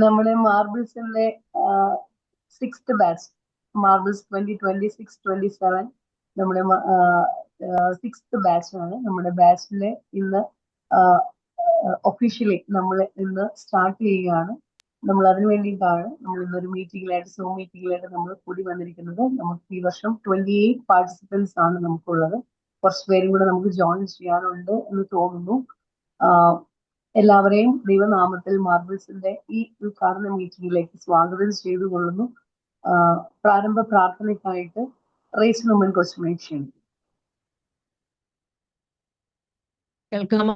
നമ്മുടെ മാർബിൾസിന്റെ 6th batch marbles 2026-27 നമ്മുടെ 6th ബാച്ചാണ്. നമ്മുടെ ബാച്ചിലെ ഇന്ന് ഒഫീഷ്യലി നമ്മൾ ഇന്ന് സ്റ്റാർട്ട് ചെയ്യുകയാണ്. നമ്മൾ അതിനു വേണ്ടിയിട്ടാണ് നമ്മൾ ഇന്നൊരു മീറ്റിംഗിലായിട്ട് സൂം മീറ്റിംഗിലായിട്ട് നമ്മൾ കൂടി വന്നിരിക്കുന്നത്. നമുക്ക് ഈ വർഷം 28 പാർട്ടിസിപ്പൻസ് ആണ് നമുക്കുള്ളത്. കുറച്ച് പേരും കൂടെ നമുക്ക് ജോയിൻ ചെയ്യാനുണ്ട് എന്ന് തോന്നുന്നു. എല്ലാവരെയും ദൈവനാമത്തിൽ മാർബിൾസിന്റെ ഈ ഉദ്ഘാടന മീറ്റിംഗിലേക്ക് സ്വാഗതം ചെയ്തുകൊള്ളുന്നു. പ്രാരംഭ പ്രാർത്ഥനയ്ക്കായിട്ട് റേസ് വുമൻ കൊച്ചുമേ ക്ഷണിക്കും. കേൾക്കാമോ?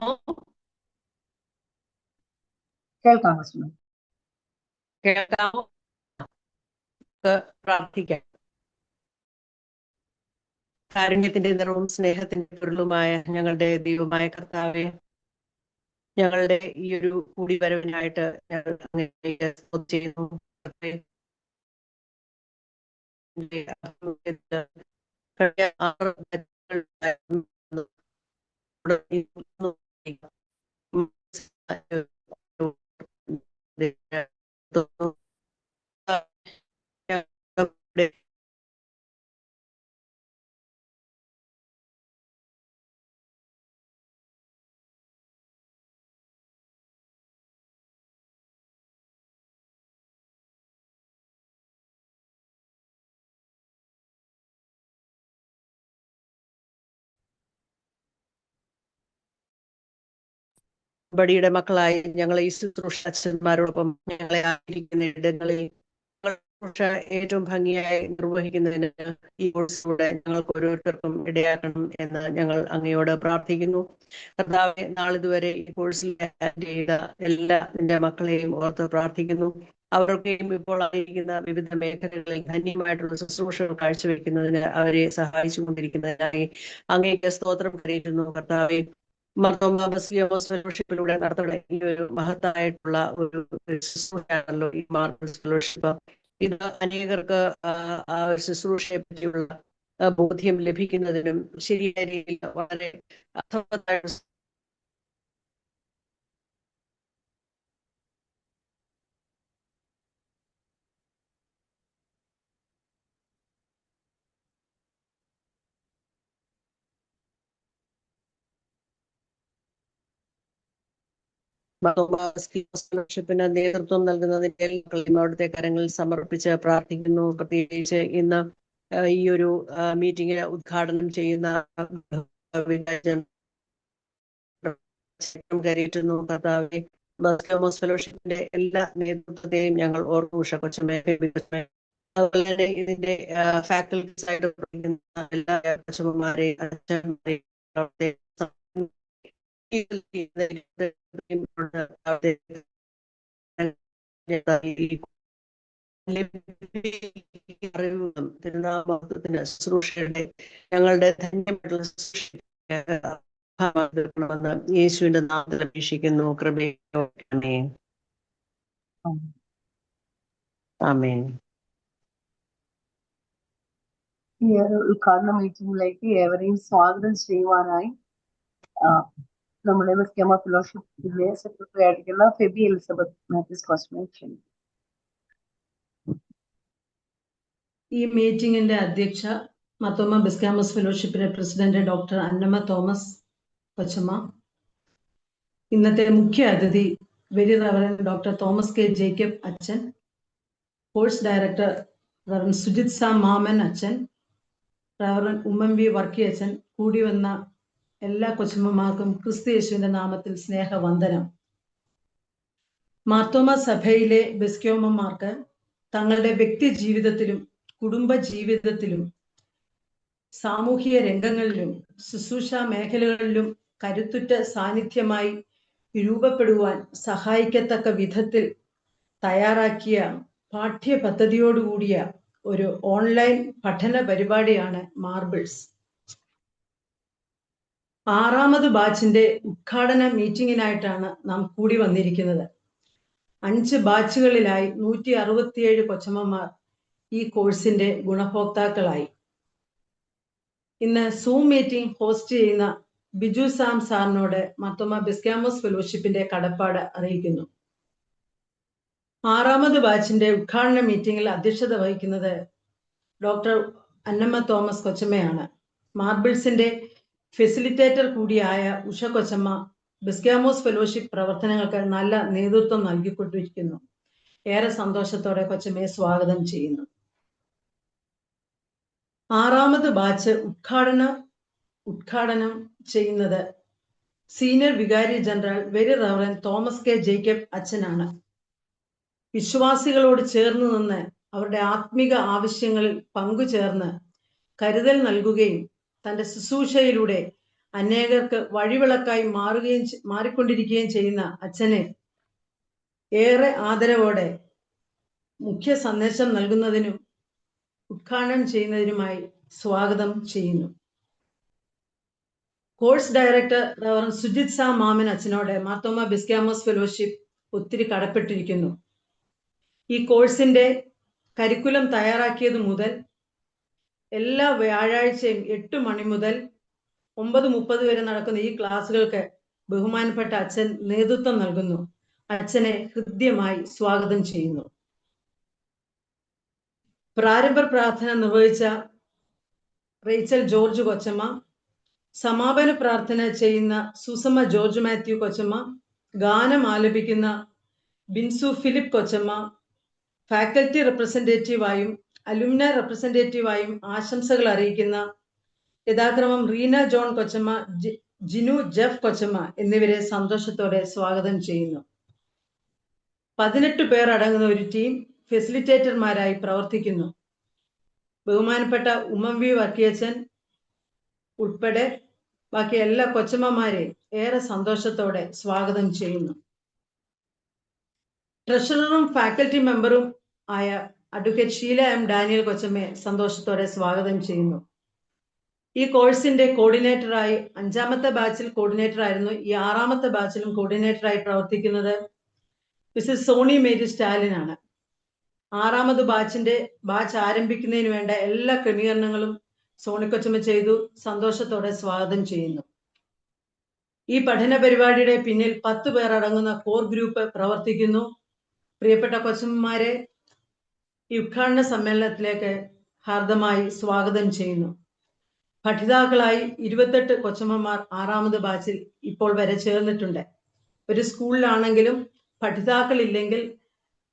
കേൾക്കാം കൊച്ചുമേ. കേൾക്കാമോ? പ്രാർത്ഥിക്കാം. കാരുണ്യത്തിന്റെ നിറവും സ്നേഹത്തിന്റെ പൊരുളുമായ ഞങ്ങളുടെ ദൈവമായ കർത്താവെ, ഞങ്ങളുടെ ഈ ഒരു കൂടിവരവിനായിട്ട് ഞങ്ങൾ ചെയ്യുന്നു. ബടിയുടെ മക്കളായി ഞങ്ങളെ ഈ ശുശ്രൂഷ അച്ഛന്മാരോടൊപ്പം ഞങ്ങളെ ആയിരിക്കുന്ന ഇടങ്ങളിൽ ഏറ്റവും ഭംഗിയായി നിർവഹിക്കുന്നതിന് ഈ കോഴ്സിലൂടെ ഞങ്ങൾക്ക് ഓരോരുത്തർക്കും ഇടയാക്കണം എന്ന് ഞങ്ങൾ അങ്ങയോട് പ്രാർത്ഥിക്കുന്നു. കർത്താവെ, നാളിതുവരെ ഈ കോഴ്സിൽ അറ്റൻഡ് ചെയ്ത എല്ലാ നിന്റെ മക്കളെയും ഓർത്ത് പ്രാർത്ഥിക്കുന്നു. അവർക്കെയും ഇപ്പോൾ അറിയിക്കുന്ന വിവിധ മേഖലകളിൽ ധന്യമായിട്ടുള്ള ശുശ്രൂഷകൾ കാഴ്ചവെക്കുന്നതിന് അവരെ സഹായിച്ചു കൊണ്ടിരിക്കുന്നതിനായി അങ്ങേക്ക് സ്തോത്രം കരയുന്നു. കർത്താവെ, മാർത്തോമാ ബസ്ലിയോസ് ഫെലോഷിപ്പിലൂടെ നടത്തുന്ന ഈ ഒരു മഹത്തായിട്ടുള്ള ഒരു ശുശ്രൂഷയാണല്ലോ ഈ മാർബിൾസ് ഫെലോഷിപ്പ്. ഇത് അനേകർക്ക് ആ ശുശ്രൂഷയെ പറ്റിയുള്ള ബോധ്യം ലഭിക്കുന്നതിനും ശരിയായ രീതിയിൽ വളരെ അർത്ഥവത്തായ ഫെലോഷിപ്പിന് നേതൃത്വം നൽകുന്നതിന്റെ അവിടുത്തെ കരങ്ങളിൽ സമർപ്പിച്ച് പ്രാർത്ഥിക്കുന്നു. പ്രത്യേകിച്ച് ഇന്ന് ഈ ഒരു മീറ്റിംഗ് ഉദ്ഘാടനം ചെയ്യുന്ന കരയിട്ടുന്നു. കർത്താവെ, ഫെലോഷിപ്പിന്റെ എല്ലാ നേതൃത്വത്തെയും ഞങ്ങൾ ഓർമ്മ കൊച്ചമേ, അതുപോലെ ഇതിന്റെ ഫാക്കൽറ്റീസ് ആയിട്ട് പ്രവർത്തിക്കുന്ന എല്ലാ കൊച്ചമ്മമാരെയും അച്ഛന്മാരെയും തിരുനാമത്തിന് ശുശ്രൂഷയുടെ ഞങ്ങളുടെ ധന്യമായിട്ടുള്ള ശുശ്രൂഷണമെന്ന് യേശുവിന്റെ നാമത്തിൽ അപേക്ഷിക്കുന്നു. കൃപയോടെ ആമേൻ. ഈ ഒരു ഉദ്ഘാടന മീറ്റിംഗിലേക്ക് ഏവരെയും സ്വാഗതം ചെയ്യുവാനായി നമ്മുടെ മെസ്കേമ ഫെലോഷിപ്പിന്റെ സെക്രട്ടറി ആയിരിക്കുന്ന ഫെബി എലിസബത്ത് മാത്യൂസ് കൊച്ചുമേ ക്ഷണിക്കും. ഈ മീറ്റിംഗിന്റെ അധ്യക്ഷ മാർത്തോമാ ബെസ്കാമോസ് ഫെലോഷിപ്പിന്റെ പ്രസിഡന്റ് ഡോക്ടർ അന്നമ്മ തോമസ് കൊച്ചമ്മ, ഇന്നത്തെ മുഖ്യ അതിഥി very reverend doctor Thomas K Jacob അച്ഛൻ, course director reverend Sujith Sam Mammen അച്ഛൻ, റവറൻ ഉമ്മൻ വി വർക്കി അച്ഛൻ, കൂടി വന്ന എല്ലാ കൊച്ചമ്മമാർക്കും ക്രിസ്തു യേശുവിന്റെ നാമത്തിൽ സ്നേഹവന്ദനം. മാർത്തോമാ സഭയിലെ ബെസ്കോമന്മാർക്ക് തങ്ങളുടെ വ്യക്തി ജീവിതത്തിലും കുടുംബ ജീവിതത്തിലും സാമൂഹിക രംഗങ്ങളിലും ശുശ്രൂഷ മേഖലകളിലും കരുത്തുറ്റ സാന്നിധ്യമായി രൂപപ്പെടുവാൻ സഹായിക്കത്തക്ക വിധത്തിൽ തയ്യാറാക്കിയ പാഠ്യപദ്ധതിയോടുകൂടിയ ഒരു ഓൺലൈൻ പഠന പരിപാടിയാണ് മാർബിൾസ്. 6ാമത് ബാച്ചിന്റെ ഉദ്ഘാടന മീറ്റിംഗിനായിട്ടാണ് നാം കൂടി വന്നിരിക്കുന്നത്. 5 ബാച്ചുകളിലായി 167 കൊച്ചമ്മമാർ ഈ കോഴ്സിന്റെ ഗുണഭോക്താക്കളായി. ഇന്ന് സൂം മീറ്റിംഗ് ഹോസ്റ്റ് ചെയ്യുന്ന ബിജു സാം സാറിനോട് മാർത്തോമാ ബെസ്കാമോസ് ഫെലോഷിപ്പിന്റെ കടപ്പാട് അറിയിക്കുന്നു. ആറാമത് ബാച്ചിന്റെ ഉദ്ഘാടന മീറ്റിംഗിൽ അധ്യക്ഷത വഹിക്കുന്നത് ഡോക്ടർ അന്നമ്മ തോമസ് കൊച്ചമ്മയാണ്. മാർബിൾസിന്റെ ഫെസിലിറ്റേറ്റർ കൂടിയായ ഉഷ കൊച്ചമ്മ ബിസ്കാമോസ് ഫെലോഷിപ്പ് പ്രവർത്തനങ്ങൾക്ക് നല്ല നേതൃത്വം നൽകിക്കൊണ്ടിരിക്കുന്നു. ഏറെ സന്തോഷത്തോടെ കൊച്ചമ്മയെ സ്വാഗതം ചെയ്യുന്നു. ആറാമത് ബാച്ച് ഉദ്ഘാടനം ചെയ്യുന്നത് senior vicar general very reverend Thomas K Jacob അച്ഛനാണ്. വിശ്വാസികളോട് ചേർന്ന് നിന്ന് അവരുടെ ആത്മിക ആവശ്യങ്ങളിൽ പങ്കുചേർന്ന് കരുതൽ നൽകുകയും തന്റെ ശുശ്രൂഷയിലൂടെ അനേകർക്ക് വഴിവിളക്കായി മാറിക്കൊണ്ടിരിക്കുകയും ചെയ്യുന്ന അച്ഛനെ ഏറെ ആദരവോടെ മുഖ്യ സന്ദേശം നൽകുന്നതിനും ഉദ്ഘാടനം ചെയ്യുന്നതിനുമായി സ്വാഗതം ചെയ്യുന്നു. കോഴ്സ് ഡയറക്ടർ റവറൻ സുജിത് സാ മാമൻ അച്ഛനോട് മാർത്തോമ ബിസ്കാമോസ് ഫെലോഷിപ്പ് ഒത്തിരി കടപ്പെട്ടിരിക്കുന്നു. ഈ കോഴ്സിന്റെ കരിക്കുലം തയ്യാറാക്കിയത് മുതൽ എല്ലാ വ്യാഴാഴ്ചയും 8 മണി മുതൽ 9:30 വരെ നടക്കുന്ന ഈ ക്ലാസ്സുകൾക്ക് ബഹുമാനപ്പെട്ട അച്ഛൻ നേതൃത്വം നൽകുന്നു. അച്ഛനെ ഹൃദ്യമായി സ്വാഗതം ചെയ്യുന്നു. പ്രാരംഭ പ്രാർത്ഥന നിർവഹിച്ച റേച്ചൽ ജോർജ് കൊച്ചമ്മ, സമാപന പ്രാർത്ഥന ചെയ്യുന്ന സുസമ്മ ജോർജ് മാത്യു കൊച്ചമ്മ, ഗാനം ആലപിക്കുന്ന ബിൻസു ഫിലിപ്പ് കൊച്ചമ്മ, ഫാക്കൽറ്റി റെപ്രസെന്റേറ്റീവായും അലുമിന റെപ്രസെന്റേറ്റീവായും ആശംസകൾ അറിയിക്കുന്ന യഥാക്രമം റീന ജോൺ കൊച്ചമ്മ, ജിനു ജെഫ് കൊച്ചമ്മ എന്നിവരെ സന്തോഷത്തോടെ സ്വാഗതം ചെയ്യുന്നു. 18 പേർ അടങ്ങുന്ന ഒരു ടീം ഫെസിലിറ്റേറ്റർമാരായി പ്രവർത്തിക്കുന്നു. ബഹുമാനപ്പെട്ട ഉമ്മൻവി വർക്കിയച്ചൻ ഉൾപ്പെടെ ബാക്കി എല്ലാ കൊച്ചമ്മമാരെ ഏറെ സന്തോഷത്തോടെ സ്വാഗതം ചെയ്യുന്നു. ട്രഷററും ഫാക്കൽറ്റി മെമ്പറും ആയ അഡ്വക്കേറ്റ് ഷീല എം ഡാനിയൽ കൊച്ചമ്മയെ സന്തോഷത്തോടെ സ്വാഗതം ചെയ്യുന്നു. ഈ കോഴ്സിന്റെ കോർഡിനേറ്ററായി 5ാമത്തെ ബാച്ചിൽ കോർഡിനേറ്റർ ആയിരുന്നു. ഈ 6ാമത്തെ ബാച്ചിലും കോർഡിനേറ്ററായി പ്രവർത്തിക്കുന്നത് മിസ്സസ് സോണി മേരി സ്റ്റാലിൻ ആണ്. 6ാമത് ബാച്ച് ആരംഭിക്കുന്നതിന് വേണ്ട എല്ലാ ക്രമീകരണങ്ങളും സോണി കൊച്ചമ്മ ചെയ്തു. സന്തോഷത്തോടെ സ്വാഗതം ചെയ്യുന്നു. ഈ പഠന പരിപാടിയുടെ പിന്നിൽ 10 പേർ അടങ്ങുന്ന കോർ ഗ്രൂപ്പ് പ്രവർത്തിക്കുന്നു. പ്രിയപ്പെട്ട കൊച്ചമ്മമാരെ ഈ ഉദ്ഘാടന സമ്മേളനത്തിലേക്ക് ഹാർദമായി സ്വാഗതം ചെയ്യുന്നു. പഠിതാക്കളായി 28 കൊച്ചമ്മമാർ 6ാമത് ബാച്ചിൽ ഇപ്പോൾ വരെ ചേർന്നിട്ടുണ്ട്. ഒരു സ്കൂളിലാണെങ്കിലും പഠിതാക്കളില്ലെങ്കിൽ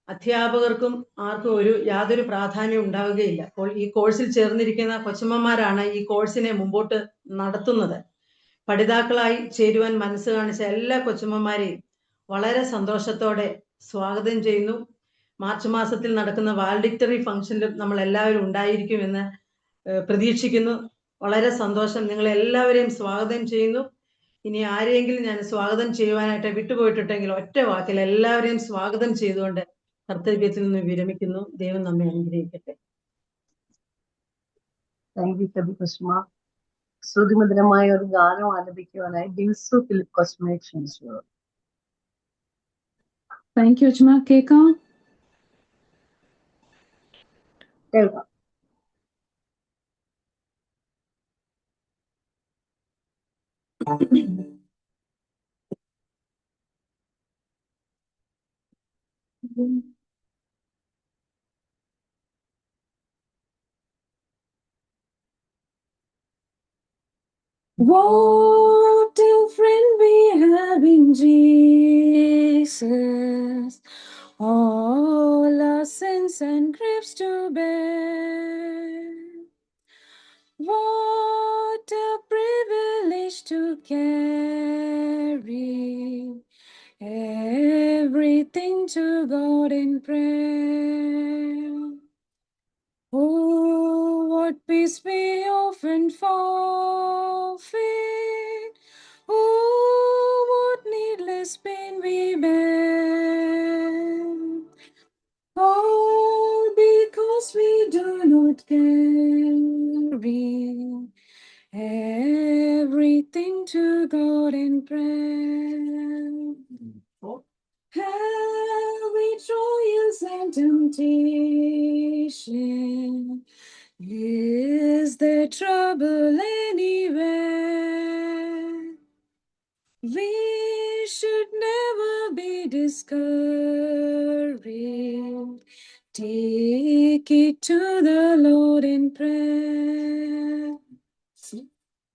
അധ്യാപകർക്കും ആർക്കും യാതൊരു പ്രാധാന്യം ഉണ്ടാവുകയില്ല. അപ്പോൾ ഈ കോഴ്സിൽ ചേർന്നിരിക്കുന്ന കൊച്ചമ്മമാരാണ് ഈ കോഴ്സിനെ മുമ്പോട്ട് നടത്തുന്നത്. പഠിതാക്കളായി ചേരുവാൻ മനസ്സ് കാണിച്ച എല്ലാ കൊച്ചമ്മമാരെയും വളരെ സന്തോഷത്തോടെ സ്വാഗതം ചെയ്യുന്നു. മാർച്ച് മാസത്തിൽ നടക്കുന്ന വാൽഡിക്ടറി ഫംഗ്ഷനിലും നമ്മൾ എല്ലാവരും ഉണ്ടായിരിക്കുമെന്ന് പ്രതീക്ഷിക്കുന്നു. വളരെ സന്തോഷം. നിങ്ങൾ എല്ലാവരെയും സ്വാഗതം ചെയ്യുന്നു. ഇനി ആരെയെങ്കിലും ഞാൻ സ്വാഗതം ചെയ്യുവാനായിട്ട് വിട്ടുപോയിട്ടുണ്ടെങ്കിൽ ഒറ്റ വാക്കിൽ എല്ലാവരെയും സ്വാഗതം ചെയ്തുകൊണ്ട് കർത്തവ്യത്തിൽ നിന്ന് വിരമിക്കുന്നു. ദൈവം നമ്മെ അനുഗ്രഹിക്കട്ടെ. താങ്ക് യു കബി കൊച്ചമ്മ. ശ്രുതിമധുരമായ ഒരു ഗാനം ആലപിക്കുവാനായി ബിൻസു ഫിലിപ്പ് കൊച്ചമ്മയെ ക്ഷണിച്ചു. താങ്ക് യു കൊച്ചമ്മ. കേൾക്കാം? കേൾക്കാം. What a friend we have in Jesus, all our sins and griefs to bear. What a privilege to carry everything to God in prayer. Oh, what peace we often forfeit. Oh, what needless pain we bear. All because we do not carry everything to God in prayer. Have we trials and temptation? Is there trouble anywhere? We should never be discouraged, take it to the Lord in prayer.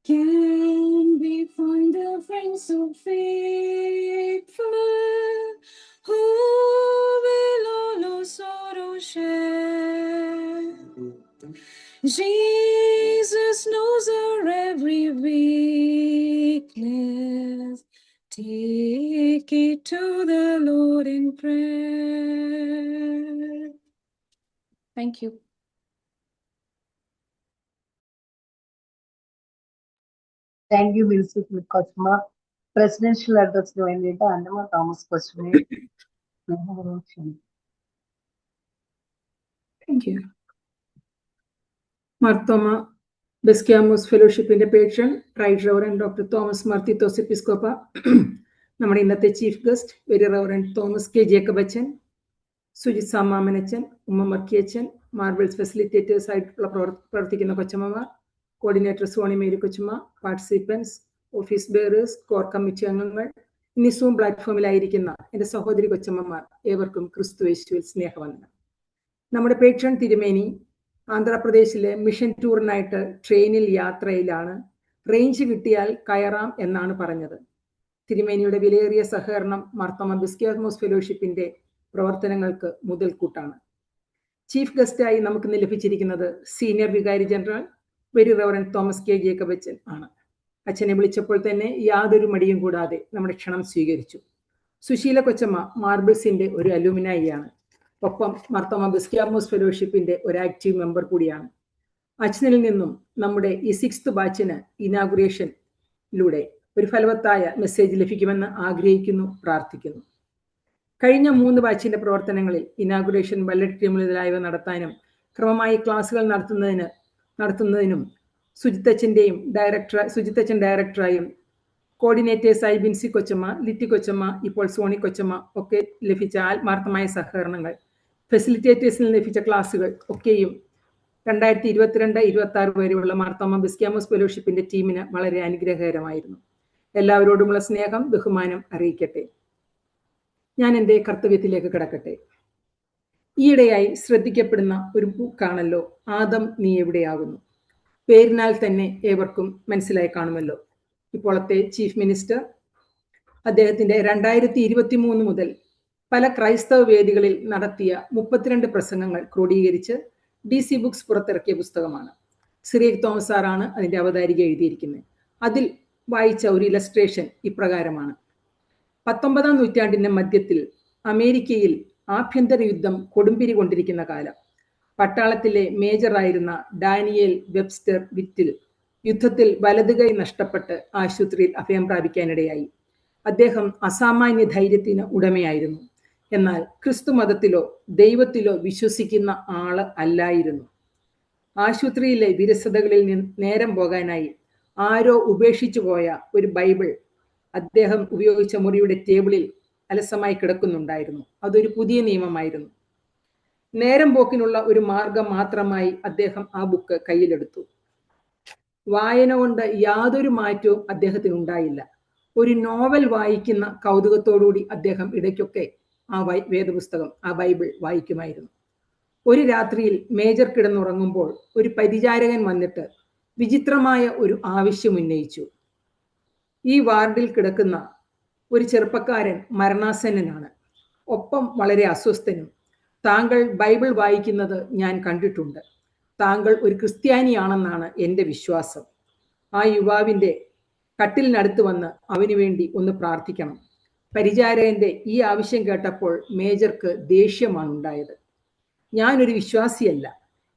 Can we find a friend so faithful, who will all our sorrow share? Jesus knows our every weakness. Take it to the Lord in prayer. Thank you. Thank you Milsy കൊച്ചമ്മ. Presidential അഡ്രസ്സിന് വേണ്ടിയിട്ട് Annamma Thomas കൊച്ചമ്മയെ സ്നേഹപൂർവ്വം ക്ഷണിക്കുന്നു. Thank you. Marthoma Beskyamos ഫെലോഷിപ്പിന്റെ patron right reverend doctor Thomas Martheethos Episcopa, നമ്മുടെ ഇന്നത്തെ chief guest very reverend Thomas K ജേക്കബച്ചൻ, സുജിത് സാമാമനച്ചൻ, ഉമ്മ മർക്കിയച്ചൻ, മാർബിൾസ് ഫെസിലിറ്റേറ്റേഴ്സ് ആയിട്ടുള്ള പ്രവർത്തിക്കുന്ന കൊച്ചമ്മമാർ, കോർഡിനേറ്റർ സോണി മേരി കൊച്ചമ്മ, participants, office bearers, core committee അംഗങ്ങൾ, ഇനി സൂം പ്ലാറ്റ്ഫോമിലായിരിക്കുന്ന എൻ്റെ സഹോദരി കൊച്ചമ്മമാർ, ഏവർക്കും ക്രിസ്തുയേശുവിൽ സ്നേഹവന്ദനം. നമ്മുടെ പേട്രൺ തിരുമേനി ആന്ധ്രാപ്രദേശിലെ മിഷൻ ടൂറിനായിട്ട് ട്രെയിനിൽ യാത്രയിലാണ്. റേഞ്ച് കിട്ടിയാൽ കയറാം എന്നാണ് പറഞ്ഞത്. തിരുമേനിയുടെ വിലയേറിയ സഹകരണം മാർത്തോമ ബെസ്ക്യാമോസ് ഫെലോഷിപ്പിന്റെ പ്രവർത്തനങ്ങൾക്ക് മുതൽക്കൂട്ടാണ്. ചീഫ് ഗസ്റ്റായി നമുക്ക് ലഭിച്ചിരിക്കുന്നത് senior vicar general very reverend Thomas K ജേക്കബച്ചൻ ആണ്. അച്ഛനെ വിളിച്ചപ്പോൾ തന്നെ യാതൊരു മടിയും കൂടാതെ നമ്മുടെ ക്ഷണം സ്വീകരിച്ചു. സുശീല കൊച്ചമ്മ മാർബിൾസിന്റെ ഒരു അലൂമിനായിയാണ്. ഒപ്പം മാർത്തോമ ബെസ്ക്യാമോസ് ഫെലോഷിപ്പിന്റെ ഒരു ആക്റ്റീവ് മെമ്പർ കൂടിയാണ്. അച്ഛനിൽ നിന്നും നമ്മുടെ ഈ 6th ബാച്ചിന് ഇനാഗുറേഷനിലൂടെ ഒരു ഫലവത്തായ മെസ്സേജ് ലഭിക്കുമെന്ന് ആഗ്രഹിക്കുന്നു, പ്രാർത്ഥിക്കുന്നു. കഴിഞ്ഞ 3 ബാച്ചിന്റെ പ്രവർത്തനങ്ങളിൽ ഇനാഗുറേഷൻ ബല്ലറ്റ് മുതലായവ നടത്താനും ക്രമമായി ക്ലാസുകൾ നടത്തുന്നതിനും സുജിത്തച്ഛൻ ഡയറക്ടറായും കോർഡിനേറ്റേഴ്സായി ബിൻസി കൊച്ചമ്മ, ലിറ്റി കൊച്ചമ്മ, ഇപ്പോൾ സോണി കൊച്ചമ്മ ഒക്കെ ലഭിച്ച ആത്മാർത്ഥമായ സഹകരണങ്ങൾ, ഫെസിലിറ്റേറ്റേഴ്സിൽ ലഭിച്ച ക്ലാസുകൾ ഒക്കെയും 2022-26 വരെയുള്ള മാർത്തോമ ബെസ്ക്യാമോസ് ഫെലോഷിപ്പിന്റെ ടീമിന് വളരെ അനുഗ്രഹകരമായിരുന്നു. എല്ലാവരോടുമുള്ള സ്നേഹം, ബഹുമാനം അറിയിക്കട്ടെ. ഞാൻ എൻ്റെ കർത്തവ്യത്തിലേക്ക് കിടക്കട്ടെ. ഈയിടെയായി ശ്രദ്ധിക്കപ്പെടുന്ന ഒരു ബുക്കാണല്ലോ ആദം നീ എവിടെയാകുന്നു. പേരിനാൽ തന്നെ ഏവർക്കും മനസ്സിലായി കാണുമല്ലോ. ഇപ്പോഴത്തെ ചീഫ് മിനിസ്റ്റർ അദ്ദേഹത്തിന്റെ 2023 മുതൽ പല ക്രൈസ്തവ വേദികളിൽ നടത്തിയ 32 പ്രസംഗങ്ങൾ ക്രോഡീകരിച്ച് DC ബുക്സ് പുറത്തിറക്കിയ പുസ്തകമാണ്. സിറിയക് തോമസ് സാറാണ് അതിന്റെ അവതാരിക എഴുതിയിരിക്കുന്നത്. അതിൽ വായിച്ച ഒരു ഇലസ്ട്രേഷൻ ഇപ്രകാരമാണ്. 19ാം നൂറ്റാണ്ടിന്റെ മധ്യത്തിൽ അമേരിക്കയിൽ ആഭ്യന്തര യുദ്ധം കൊടുമ്പിരി കൊണ്ടിരിക്കുന്ന കാലം. പട്ടാളത്തിലെ മേജറായിരുന്ന ഡാനിയേൽ വെബ്സ്റ്റർ വിറ്റിൽ യുദ്ധത്തിൽ വലതുകൈ നഷ്ടപ്പെട്ട് ആശുപത്രിയിൽ അഭയം പ്രാപിക്കാനിടയായി. അദ്ദേഹം അസാമാന്യ ധൈര്യത്തിന് ഉടമയായിരുന്നു. എന്നാൽ ക്രിസ്തു മതത്തിലോ ദൈവത്തിലോ വിശ്വസിക്കുന്ന ആള് അല്ലായിരുന്നു. ആശുപത്രിയിലെ വിരസതകളിൽ നിന്ന് നേരം പോകാനായി ആരോ ഉപേക്ഷിച്ചു പോയ ഒരു ബൈബിൾ അദ്ദേഹം ഉപയോഗിച്ച മുറിയുടെ ടേബിളിൽ അലസമായി കിടക്കുന്നുണ്ടായിരുന്നു. അതൊരു പുതിയ നിയമമായിരുന്നു. നേരം പോക്കിനുള്ള ഒരു മാർഗം മാത്രമായി അദ്ദേഹം ആ ബുക്ക് കയ്യിലെടുത്തു. വായന കൊണ്ട് യാതൊരു മാറ്റവും അദ്ദേഹത്തിന് ഉണ്ടായില്ല. ഒരു നോവൽ വായിക്കുന്ന കൗതുകത്തോടുകൂടി അദ്ദേഹം ഇടയ്ക്കൊക്കെ ആ വേദപുസ്തകം, ആ ബൈബിൾ വായിക്കുമായിരുന്നു. ഒരു രാത്രിയിൽ മേജർ കിടന്നുറങ്ങുമ്പോൾ ഒരു പരിചാരകൻ വന്നിട്ട് വിചിത്രമായ ഒരു ആവശ്യം ഉന്നയിച്ചു. ഈ വാർഡിൽ കിടക്കുന്ന ഒരു ചെറുപ്പക്കാരൻ മരണാസന്നനാണ്, ഒപ്പം വളരെ അസ്വസ്ഥനും. താങ്കൾ ബൈബിൾ വായിക്കുന്നത് ഞാൻ കണ്ടിട്ടുണ്ട്. താങ്കൾ ഒരു ക്രിസ്ത്യാനിയാണെന്നാണ് എൻ്റെ വിശ്വാസം. ആ യുവാവിൻ്റെ കട്ടിലിനടുത്ത് വന്ന് അവന് വേണ്ടി ഒന്ന് പ്രാർത്ഥിക്കണം. പരിചാരകന്റെ ഈ ആവശ്യം കേട്ടപ്പോൾ മേജർക്ക് ദേഷ്യമാണ് ഉണ്ടായത്. ഞാനൊരു വിശ്വാസിയല്ല,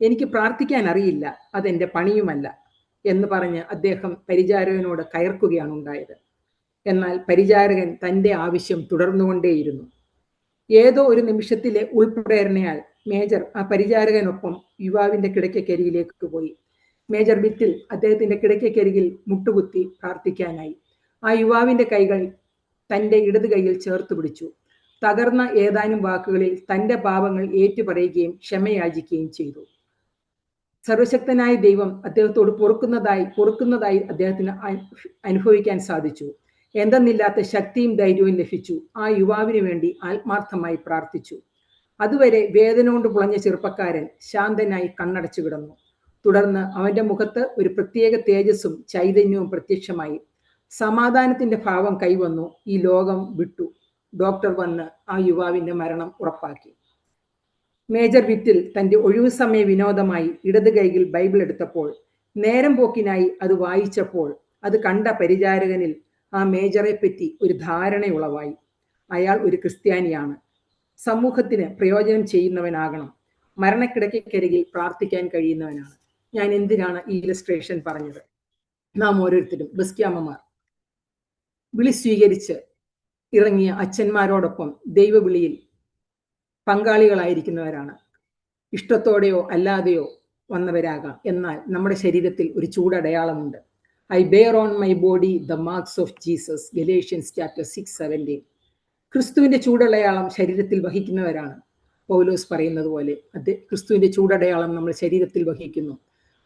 എനിക്ക് പ്രാർത്ഥിക്കാൻ അറിയില്ല, അതെൻ്റെ പണിയുമല്ല എന്ന് പറഞ്ഞ് അദ്ദേഹം പരിചാരകനോട് കയർക്കുകയാണ് ഉണ്ടായത്. എന്നാൽ പരിചാരകൻ തൻ്റെ ആവശ്യം തുടർന്നുകൊണ്ടേയിരുന്നു. ഏതോ ഒരു നിമിഷത്തിലെ ഉൾപ്രേരണയാൽ മേജർ ആ പരിചാരകനൊപ്പം യുവാവിന്റെ കിടക്കക്കരികിലേക്ക് പോയി. മേജർ ബിറ്റിൽ അദ്ദേഹത്തിന്റെ കിടക്കക്കരികിൽ മുട്ടുകുത്തി പ്രാർത്ഥിക്കാനായി. ആ യുവാവിന്റെ കൈകൾ തൻ്റെ ഇടത് കൈയിൽ ചേർത്ത് പിടിച്ചു. തകർന്ന ഏതാനും വാക്കുകളിൽ തൻ്റെ പാപങ്ങൾ ഏറ്റുപറയുകയും ക്ഷമയാചിക്കുകയും ചെയ്തു. സർവശക്തനായ ദൈവം അദ്ദേഹത്തോട് പൊറുക്കുന്നതായി അദ്ദേഹത്തിന് അനുഭവിക്കാൻ സാധിച്ചു. എന്തെന്നില്ലാത്ത ശക്തിയും ധൈര്യവും ലഭിച്ചു. ആ യുവാവിന് വേണ്ടി ആത്മാർത്ഥമായി പ്രാർത്ഥിച്ചു. അതുവരെ വേദന കൊണ്ട് പുളഞ്ഞ ചെറുപ്പക്കാരൻ ശാന്തനായി കണ്ണടച്ചു കിടന്നു. തുടർന്ന് അവന്റെ മുഖത്ത് ഒരു പ്രത്യേക തേജസ്സും ചൈതന്യവും പ്രത്യക്ഷമായി. സമാധാനത്തിന്റെ ഭാവം കൈവന്നു. ഈ ലോകം വിട്ടു. ഡോക്ടർ വന്ന് ആ യുവാവിന്റെ മരണം ഉറപ്പാക്കി. മേജർ വിറ്റിൽ തന്റെ ഒഴിവു സമയ വിനോദമായി ഇടത് കൈയിൽ ബൈബിൾ എടുത്തപ്പോൾ, നേരം പോക്കിനായി അത് വായിച്ചപ്പോൾ, അത് കണ്ട പരിചാരകനിൽ ആ മേജറെ പറ്റി ഒരു ധാരണയുളവായി. അയാൾ ഒരു ക്രിസ്ത്യാനിയാണ്. സമൂഹത്തിന് പ്രയോജനം ചെയ്യുന്നവനാകണം. മരണക്കിടക്കരികിൽ പ്രാർത്ഥിക്കാൻ കഴിയുന്നവനാണ്. ഞാൻ എന്തിനാണ് ഈ ഇലസ്ട്രേഷൻ പറഞ്ഞത്? നാം ഓരോരുത്തരും ബസ്ക്യാമ്മമാർ വിളി സ്വീകരിച്ച് ഇറങ്ങിയ അച്ഛന്മാരോടൊപ്പം ദൈവവിളിയിൽ പങ്കാളികളായിരിക്കുന്നവരാണ്. ഇഷ്ടത്തോടെയോ അല്ലാതെയോ വന്നവരാകാം. എന്നാൽ നമ്മുടെ ശരീരത്തിൽ ഒരു ചൂടടയാളമുണ്ട്. I bear on my body the marks of Jesus, Galatians chapter 6:17. ക്രിസ്തുവിന്റെ ചൂടടയാളം ശരീരത്തിൽ വഹിക്കുന്നവരാണ്. പൗലോസ് പറയുന്നത് പോലെ ക്രിസ്തുവിന്റെ ചൂടടയാളം നമ്മൾ ശരീരത്തിൽ വഹിക്കുന്നു.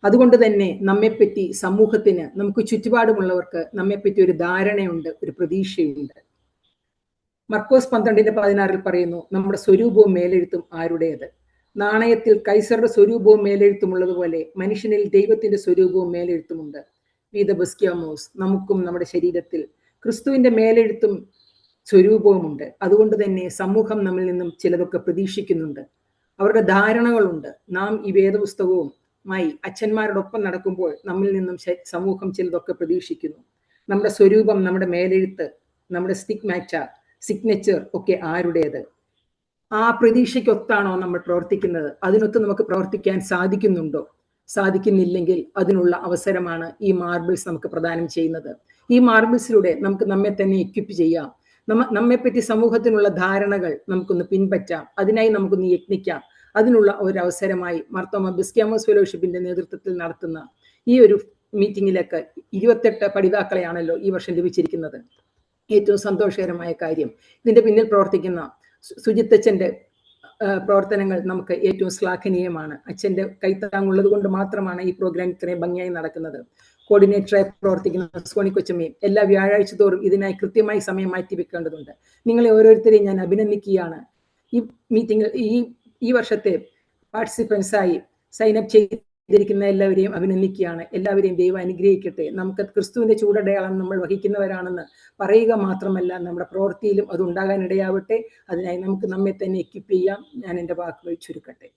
അതുകൊണ്ട് തന്നെ നമ്മെപ്പറ്റി സമൂഹത്തിന്, നമുക്ക് ചുറ്റുപാടുമുള്ളവർക്ക് നമ്മെപ്പറ്റി ഒരു ധാരണയുണ്ട്, ഒരു പ്രതീക്ഷയുണ്ട്. മർക്കോസ് 12:16 പറയുന്നു, നമ്മുടെ സ്വരൂപവും മേലെഴുത്തും ആരുടേത്? നാണയത്തിൽ കൈസറുടെ സ്വരൂപവും മേലെഴുത്തും ഉള്ളതുപോലെ മനുഷ്യനിൽ ദൈവത്തിന്റെ സ്വരൂപവും മേലെഴുത്തുമുണ്ട്. വി ദ ബസ്ക്യാമോസ്, നമുക്കും നമ്മുടെ ശരീരത്തിൽ ക്രിസ്തുവിന്റെ മേലെഴുത്തും സ്വരൂപവുമുണ്ട്. അതുകൊണ്ട് തന്നെ സമൂഹം നമ്മിൽ നിന്നും ചിലതൊക്കെ പ്രതീക്ഷിക്കുന്നുണ്ട്. അവരുടെ ധാരണകളുണ്ട്. നാം ഈ വേദപുസ്തകവുമായി അച്ഛന്മാരോടൊപ്പം നടക്കുമ്പോൾ നമ്മിൽ നിന്നും സമൂഹം ചിലതൊക്കെ പ്രതീക്ഷിക്കുന്നു. നമ്മുടെ സ്വരൂപം, നമ്മുടെ മേലെഴുത്ത്, നമ്മുടെ സിഗ്നേച്ചർ ഒക്കെ ആരുടേത്? ആ പ്രതീക്ഷയ്ക്കൊത്താണോ നമ്മൾ പ്രവർത്തിക്കുന്നത്? അതിനൊത്ത് നമുക്ക് പ്രവർത്തിക്കാൻ സാധിക്കുന്നുണ്ടോ? സാധിക്കുന്നില്ലെങ്കിൽ അതിനുള്ള അവസരമാണ് ഈ മാർബിൾസ് നമുക്ക് പ്രദാനം ചെയ്യുന്നത്. ഈ മാർബിൾസിലൂടെ നമുക്ക് നമ്മെ തന്നെ എക്വിപ്പ് ചെയ്യാം. നമ്മെപ്പറ്റി സമൂഹത്തിനുള്ള ധാരണകൾ നമുക്കൊന്ന് പിൻപറ്റാം. അതിനായി നമുക്കൊന്ന് യത്നിക്കാം. അതിനുള്ള ഒരു അവസരമായി മാർത്തോമ ബസ്ക്യാമോസ് ഫെലോഷിപ്പിന്റെ നേതൃത്വത്തിൽ നടത്തുന്ന ഈ ഒരു മീറ്റിംഗിലേക്ക് 28 പഠിതാക്കളെയാണല്ലോ ഈ വർഷം ലഭിച്ചിരിക്കുന്നത്. ഏറ്റവും സന്തോഷകരമായ കാര്യം, ഇതിന്റെ പിന്നിൽ പ്രവർത്തിക്കുന്ന സുജിത്തച്ഛന്റെ പ്രവർത്തനങ്ങൾ നമുക്ക് ഏറ്റവും ശ്ലാഘനീയമാണ്. അച്ഛന്റെ കൈത്താങ്ങുള്ളത് കൊണ്ട് മാത്രമാണ് ഈ പ്രോഗ്രാം ഇത്രയും ഭംഗിയായി നടക്കുന്നത്. കോർഡിനേറ്ററായി പ്രവർത്തിക്കുന്ന സോണി കൊച്ചമ്മയും എല്ലാ വ്യാഴാഴ്ച തോറും ഇതിനായി കൃത്യമായി സമയം മാറ്റി വെക്കേണ്ടതുണ്ട്. നിങ്ങളെ ഓരോരുത്തരെയും ഞാൻ അഭിനന്ദിക്കുകയാണ്. ഈ മീറ്റിംഗിൽ ഈ വർഷത്തെ പാർട്ടിസിപ്പൻസായി സൈനപ്പ് ചെയ്തിരിക്കുന്ന എല്ലാവരെയും അഭിനന്ദിക്കുകയാണ്. എല്ലാവരെയും ദൈവം അനുഗ്രഹിക്കട്ടെ. നമുക്ക് ക്രിസ്തുവിന്റെ ചൂടടയാളം നമ്മൾ വഹിക്കുന്നവരാണെന്ന് പറയുക മാത്രമല്ല, നമ്മുടെ പ്രവൃത്തിയിലും അത് ഉണ്ടാകാൻ ഇടയാവട്ടെ. അതിനായി നമുക്ക് നമ്മെ തന്നെ എക്വിപ്പ് ചെയ്യാം. ഞാൻ എൻ്റെ വാക്കുകൾ ചുരുക്കട്ടെ.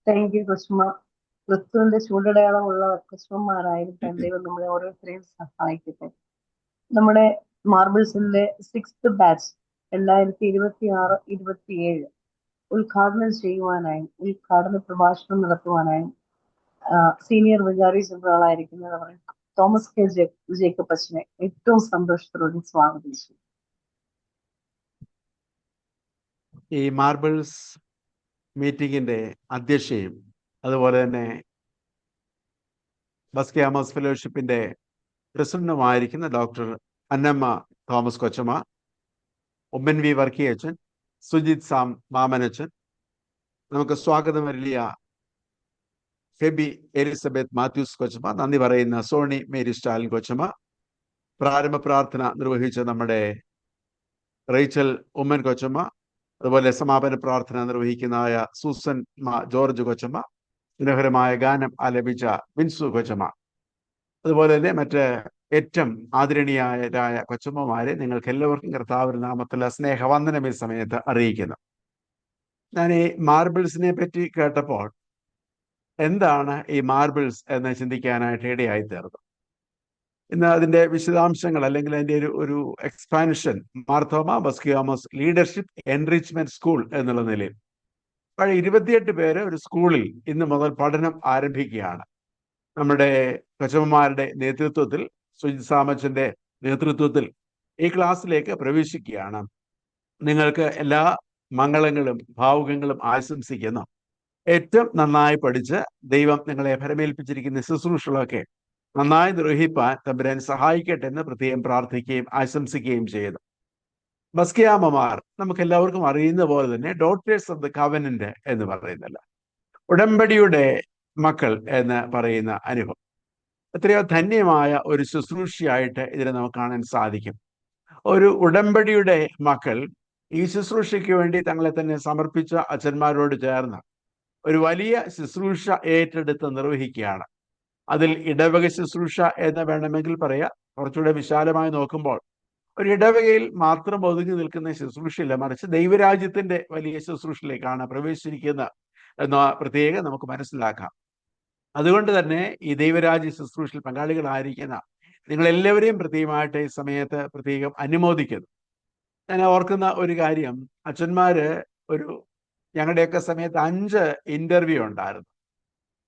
Thank you കൊച്ചുമ്മ. ക്രിസ്തുവിന്റെ ചൂടടയാളമുള്ള കൊച്ചുമ്മമാരായിരിക്കാൻ ദൈവം നമ്മളെ ഓരോരുത്തരെയും സഹായിക്കട്ടെ. നമ്മുടെ മാർബിൾസിന്റെ 6th ബാച്ച് 2026-27 ഉദ്ഘാടനം ചെയ്യുവാനായും ഉദ്ഘാടന പ്രഭാഷണം നടത്തുവാനായും സീനിയർ വികാരി ജനറൽ ആയിരിക്കുന്ന തോമസ് കെ ജേക്കബ് അച്ഛനെ ഏറ്റവും സന്തോഷത്തോടെ സ്വാഗതം ചെയ്യും. ഈ മാർബിൾസ് മീറ്റിംഗിന്റെ അധ്യക്ഷയും അതുപോലെ തന്നെ ബസ്ക്യാമോസ് ഫെലോഷിപ്പിന്റെ പ്രസിഡന്റുമായിരിക്കുന്ന ഡോക്ടർ അന്നമ്മ തോമസ് കൊച്ചമ്മ, ഉമ്മൻ വി വർക്കിയച്ചൻ, സുജിത് സാം മാമനച്ചൻ, നമുക്ക് സ്വാഗതം വലിയ ഫെബി എലിസബത്ത് മാത്യൂസ് കൊച്ചമ്മ, നന്ദി പറയുന്ന സോണി മേരി സ്റ്റാലിൻ കൊച്ചമ്മ, പ്രാരംഭ പ്രാർത്ഥന നിർവഹിച്ച നമ്മുടെ റേച്ചൽ ഉമ്മൻ കൊച്ചമ്മ, അതുപോലെ സമാപന പ്രാർത്ഥന നിർവഹിക്കുന്നതായ സൂസൻ ജോർജ് കൊച്ചമ്മ, മനോഹരമായ ഗാനം ആലപിച്ച ബിൻസു കൊച്ചമ്മ, അതുപോലെ തന്നെ മറ്റ് ഏറ്റവും ആദരണീയരായ കൊച്ചമ്മമാരെ നിങ്ങൾക്ക് എല്ലാവർക്കും കർത്താവിന്റെ നാമത്തിൽ സ്നേഹവന്ദനം ഈ സമയത്ത് അറിയിക്കുന്നു. ഞാൻ ഈ മാർബിൾസിനെ പറ്റി കേട്ടപ്പോൾ എന്താണ് ഈ മാർബിൾസ് എന്ന് ചിന്തിക്കാനായിട്ട് ഇടയായി തീർന്നു. ഇന്ന് അതിന്റെ വിശദാംശങ്ങൾ അല്ലെങ്കിൽ അതിന്റെ ഒരു expansion Marthoma Beskyamos leadership enrichment school എന്നുള്ള നിലയിൽ 28 പേര് ഒരു സ്കൂളിൽ ഇന്ന് മുതൽ പഠനം ആരംഭിക്കുകയാണ്. നമ്മുടെ കൊച്ചമ്മമാരുടെ നേതൃത്വത്തിൽ, സുജിത് സാമച്ചന്റെ നേതൃത്വത്തിൽ ഈ ക്ലാസ്സിലേക്ക് പ്രവേശിക്കുകയാണ്. നിങ്ങൾക്ക് എല്ലാ മംഗളങ്ങളും ഭാവുകങ്ങളും ആശംസിക്കുന്നു. ഏറ്റവും നന്നായി പഠിച്ച് ദൈവം നിങ്ങളെ ഫലമേൽപ്പിച്ചിരിക്കുന്ന ശുശ്രൂഷകളൊക്കെ നന്നായി നിർവഹിപ്പാൻ തമ്പുരാൻ സഹായിക്കട്ടെ എന്ന് പ്രത്യേകം പ്രാർത്ഥിക്കുകയും ആശംസിക്കുകയും ചെയ്യുന്നു. ബസ്ക്യാമ്മമാർ നമുക്ക് എല്ലാവർക്കും അറിയുന്ന പോലെ തന്നെ ഡോട്ടേഴ്സ് ഓഫ് ദ കവനന്റ് എന്ന് പറയുന്നില്ല, ഉടമ്പടിയുടെ മക്കൾ എന്ന് പറയുന്ന അനുഭവം എത്രയോ ധന്യമായ ഒരു ശുശ്രൂഷയായിട്ട് ഇതിനെ നമുക്ക് കാണാൻ സാധിക്കും. ഒരു ഉടമ്പടിയുടെ മക്കൾ ഈ ശുശ്രൂഷയ്ക്ക് വേണ്ടി തങ്ങളെ തന്നെ സമർപ്പിച്ച അച്ഛന്മാരോട് ചേർന്ന് ഒരു വലിയ ശുശ്രൂഷ ഏറ്റെടുത്ത് നിർവഹിക്കുകയാണ്. അതിൽ ഇടവക ശുശ്രൂഷ എന്ന് വേണമെങ്കിൽ പറയാം. കുറച്ചുകൂടെ വിശാലമായി നോക്കുമ്പോൾ ഒരു ഇടവകയിൽ മാത്രം ഒതുങ്ങി നിൽക്കുന്ന ശുശ്രൂഷയില്ല, മറിച്ച് ദൈവരാജ്യത്തിന്റെ വലിയ ശുശ്രൂഷയിലേക്കാണ് പ്രവേശിച്ചിരിക്കുന്നത് എന്ന് പ്രത്യേകം നമുക്ക് മനസ്സിലാക്കാം. അതുകൊണ്ട് തന്നെ ഈ ദൈവരാജ്യ ശുശ്രൂഷയിൽ പങ്കാളികളായിരിക്കുന്ന നിങ്ങളെല്ലാവരെയും പ്രത്യേകമായിട്ട് ഈ സമയത്ത് പ്രത്യേകം അനുമോദിക്കുന്നു. ഞാൻ ഓർക്കുന്ന ഒരു കാര്യം, അച്ഛന്മാര് ഞങ്ങളുടെയൊക്കെ സമയത്ത് 5 ഇന്റർവ്യൂ ഉണ്ടായിരുന്നു.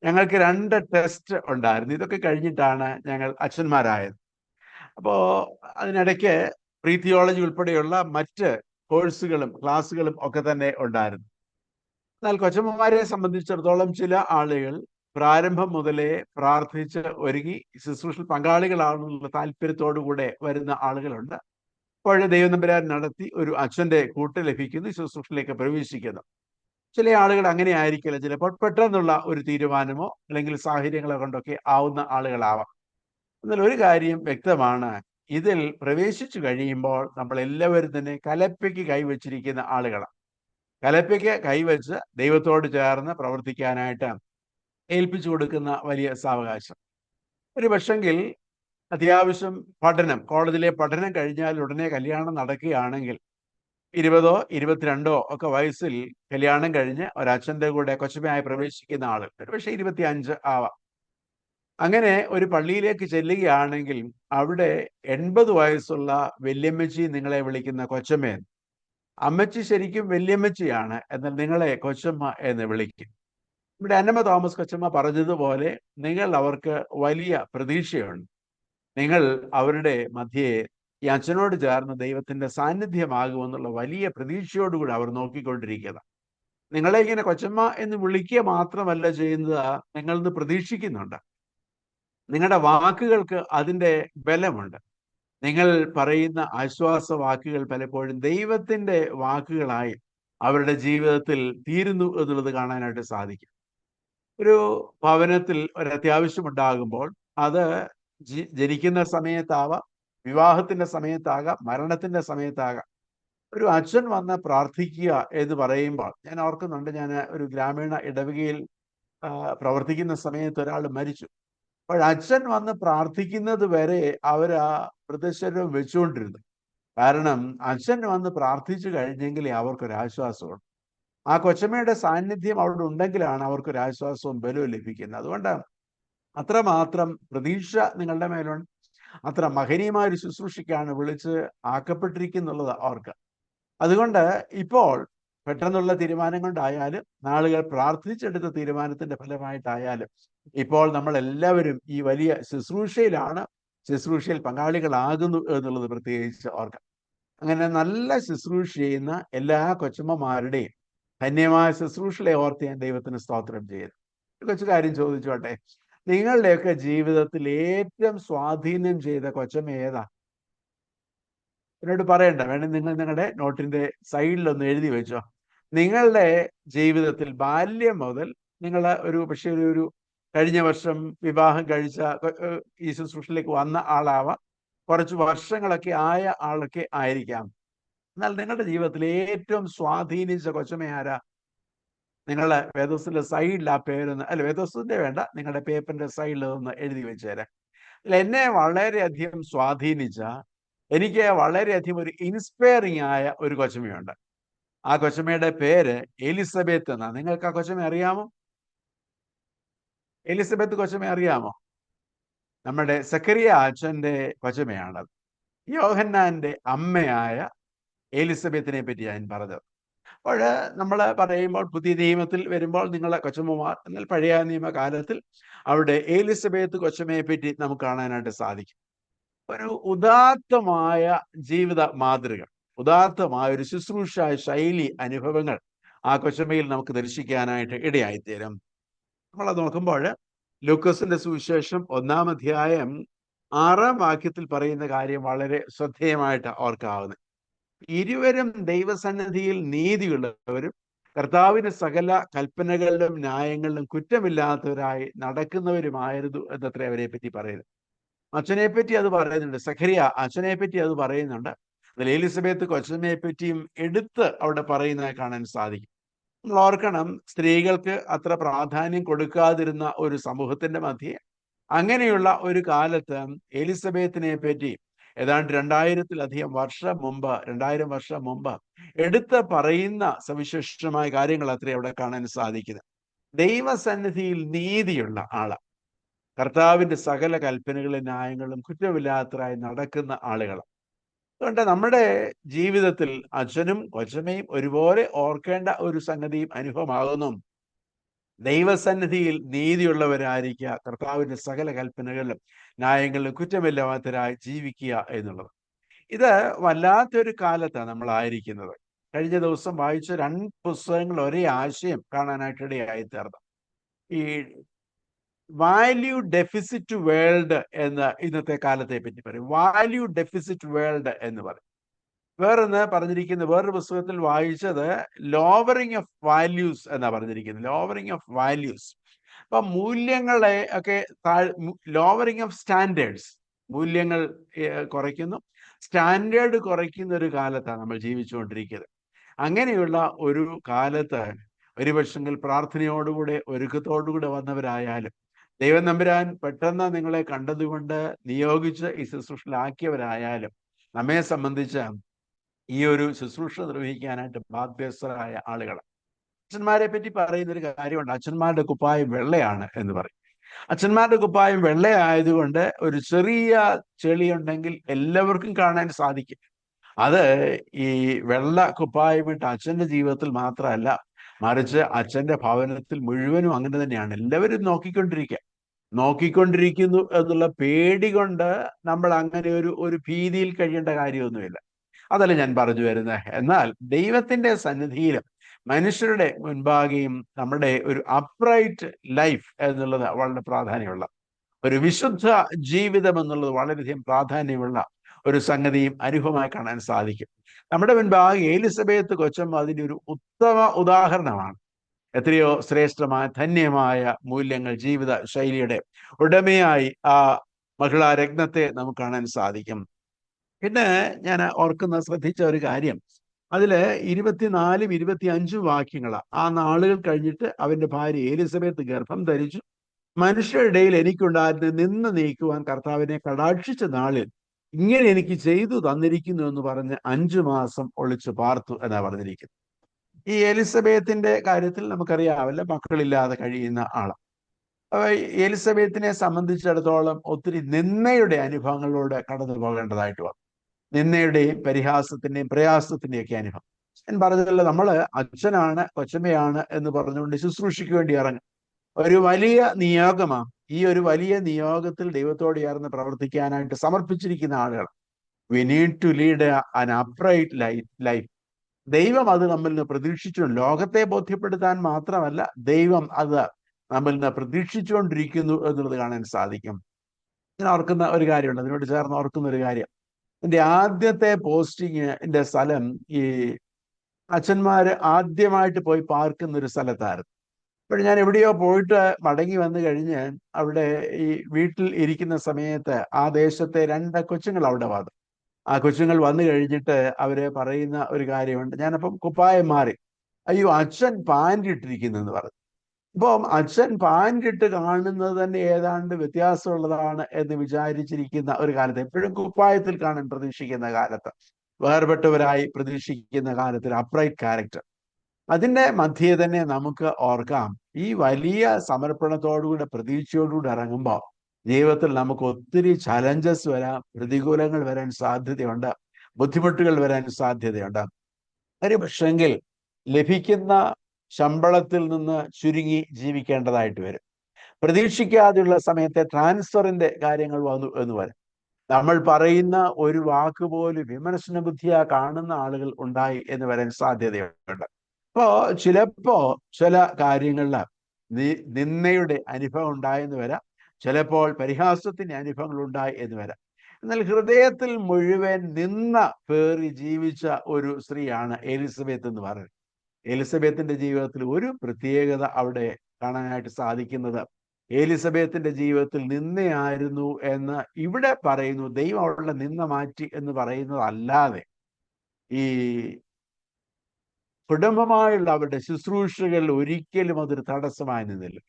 ഞങ്ങൾക്ക് 2 ടെസ്റ്റ് ഉണ്ടായിരുന്നു. ഇതൊക്കെ കഴിഞ്ഞിട്ടാണ് ഞങ്ങൾ അച്ഛന്മാരായത്. അപ്പോൾ അതിനിടയ്ക്ക് പ്രീ തിയോളജി ഉൾപ്പെടെയുള്ള മറ്റ് കോഴ്സുകളും ക്ലാസ്സുകളും ഒക്കെ തന്നെ ഉണ്ടായിരുന്നു. എന്നാൽ കൊച്ചമ്മമാരെ സംബന്ധിച്ചിടത്തോളം ചില ആളുകൾ പ്രാരംഭം മുതലേ പ്രാർത്ഥിച്ച് ഒരുങ്ങി ശുശ്രൂഷയിൽ പങ്കാളികളാണെന്നുള്ള താല്പര്യത്തോടു കൂടെ വരുന്ന ആളുകളുണ്ട്. അപ്പോൾ ദൈവനമ്പരാൻ നടത്തി ഒരു അച്ഛൻ്റെ കൂട്ട് ലഭിക്കുന്നു, ശുശ്രൂഷയിലേക്ക് പ്രവേശിക്കുന്നു. ചില ആളുകൾ അങ്ങനെ ആയിരിക്കില്ല, ചിലപ്പോൾ പെട്ടെന്നുള്ള ഒരു തീരുമാനമോ അല്ലെങ്കിൽ സാഹചര്യങ്ങളോ കൊണ്ടൊക്കെ ആവുന്ന ആളുകളാവാം. എന്നാൽ ഒരു കാര്യം വ്യക്തമാണ്, ഇതിൽ പ്രവേശിച്ചു കഴിയുമ്പോൾ നമ്മൾ എല്ലാവരും തന്നെ കലപ്പയ്ക്ക് കൈവച്ചിരിക്കുന്ന ആളുകളാണ്. കലപ്പയ്ക്ക് കൈവച്ച് ദൈവത്തോട് ചേർന്ന് പ്രവർത്തിക്കാനായിട്ട് ഏൽപ്പിച്ചു കൊടുക്കുന്ന വലിയ സാവകാശം. ഒരു പക്ഷെങ്കിൽ അത്യാവശ്യം പഠനം, കോളേജിലെ പഠനം കഴിഞ്ഞാൽ ഉടനെ കല്യാണം നടക്കുകയാണെങ്കിൽ 20ഓ 22ഓ ഒക്കെ വയസ്സിൽ കല്യാണം കഴിഞ്ഞ് ഒരച്ഛൻ്റെ കൂടെ കൊച്ചമ്മയായി പ്രവേശിക്കുന്ന ആൾ ഒരുപക്ഷെ 25 ആവാം. അങ്ങനെ ഒരു പള്ളിയിലേക്ക് ചെല്ലുകയാണെങ്കിൽ അവിടെ 80 വയസ്സുള്ള വല്യമ്മച്ചി നിങ്ങളെ വിളിക്കുന്ന കൊച്ചമ്മയെന്ന്. അമ്മച്ചി ശരിക്കും വല്യമ്മച്ചിയാണ്, എന്നാൽ നിങ്ങളെ കൊച്ചമ്മ എന്ന് വിളിക്കും. ഇവിടെ അന്നമ്മ തോമസ് കൊച്ചമ്മ പറഞ്ഞതുപോലെ നിങ്ങൾ അവർക്ക് വലിയ പ്രതീക്ഷയുണ്ട്. നിങ്ങൾ അവരുടെ മധ്യേ ഈ അച്ഛനോട് ചേർന്ന് ദൈവത്തിന്റെ സാന്നിധ്യമാകുമെന്നുള്ള വലിയ പ്രതീക്ഷയോടുകൂടി അവർ നോക്കിക്കൊണ്ടിരിക്കുക. നിങ്ങളെ ഇങ്ങനെ കൊച്ചമ്മ എന്ന് വിളിക്കുക മാത്രമല്ല ചെയ്യുന്നത്, നിങ്ങളിന്ന് പ്രതീക്ഷിക്കുന്നുണ്ട്. നിങ്ങളുടെ വാക്കുകൾക്ക് അതിൻ്റെ ബലമുണ്ട്. നിങ്ങൾ പറയുന്ന ആശ്വാസ വാക്കുകൾ പലപ്പോഴും ദൈവത്തിന്റെ വാക്കുകളായി അവരുടെ ജീവിതത്തിൽ തീരുന്നു എന്നുള്ളത് കാണാനായിട്ട് സാധിക്കും. ഒരു ഭവനത്തിൽ ഒരു അത്യാവശ്യം ഉണ്ടാകുമ്പോൾ അത് ജനിക്കുന്ന സമയത്താവാം, വിവാഹത്തിന്റെ സമയത്താകാം, മരണത്തിന്റെ സമയത്താകാം. ഒരു അച്ഛൻ വന്ന് പ്രാർത്ഥിക്കുക എന്ന് പറയുമ്പോൾ ഞാൻ ഓർക്കുന്നുണ്ട്, ഞാൻ ഒരു ഗ്രാമീണ ഇടവകയിൽ പ്രവർത്തിക്കുന്ന സമയത്ത് ഒരാൾ മരിച്ചു. അപ്പോൾ അച്ഛൻ വന്ന് പ്രാർത്ഥിക്കുന്നത് വരെ അവർ ആ വൃദ്ധശരീരം വെച്ചുകൊണ്ടിരുന്നു. കാരണം അച്ഛൻ വന്ന് പ്രാർത്ഥിച്ചു കഴിഞ്ഞെങ്കിലേ അവർക്കൊരാശ്വാസമുണ്ട്. ആ കൊച്ചമ്മയുടെ സാന്നിധ്യം അവിടെ ഉണ്ടെങ്കിലാണ് അവർക്കൊരാശ്വാസവും ബലവും ലഭിക്കുന്നത്. അതുകൊണ്ട് അത്രമാത്രം പ്രതീക്ഷ നിങ്ങളുടെ മേലുണ്ട്. അത്ര മഹനീയമായ ഒരു ശുശ്രൂഷയ്ക്കാണ് വിളിച്ച് ആക്കപ്പെട്ടിരിക്കുന്നുള്ളത് അവർക്ക്. അതുകൊണ്ട് ഇപ്പോൾ പെട്ടെന്നുള്ള തീരുമാനം കൊണ്ടായാലും നാളുകൾ പ്രാർത്ഥിച്ചെടുത്ത തീരുമാനത്തിന്റെ ഫലമായിട്ടായാലും ഇപ്പോൾ നമ്മൾ എല്ലാവരും ഈ വലിയ ശുശ്രൂഷയിലാണ്, ശുശ്രൂഷയിൽ പങ്കാളികളാകുന്നു എന്നുള്ളത് പ്രത്യേകിച്ച് ഓർക്കാം. അങ്ങനെ നല്ല ശുശ്രൂഷ ചെയ്യുന്ന എല്ലാ കൊച്ചമ്മമാരുടെയും ധന്യമായ ശുശ്രൂഷകളെ ഓർത്ത് ഞാൻ ദൈവത്തിന് സ്തോത്രം ചെയ്യുന്നു. കൊച്ചു കാര്യം ചോദിച്ചോട്ടെ, നിങ്ങളുടെയൊക്കെ ജീവിതത്തിൽ ഏറ്റവും സ്വാധീനം ചെയ്ത കൊച്ചമ്മ ഏതാ? എന്നോട് പറയണ്ട, വേണമെങ്കിൽ നിങ്ങൾ നിങ്ങളുടെ നോട്ടിന്റെ സൈഡിലൊന്ന് എഴുതി വെച്ചോ. നിങ്ങളുടെ ജീവിതത്തിൽ ബാല്യം മുതൽ നിങ്ങൾ ഒരു കഴിഞ്ഞ വർഷം വിവാഹം കഴിച്ച ഈ ശുശ്രൂഷയിലേക്ക് വന്ന ആളാവാം, കുറച്ച് വർഷങ്ങളൊക്കെ ആയ ആളൊക്കെ ആയിരിക്കാം. എന്നാൽ നിങ്ങളുടെ ജീവിതത്തിൽ ഏറ്റവും സ്വാധീനിച്ച കൊച്ചമ്മ ആരാ? നിങ്ങളുടെ വേദോസിന്റെ സൈഡിൽ ആ പേരൊന്ന്, അല്ല വേദോസിന്റെ വേണ്ട, നിങ്ങളുടെ പേപ്പറിന്റെ സൈഡിൽ ഒന്ന് എഴുതി വെച്ചേരെ. എന്നെ വളരെയധികം സ്വാധീനിച്ച, എനിക്ക് വളരെയധികം ഒരു ഇൻസ്പയറിംഗ് ആയ ഒരു കൊച്ചമ്മയുണ്ട്. ആ കൊച്ചമ്മയുടെ പേര് എലിസബത്ത് എന്നാ. നിങ്ങൾക്ക് ആ കൊച്ചമ്മ അറിയാമോ? എലിസബത്ത് കൊച്ചമ്മ അറിയാമോ? നമ്മുടെ സക്കറിയ അച്ഛൻ്റെ കൊച്ചമ്മയാണത്. യോഹന്നാന്റെ അമ്മയായ എലിസബത്തിനെ പറ്റി ഞാൻ പറഞ്ഞത്. അപ്പോൾ നമ്മൾ പറയുമ്പോൾ പുതിയ നിയമത്തിൽ വരുമ്പോൾ നിങ്ങളെ കൊച്ചമ്മമാർ, എന്നാൽ പഴയ നിയമകാലത്തിൽ അവിടെ എലിസബത്ത് കൊച്ചമ്മയെ പറ്റി നമുക്ക് കാണാനായിട്ട് സാധിക്കും. ഒരു ഉദാത്തമായ ജീവിത മാതൃക, ഉദാത്തമായ ഒരു ശുശ്രൂഷ ശൈലി അനുഭവങ്ങൾ ആ കൊച്ചമ്മയിൽ നമുക്ക് ദർശിക്കാനായിട്ട് ഇടയായിത്തീരും. നമ്മളത് നോക്കുമ്പോൾ ലൂക്കോസിന്റെ സുവിശേഷം 1-ാം അധ്യായം 6-ാം വാക്യത്തിൽ പറയുന്ന കാര്യം വളരെ ശ്രദ്ധേയമായിട്ട് ഓർക്കാവുന്നത്. ഇരുവരും ദൈവസന്നിധിയിൽ നീതിയുള്ളവരും കർത്താവിന്റെ സകല കൽപ്പനകളിലും ന്യായങ്ങളിലും കുറ്റമില്ലാത്തവരായി നടക്കുന്നവരുമായിരുന്നു എന്നത്രേ അവരെ പറ്റി പറയുന്നത്. അച്ഛനെ പറ്റി അത് പറയുന്നുണ്ട്. സഖരിയ അച്ഛനെ പറ്റി അത് പറയുന്നുണ്ട്. അതിൽ എലിസബത്ത് കൊച്ചമ്മയെ പറ്റിയും എടുത്ത് അവിടെ പറയുന്നതായി കാണാൻ സാധിക്കും. നമ്മൾ ഓർക്കണം, സ്ത്രീകൾക്ക് അത്ര പ്രാധാന്യം കൊടുക്കാതിരുന്ന ഒരു സമൂഹത്തിന്റെ മധ്യേ അങ്ങനെയുള്ള ഒരു കാലത്ത് എലിസബത്തിനെ പറ്റി ഏതാണ്ട് 2000 വർഷം മുമ്പ് എടുത്ത് പറയുന്ന സവിശേഷമായ കാര്യങ്ങൾ അത്രേ അവിടെ കാണാൻ സാധിക്കുന്നത്. ദൈവസന്നിധിയിൽ നീതിയുള്ള ആള്, കർത്താവിന്റെ സകല കൽപ്പനകളും ന്യായങ്ങളും കുറ്റമില്ലാത്തതായി നടക്കുന്ന ആളുകൾ. അതുകൊണ്ട് നമ്മുടെ ജീവിതത്തിൽ അച്ഛനും കൊച്ചമ്മയും ഒരുപോലെ ഓർക്കേണ്ട ഒരു സംഗതിയും അനുഭവമാകുന്നു. ദൈവസന്നിധിയിൽ നീതിയുള്ളവരായിരിക്കുക, കർത്താവിന്റെ സകല കൽപ്പനകളിലും ന്യായങ്ങളിലും കുറ്റമില്ലാത്തവരായി ജീവിക്കുക എന്നുള്ളത്. ഇത് വല്ലാത്തൊരു കാലത്താണ് നമ്മളായിരിക്കുന്നത്. കഴിഞ്ഞ ദിവസം വായിച്ച 2 പുസ്തകങ്ങൾ ഒരേ ആശയം കാണാനായിട്ടിടയായി തീർന്നു. ഈ വാല്യൂ ഡെഫിസിറ്റ് വേൾഡ് എന്ന് ഇന്നത്തെ കാലത്തെ പറ്റി പറയും. വാല്യൂ ഡെഫിസിറ്റ് വേൾഡ് എന്ന് പറയും. വേറൊരു പുസ്തകത്തിൽ വായിച്ചത് ലോവറിങ് ഓഫ് വാല്യൂസ് എന്നാ പറഞ്ഞിരിക്കുന്നത്. Lowering of values. അപ്പൊ മൂല്യങ്ങളെ ഒക്കെ ലോവറിങ് ഓഫ് സ്റ്റാൻഡേർഡ്സ്, മൂല്യങ്ങൾ കുറയ്ക്കുന്നു, സ്റ്റാൻഡേർഡ് കുറയ്ക്കുന്ന ഒരു കാലത്താണ് നമ്മൾ ജീവിച്ചുകൊണ്ടിരിക്കുന്നത്. അങ്ങനെയുള്ള ഒരു കാലത്ത് ഒരുപക്ഷെങ്കിൽ പ്രാർത്ഥനയോടുകൂടെ ഒരുക്കത്തോടുകൂടെ വന്നവരായാലും ദൈവം തമ്പുരാൻ പെട്ടെന്ന് നിങ്ങളെ കണ്ടതുകൊണ്ട് നിയോഗിച്ച് ഈ ശുശ്രൂഷയിലാക്കിയവരായാലും നമ്മെ സംബന്ധിച്ച് ഈ ഒരു ശുശ്രൂഷ നിർവഹിക്കാനായിട്ട് ബാധ്യസ്ഥരായ ആളുകൾ. അച്ഛന്മാരെ പറ്റി പറയുന്നൊരു കാര്യമുണ്ട്. അച്ഛന്മാരുടെ കുപ്പായം വെള്ളയാണ് എന്ന് പറയും. അച്ഛന്മാരുടെ കുപ്പായം വെള്ളയായതുകൊണ്ട് ഒരു ചെറിയ ചെളിയുണ്ടെങ്കിൽ എല്ലാവർക്കും കാണാൻ സാധിക്കും. അത് ഈ വെള്ള കുപ്പായമിട്ട് അച്ഛൻ്റെ ജീവിതത്തിൽ മാത്രമല്ല, മറിച്ച് അച്ഛൻ്റെ ഭവനത്തിൽ മുഴുവനും അങ്ങനെ തന്നെയാണ്. എല്ലാവരും നോക്കിക്കൊണ്ടിരിക്കുന്നു എന്നുള്ള പേടി കൊണ്ട് നമ്മൾ അങ്ങനെ ഒരു ഭീതിയിൽ കഴിയേണ്ട കാര്യമൊന്നുമില്ല. അതല്ല ഞാൻ പറഞ്ഞു വരുന്നത്. എന്നാൽ ദൈവത്തിന്റെ സന്നിധിയിലും മനുഷ്യരുടെ മുൻപാകെയും നമ്മുടെ ഒരു അപ്രൈറ്റ് ലൈഫ് എന്നുള്ളത് വളരെ പ്രാധാന്യമുള്ള, ഒരു വിശുദ്ധ ജീവിതം എന്നുള്ളത് വളരെയധികം പ്രാധാന്യമുള്ള ഒരു സംഗതിയും അനുഭവമായി കാണാൻ സാധിക്കും. നമ്മുടെ മുൻപാകെ എലിസബത്ത് കൊച്ചമ്മ അതിൻ്റെ ഒരു ഉത്തമ ഉദാഹരണമാണ്. എത്രയോ ശ്രേഷ്ഠമായ ധന്യമായ മൂല്യങ്ങൾ, ജീവിത ശൈലിയുടെ ഉടമയായി ആ മഹിളാ രത്നത്തെ നമുക്ക് കാണാൻ സാധിക്കും. പിന്നെ ഞാൻ ശ്രദ്ധിച്ച ഒരു കാര്യം, അതില് 24, 25 വാക്യങ്ങളാണ്. ആ നാളുകൾ കഴിഞ്ഞിട്ട് അവന്റെ ഭാര്യ എലിസബത്ത് ഗർഭം ധരിച്ചു. മനുഷ്യരുടെ ഇടയിൽ എനിക്കുണ്ടായിരുന്ന നിന്ന് നീക്കുവാൻ കർത്താവിനെ കടാക്ഷിച്ച നാളിൽ ഇങ്ങനെ എനിക്ക് ചെയ്തു തന്നിരിക്കുന്നു എന്ന് പറഞ്ഞ് 5 മാസം ഒളിച്ചു പാർത്തു എന്നാ പറഞ്ഞിരിക്കുന്നത്. ഈ എലിസബത്തിന്റെ കാര്യത്തിൽ നമുക്കറിയാമല്ലോ, മക്കളില്ലാതെ കഴിയുന്ന ആളാണ്. എലിസബത്തിനെ സംബന്ധിച്ചിടത്തോളം ഒത്തിരി നിന്ദയുടെ അനുഭവങ്ങളിലൂടെ കടന്നു പോകേണ്ടതായിട്ട് വന്നു. നിന്ദയുടെയും പരിഹാസത്തിന്റെയും പ്രയാസത്തിന്റെയും ഒക്കെ അനുഭവം. ഞാൻ പറഞ്ഞതല്ല, നമ്മള് അച്ഛനാണ് കൊച്ചമ്മയാണ് എന്ന് പറഞ്ഞുകൊണ്ട് ശുശ്രൂഷയ്ക്ക് വേണ്ടി ഇറങ്ങും. ഒരു വലിയ നിയോഗമാണ്. ഈ ഒരു വലിയ നിയോഗത്തിൽ ദൈവത്തോട് ചേർന്ന് പ്രവർത്തിക്കാനായിട്ട് സമർപ്പിച്ചിരിക്കുന്ന ആളുകൾ. We need to lead an upright life. ദൈവം അത് നമ്മളിൽ നിന്ന് പ്രതീക്ഷിച്ചു. ലോകത്തെ ബോധ്യപ്പെടുത്താൻ മാത്രമല്ല, ദൈവം അത് നമ്മളിൽ നിന്ന് പ്രതീക്ഷിച്ചുകൊണ്ടിരിക്കുന്നു എന്നുള്ളത് കാണാൻ സാധിക്കും. ഞാൻ ഓർക്കുന്ന ഒരു കാര്യമുണ്ട്, അതിനോട് ചേർന്ന് ഓർക്കുന്ന ഒരു കാര്യം. എൻ്റെ ആദ്യത്തെ പോസ്റ്റിങ്ങിന്റെ സ്ഥലം ഈ അച്ഛന്മാര് ആദ്യമായിട്ട് പോയി പാർക്കുന്ന ഒരു സ്ഥലത്തായിരുന്നു. അപ്പോൾ ഞാൻ എവിടെയോ പോയിട്ട് മടങ്ങി വന്നു കഴിഞ്ഞ് അവിടെ ഈ വീട്ടിൽ ഇരിക്കുന്ന സമയത്ത് ആ ദേശത്തെ 2 കൊച്ചുങ്ങൾ അവിടെ വന്നു. ആ കൊച്ചുങ്ങൾ വന്നു കഴിഞ്ഞിട്ട് അവര് പറയുന്ന ഒരു കാര്യമുണ്ട്. ഞാനപ്പം കുപ്പായം മാറി, അയ്യോ അച്ഛൻ പാൻറ് ഇട്ടിരിക്കുന്നു എന്ന് പറഞ്ഞു. അപ്പം അച്ഛൻ പാൻറ് ഇട്ട് കാണുന്നത് തന്നെ ഏതാണ്ട് വ്യത്യാസമുള്ളതാണ് എന്ന് വിചാരിച്ചിരിക്കുന്ന ഒരു കാലത്ത്, എപ്പോഴും കുപ്പായത്തിൽ കാണാൻ പ്രതീക്ഷിക്കുന്ന കാലത്ത്, വേർപെട്ടവരായി പ്രതീക്ഷിക്കുന്ന കാലത്തിൽ, അപ്രൈറ്റ് ക്യാരക്ടർ, അതിൻ്റെ മധ്യേ തന്നെ നമുക്ക് ഓർക്കാം, ഈ വലിയ സമർപ്പണത്തോടുകൂടെ പ്രതീക്ഷയോടുകൂടി ഇറങ്ങുമ്പോൾ ജീവിതത്തിൽ നമുക്ക് ഒത്തിരി ചലഞ്ചസ് വരാം, പ്രതികൂലങ്ങൾ വരാൻ സാധ്യതയുണ്ട്, ബുദ്ധിമുട്ടുകൾ വരാൻ സാധ്യതയുണ്ട്. ഒരു പക്ഷെങ്കിൽ ലഭിക്കുന്ന ശമ്പളത്തിൽ നിന്ന് ചുരുങ്ങി ജീവിക്കേണ്ടതായിട്ട് വരും. പ്രതീക്ഷിക്കാതെയുള്ള സമയത്തെ ട്രാൻസ്ഫറിന്റെ കാര്യങ്ങൾ വന്നു എന്ന് വരും. നമ്മൾ പറയുന്ന ഒരു വാക്ക് പോലും വിമർശന ബുദ്ധിയാ കാണുന്ന ആളുകൾ ഉണ്ടായി എന്ന് വരാൻ സാധ്യതയുണ്ട്. ചിലപ്പോ ചില കാര്യങ്ങളിൽ നിന്ദയുടെ അനുഭവം ഉണ്ടായെന്ന് വരാം, ചിലപ്പോൾ പരിഹാസത്തിന്റെ അനുഭവങ്ങൾ ഉണ്ടായി എന്ന് വരാം. എന്നാൽ ഹൃദയത്തിൽ മുഴുവൻ നിന്ന പേറി ജീവിച്ച ഒരു സ്ത്രീയാണ് എലിസബത്ത് എന്ന് പറയുന്നത്. എലിസബത്തിന്റെ ജീവിതത്തിൽ ഒരു പ്രത്യേകത അവിടെ കാണാനായിട്ട് സാധിക്കുന്നത്, എലിസബത്തിന്റെ ജീവിതത്തിൽ നിന്നയായിരുന്നു എന്ന് ഇവിടെ പറയുന്നു. ദൈവം അവളുടെ നിന്ന മാറ്റി എന്ന് പറയുന്നത് അല്ലാതെ ഈ കുടുംബമായുള്ള അവരുടെ ശുശ്രൂഷകൾ ഒരിക്കലും അതൊരു തടസ്സമായി നിന്നില്ല.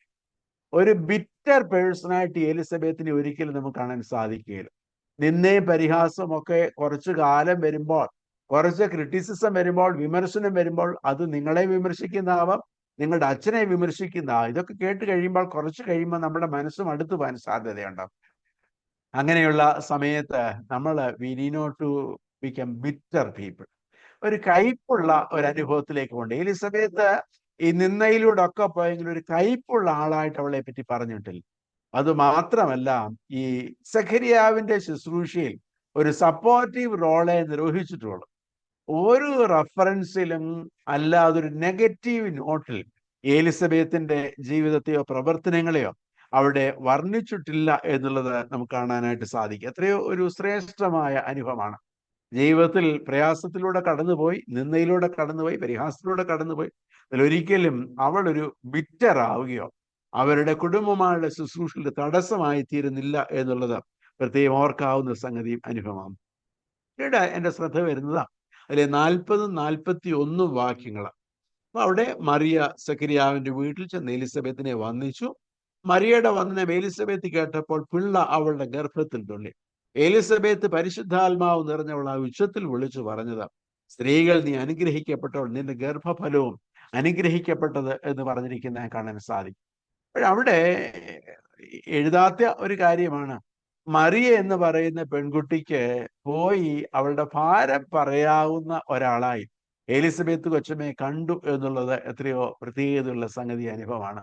ഒരു ബിറ്റർ പേഴ്സണായിട്ട് എലിസബത്തിനെ ഒരിക്കലും നമുക്ക് കാണാൻ സാധിക്കുകയില്ല. നിന്നയും പരിഹാസവും ഒക്കെ കുറച്ചു കാലം വരുമ്പോൾ, കുറച്ച് ക്രിറ്റിസിസം വരുമ്പോൾ, വിമർശനം വരുമ്പോൾ, അത് നിങ്ങളെ വിമർശിക്കുന്നതാവാം, നിങ്ങളുടെ അച്ഛനെ വിമർശിക്കുന്നതാവാം. ഇതൊക്കെ കേട്ട് കഴിയുമ്പോൾ കുറച്ച് കഴിയുമ്പോൾ നമ്മുടെ മനസ്സും അടുത്തു പോകാൻ സാധ്യതയുണ്ടാവും. അങ്ങനെയുള്ള സമയത്ത് നമ്മൾ we need not to become bitter people. ഒരു കയ്പുള്ള ഒരു അനുഭവത്തിലേക്ക് കൊണ്ട് എലിസബത്ത് ഈ നിന്നയിലൂടെ ഒക്കെ പോയെങ്കിൽ ഒരു കയ്പുള്ള ആളായിട്ട് അവളെ പറ്റി പറഞ്ഞിട്ടില്ല. അത് മാത്രമല്ല, ഈ സഖരിയാവിന്റെ ശുശ്രൂഷയിൽ ഒരു സപ്പോർട്ടീവ് റോളെ നിർവഹിച്ചിട്ടുള്ളൂ. ഒരു റെഫറൻസിലും അല്ലാതെ ഒരു നെഗറ്റീവ് നോട്ടിൽ എലിസബത്തിന്റെ ജീവിതത്തെയോ പ്രവർത്തനങ്ങളെയോ അവിടെ വർണ്ണിച്ചിട്ടില്ല എന്നുള്ളത് നമുക്ക് കാണാനായിട്ട് സാധിക്കും. എത്രയോ ഒരു ശ്രേഷ്ഠമായ അനുഭവമാണ്. ജീവിതത്തിൽ പ്രയാസത്തിലൂടെ കടന്നുപോയി, നിന്നയിലൂടെ കടന്നുപോയി, പരിഹാസത്തിലൂടെ കടന്നുപോയി. അതിലൊരിക്കലും അവൾ ഒരു ബിറ്റർ ആവുകയോ അവരുടെ കുടുംബമായുള്ള ശുശ്രൂഷയുടെ തടസ്സമായി തീരുന്നില്ല എന്നുള്ളത് പ്രത്യേകം ഓർക്കാവുന്ന സംഗതിയും അനുഭവമാണ്. ഇവിടെ എൻ്റെ ശ്രദ്ധ വരുന്നതാണ് അതിലെ 40 41 വാക്യങ്ങൾ. അപ്പൊ അവിടെ മറിയ സഖരിയാവിന്റെ വീട്ടിൽ ചെന്ന് എലിസബത്തിനെ വന്ദിച്ചു. മറിയയുടെ വന്ദനം എലിസബത്ത് കേട്ടപ്പോൾ പിള്ള അവളുടെ ഗർഭത്തിൽ തുള്ളി. എലിസബത്ത് പരിശുദ്ധാത്മാവ് നിറഞ്ഞവൾ ആ ഉച്ചത്തിൽ വിളിച്ചു പറഞ്ഞത്, സ്ത്രീകൾ നീ അനുഗ്രഹിക്കപ്പെട്ടവൾ, നിന്റെ ഗർഭഫലവും അനുഗ്രഹിക്കപ്പെട്ടത് എന്ന് പറഞ്ഞിരിക്കുന്ന കാണാൻ സാധിക്കും. അവിടെ എഴുതാത്ത ഒരു കാര്യമാണ്, മറിയ എന്ന് പറയുന്ന പെൺകുട്ടിക്ക് പോയി അവളുടെ ഭാരം പറയാവുന്ന ഒരാളായി എലിസബത്ത് കൊച്ചമ്മയെ കണ്ടു എന്നുള്ളത് എത്രയോ പ്രത്യേകതയുള്ള സംഗതി അനുഭവമാണ്.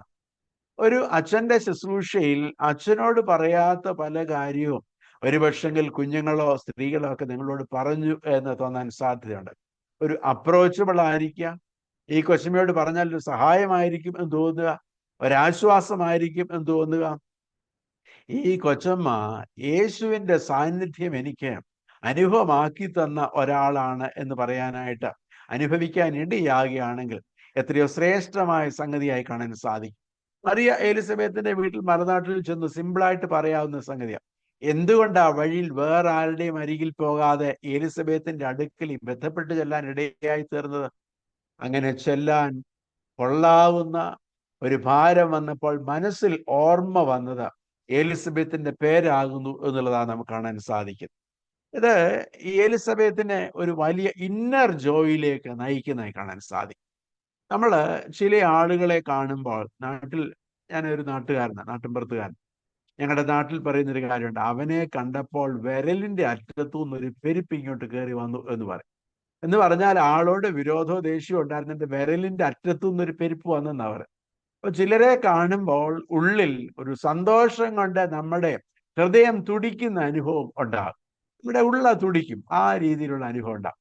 ഒരു അച്ഛന്റെ ശുശ്രൂഷയിൽ അച്ഛനോട് പറയാത്ത പല കാര്യവും ഒരുപക്ഷെങ്കിൽ കുഞ്ഞുങ്ങളോ സ്ത്രീകളോ ഒക്കെ നിങ്ങളോട് പറഞ്ഞു എന്ന് തോന്നാൻ സാധ്യതയുണ്ട്. ഒരു അപ്രോച്ചബിൾ ആയിരിക്കാം, ഈ കൊച്ചമ്മയോട് പറഞ്ഞാൽ ഒരു സഹായമായിരിക്കും എന്ന് തോന്നുക, ഒരാശ്വാസമായിരിക്കും എന്ന് തോന്നുക. ഈ കൊച്ചമ്മ യേശുവിൻ്റെ സാന്നിധ്യം എനിക്ക് അനുഭവമാക്കി തന്ന ഒരാളാണ് എന്ന് പറയാനായിട്ട് അനുഭവിക്കാൻ ഇടയാകുകയാണെങ്കിൽ എത്രയോ ശ്രേഷ്ഠമായ സംഗതിയായി കാണാൻ സാധിക്കും. മറിയ എലിസബത്തിന്റെ വീട്ടിൽ മറുനാട്ടിൽ ചെന്ന് സിമ്പിളായിട്ട് പറയാവുന്ന സംഗതിയാണ്. എന്തുകൊണ്ടാ വഴിയിൽ വേറെ ആരുടെയും അരികിൽ പോകാതെ എലിസബത്തിന്റെ അടുക്കൽ ബന്ധപ്പെട്ട് ചെല്ലാൻ ഇടയായി തീർന്നത്? അങ്ങനെ ചെല്ലാൻ കൊള്ളാവുന്ന ഒരു ഭാരം വന്നപ്പോൾ മനസ്സിൽ ഓർമ്മ വന്നത് എലിസബത്തിന്റെ പേരാകുന്നു എന്നുള്ളതാണ് നമുക്ക് കാണാൻ സാധിക്കുന്നത്. ഇത് ഈ എലിസബത്തിനെ ഒരു വലിയ ഇന്നർ ജോയിലേക്ക് നയിക്കുന്നതായി കാണാൻ സാധിക്കും. നമ്മൾ ചില ആളുകളെ കാണുമ്പോൾ, നാട്ടിൽ ഞാനൊരു നാട്ടുകാരനാണ്, നാട്ടിൻപുറത്തുകാരൻ, ഞങ്ങളുടെ നാട്ടിൽ പറയുന്നൊരു കാര്യമുണ്ട്, അവനെ കണ്ടപ്പോൾ വിരലിന്റെ അറ്റത്തു നിന്നൊരു പെരുപ്പ് ഇങ്ങോട്ട് കയറി വന്നു എന്ന് പറയും. എന്ന് പറഞ്ഞാൽ ആളോട് വിരോധോ ദേഷ്യമോ ഉണ്ടായിരുന്നിട്ട് വിരലിന്റെ അറ്റത്തു നിന്നൊരു പെരുപ്പ് വന്നെന്നാ പറയും. അപ്പൊ ചിലരെ കാണുമ്പോൾ ഉള്ളിൽ ഒരു സന്തോഷം കൊണ്ട് നമ്മുടെ ഹൃദയം തുടിക്കുന്ന അനുഭവം ഉണ്ടാകും. ഇവിടെ ഉള്ള തുടിക്കും, ആ രീതിയിലുള്ള അനുഭവം ഉണ്ടാകും.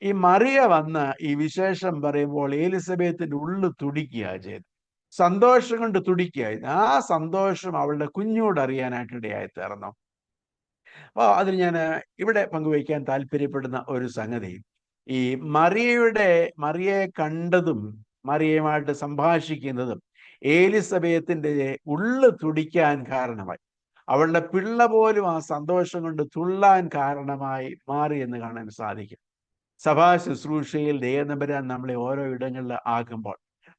ഈ മറിയ വന്ന് ഈ വിശേഷം പറയുമ്പോൾ എലിസബത്തിന്റെ ഉള്ളു തുടിക്കുക ചെയ്തു, സന്തോഷം കൊണ്ട് തുടിക്കുക. ആ സന്തോഷം അവളുടെ കുഞ്ഞോട് അറിയാനായിട്ട് ഇടയായി തീർന്നു. അപ്പോൾ അതിന് ഞാൻ ഇവിടെ പങ്കുവയ്ക്കാൻ താല്പര്യപ്പെടുന്ന ഒരു സംഗതി, ഈ മറിയയെ കണ്ടതും മറിയയുമായിട്ട് സംഭാഷിക്കുന്നതും എലിസബത്തിന്റെ ഉള്ളു തുടിക്കാൻ കാരണമായി, അവളുടെ പിള്ള പോലും ആ സന്തോഷം കൊണ്ട് തുള്ളാൻ കാരണമായി മാറി എന്ന് കാണാൻ സാധിക്കും. സഭാ ശുശ്രൂഷയിൽ ദൈവനമ്പരാൻ നമ്മളെ ഓരോ ഇടങ്ങളിൽ ആക്കുമ്പോൾ,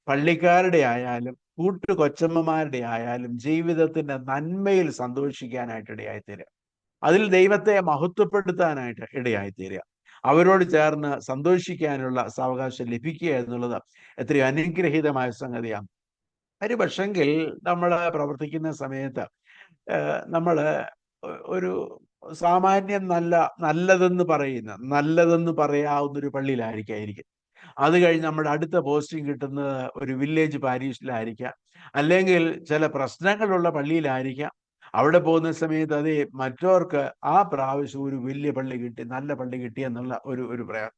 പള്ളിക്കാരുടെ ആയാലും കൂട്ടുകൊച്ചമ്മമാരുടെ ആയാലും ജീവിതത്തിന്റെ നന്മയിൽ സന്തോഷിക്കാനായിട്ട് ഇടയായിത്തീരുക, അതിൽ ദൈവത്തെ മഹത്വപ്പെടുത്താനായിട്ട് ഇടയായിത്തീരുക, അവരോട് ചേർന്ന് സന്തോഷിക്കാനുള്ള സാവകാശം ലഭിക്കുക എന്നുള്ളത് എത്രയോ അനുഗ്രഹീതമായ സംഗതിയാണ്. ഒരു പക്ഷെങ്കിൽ നമ്മൾ പ്രവർത്തിക്കുന്ന സമയത്ത് നമ്മൾ ഒരു സാമാന്യം നല്ലതെന്ന് പറയാവുന്നൊരു പള്ളിയിലായിരിക്കും. അത് കഴിഞ്ഞ് നമ്മുടെ അടുത്ത പോസ്റ്റിംഗ് കിട്ടുന്നത് ഒരു വില്ലേജ് പാരീഷിലായിരിക്കാം, അല്ലെങ്കിൽ ചില പ്രശ്നങ്ങളുള്ള പള്ളിയിലായിരിക്കാം. അവിടെ പോകുന്ന സമയത്ത് അത് മറ്റവർക്ക് ആ പ്രാവശ്യം ഒരു വലിയ പള്ളി കിട്ടി, നല്ല പള്ളി കിട്ടി എന്നുള്ള ഒരു പ്രയാസം.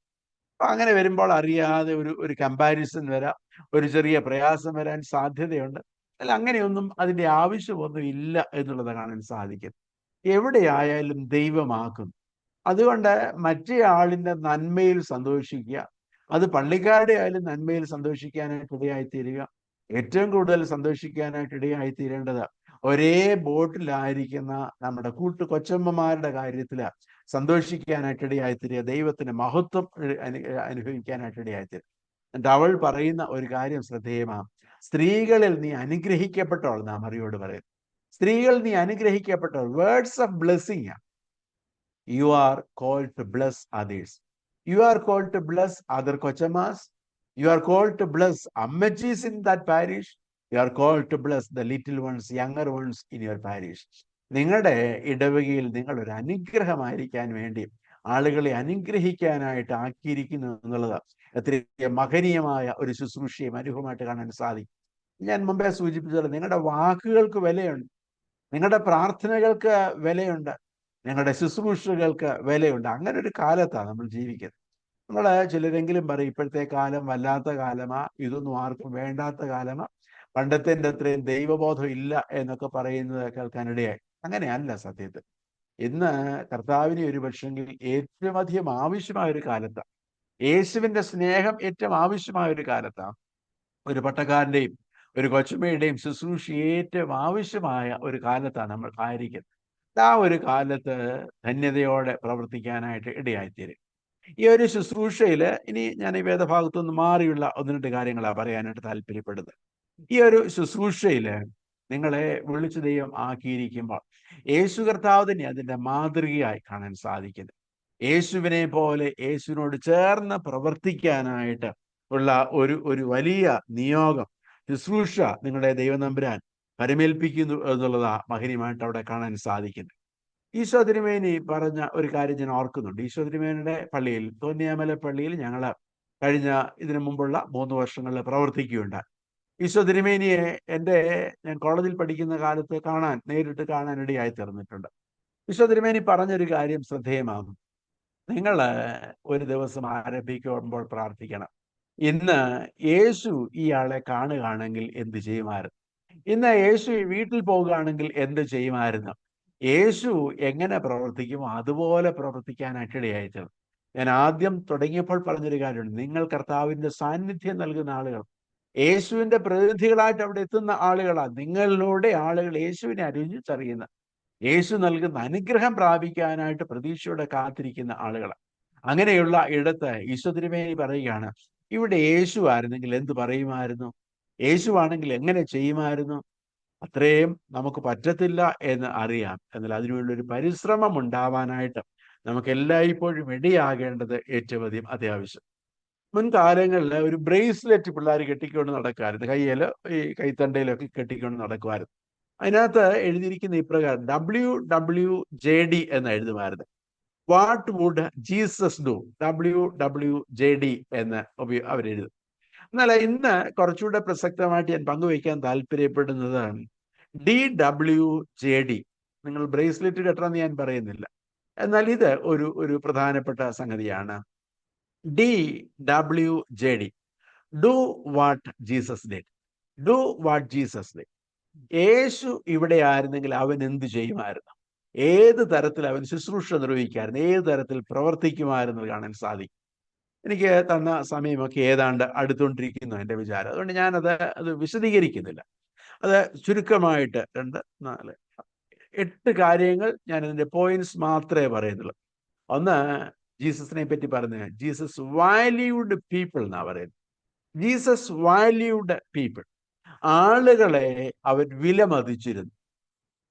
അപ്പൊ അങ്ങനെ വരുമ്പോൾ അറിയാതെ ഒരു കമ്പാരിസൺ വരാം, ഒരു ചെറിയ പ്രയാസം വരാൻ സാധ്യതയുണ്ട്. അല്ല, അങ്ങനെയൊന്നും അതിൻ്റെ ആവശ്യമൊന്നും ഇല്ല എന്നുള്ളത് കാണാൻ സാധിക്കും. എവിടെയായാലും ദൈവമാക്കുന്നു. അതുകൊണ്ട് മറ്റേ ആളിൻ്റെ നന്മയിൽ സന്തോഷിക്കുക, അത് പള്ളിക്കാരുടെ ആയാലും നന്മയിൽ സന്തോഷിക്കാനായിട്ട് ഇടയായിത്തീരുക. ഏറ്റവും കൂടുതൽ സന്തോഷിക്കാനായിട്ട് ഇടയായിത്തീരേണ്ടത് ഒരേ ബോട്ടിലായിരിക്കുന്ന നമ്മുടെ കൊച്ചമ്മമാരുടെ കാര്യത്തിൽ സന്തോഷിക്കാനായിട്ട് ഇടയായിത്തീരുക. ദൈവത്തിന് മഹത്വം അനുഭവിക്കാനായിട്ട് ഇടയായിത്തീരുക. എന്നിട്ട് അവൾ പറയുന്ന ഒരു കാര്യം ശ്രദ്ധേയമാണ്. സ്ത്രീകളിൽ നീ അനുഗ്രഹിക്കപ്പെട്ടവൾ. നാം മറിയോട് പറയും, സ്ത്രീകൾ നീ അനുഗ്രഹിക്കപ്പെട്ടവൾ. Words of blessing. You are called to bless others. You are called to bless other കൊച്ചമാസ്. You are called to bless അമ്മച്ചീസ് in that parish. You are called to bless the little ones, younger ones in your parish. നിങ്ങളുടെ ഇടവകയിൽ നിങ്ങൾ ഒരു അനുഗ്രഹമായിരിക്കാൻ വേണ്ടി ആളുകളെ അനുഗ്രഹിക്കാനായിട്ട് ആക്കിയിരിക്കുന്നു എന്നുള്ളത് എത്ര മഹനീയമായ ഒരു ശുശ്രൂഷയും അനുഭവമായിട്ട് കാണാൻ സാധിക്കും. ഞാൻ മുമ്പേ സൂചിപ്പിച്ചത്, നിങ്ങളുടെ വാക്കുകൾക്ക് വിലയുണ്ട്, നിങ്ങളുടെ പ്രാർത്ഥനകൾക്ക് വിലയുണ്ട്, നിങ്ങളുടെ ശുശ്രൂഷകൾക്ക് വിലയുണ്ട്. അങ്ങനെ ഒരു കാലത്താണ് നമ്മൾ ജീവിക്കുന്നത്. നമ്മൾ ചിലരെങ്കിലും പറയും, ഇപ്പോഴത്തെ കാലം വല്ലാത്ത കാലമാ, ഇതൊന്നും ആർക്കും വേണ്ടാത്ത കാലമാ, പണ്ടത്തെ അത്രയും ദൈവബോധം ഇല്ല എന്നൊക്കെ പറയുന്നത് കേൾക്കാനിടയായി. അങ്ങനെയല്ല സത്യത്തിൽ. ഇന്ന് കർത്താവിനെ ഒരു പക്ഷെങ്കിൽ ഏറ്റവും അധികം ആവശ്യമായ ഒരു കാലത്താണ്. യേശുവിന്റെ സ്നേഹം ഏറ്റവും ആവശ്യമായ ഒരു കാലത്താണ്. ഒരു പട്ടക്കാരൻ്റെയും ഒരു കൊച്ചുമ്മയുടെയും ശുശ്രൂഷ ഏറ്റവും ആവശ്യമായ ഒരു കാലത്താണ് നമ്മൾ ആയിരിക്കുന്നത്. ആ ഒരു കാലത്ത് ധന്യതയോടെ പ്രവർത്തിക്കാനായിട്ട് ഇടയായിത്തീരും. ഈ ഒരു ശുശ്രൂഷയിൽ ഇനി ഞാൻ ഈ വേദഭാഗത്തുനിന്ന് മാറിയുള്ള ഒന്ന് രണ്ട് കാര്യങ്ങളാണ് പറയാനായിട്ട് താല്പര്യപ്പെടുന്നത്. ഈ ഒരു ശുശ്രൂഷയിൽ നിങ്ങളെ വിളിച്ചു ദൈവം ആക്കിയിരിക്കുമ്പോൾ യേശു കർത്താവ് തന്നെ അതിൻ്റെ മാതൃകയായി കാണാൻ സാധിക്കുന്നത്. യേശുവിനെ പോലെ യേശുവിനോട് ചേർന്ന് പ്രവർത്തിക്കാനായിട്ട് ഉള്ള ഒരു വലിയ നിയോഗം, ശുശ്രൂഷ നിങ്ങളുടെ ദൈവം തമ്പുരാൻ പരമേൽപ്പിക്കുന്നു എന്നുള്ളതാ മഹനീയമായിട്ട് അവിടെ കാണാൻ സാധിക്കുന്നത്. ഈശോ തിരുമേനി പറഞ്ഞ ഒരു കാര്യം ഞാൻ ഓർക്കുന്നുണ്ട്. ഈശോ തിരുമേനിയുടെ പള്ളിയിൽ, തോന്നിയാമല പള്ളിയിൽ ഞങ്ങൾ കഴിഞ്ഞ ഇതിനു മുമ്പുള്ള 3 വർഷങ്ങളിൽ പ്രവർത്തിക്കുകയുണ്ടായി. ഈശോ തിരുമേനിയെ ഞാൻ കോളേജിൽ പഠിക്കുന്ന കാലത്ത് നേരിട്ട് കാണാൻ ഇടയായി തീർന്നിട്ടുണ്ട്. ഈശോ തിരുമേനി പറഞ്ഞൊരു കാര്യം ശ്രദ്ധേയമാകും. നിങ്ങൾ ഒരു ദിവസം ആരംഭിക്കുമ്പോൾ പ്രാർത്ഥിക്കണം, ഇന്ന് യേശു ഇയാളെ കാണുകയാണെങ്കിൽ എന്ത് ചെയ്യുമായിരുന്നു, ഇന്ന് യേശു വീട്ടിൽ പോകുകയാണെങ്കിൽ എന്ത് ചെയ്യുമായിരുന്നു, യേശു എങ്ങനെ പ്രവർത്തിക്കുമോ അതുപോലെ പ്രവർത്തിക്കാനായിട്ട് ഇടയായിട്ട്. ഞാൻ ആദ്യം തുടങ്ങിയപ്പോൾ പറഞ്ഞൊരു കാര്യമുണ്ട്, നിങ്ങൾ കർത്താവിൻ്റെ സാന്നിധ്യം നൽകുന്ന ആളുകൾ, യേശുവിൻ്റെ പ്രതിനിധികളായിട്ട് അവിടെ എത്തുന്ന ആളുകളാണ്. നിങ്ങളിലൂടെ ആളുകൾ യേശുവിനെ രുചിച്ചറിയുന്ന, യേശു നൽകുന്ന അനുഗ്രഹം പ്രാപിക്കാനായിട്ട് പ്രതീക്ഷയോടെ കാത്തിരിക്കുന്ന ആളുകളാണ്. അങ്ങനെയുള്ള ഇടത്ത് ഈശോ തിരുമേനി പറയുകയാണ്, ഇവിടെ യേശു ആയിരുന്നെങ്കിൽ എന്ത് പറയുമായിരുന്നു, യേശു ആണെങ്കിൽ എങ്ങനെ ചെയ്യുമായിരുന്നു. അത്രയും നമുക്ക് പറ്റത്തില്ല എന്ന് അറിയാം. എന്നാൽ അതിനുവേണ്ടി ഒരു പരിശ്രമം ഉണ്ടാവാനായിട്ട് നമുക്ക് എല്ലായ്പ്പോഴും ഇടയാകേണ്ടത് ഏറ്റവും അധികം അത്യാവശ്യം. മുൻകാലങ്ങളിൽ ഒരു ബ്രേസ്ലെറ്റ് പിള്ളേർ കെട്ടിക്കൊണ്ട് നടക്കുമായിരുന്നു, കയ്യിൽ ഈ കൈത്തണ്ടയിലൊക്കെ കെട്ടിക്കൊണ്ട് നടക്കുമായിരുന്നു. അതിനകത്ത് എഴുതിയിരിക്കുന്ന ഇപ്രകാരം WWJD എന്ന് എഴുതുമായിരുന്നു. What would Jesus do, WWJD എന്ന് അവരെഴുതും. എന്നാൽ ഇന്ന് കുറച്ചുകൂടെ പ്രസക്തമായിട്ട് ഞാൻ പങ്കുവയ്ക്കാൻ താല്പര്യപ്പെടുന്നത് DWJD. നിങ്ങൾ ബ്രേസ്ലെറ്റ് കെട്ടണമെന്ന് ഞാൻ പറയുന്നില്ല, എന്നാൽ ഇത് ഒരു പ്രധാനപ്പെട്ട സംഗതിയാണ്. DWJD, do what Jesus did. Do what Jesus did. യേശു ഇവിടെ ആയിരുന്നെങ്കിൽ അവൻ എന്ത് ചെയ്യുമായിരുന്നു, ഏത് തരത്തിൽ അവൻ ശുശ്രൂഷ നിർവഹിക്കായിരുന്നു, ഏത് തരത്തിൽ പ്രവർത്തിക്കുമായിരുന്നു കാണാൻ സാധിക്കും. എനിക്ക് തന്ന സമയമൊക്കെ ഏതാണ്ട് അടുത്തുകൊണ്ടിരിക്കുന്നു എൻ്റെ വിചാരം. അതുകൊണ്ട് ഞാനത് വിശദീകരിക്കുന്നില്ല. അത് ചുരുക്കമായിട്ട് 2, 4, 8 കാര്യങ്ങൾ ഞാൻ അതിൻ്റെ പോയിന്റ്സ് മാത്രമേ പറയുന്നുള്ളൂ. ഒന്ന്, ജീസസിനെ പറ്റി പറഞ്ഞ ജീസസ് വാല്യൂഡ് പീപ്പിൾ എന്നാ പറയുന്നത്. Jesus valued people. ആളുകളെ അവൻ വിലമതിച്ചിരുന്നു.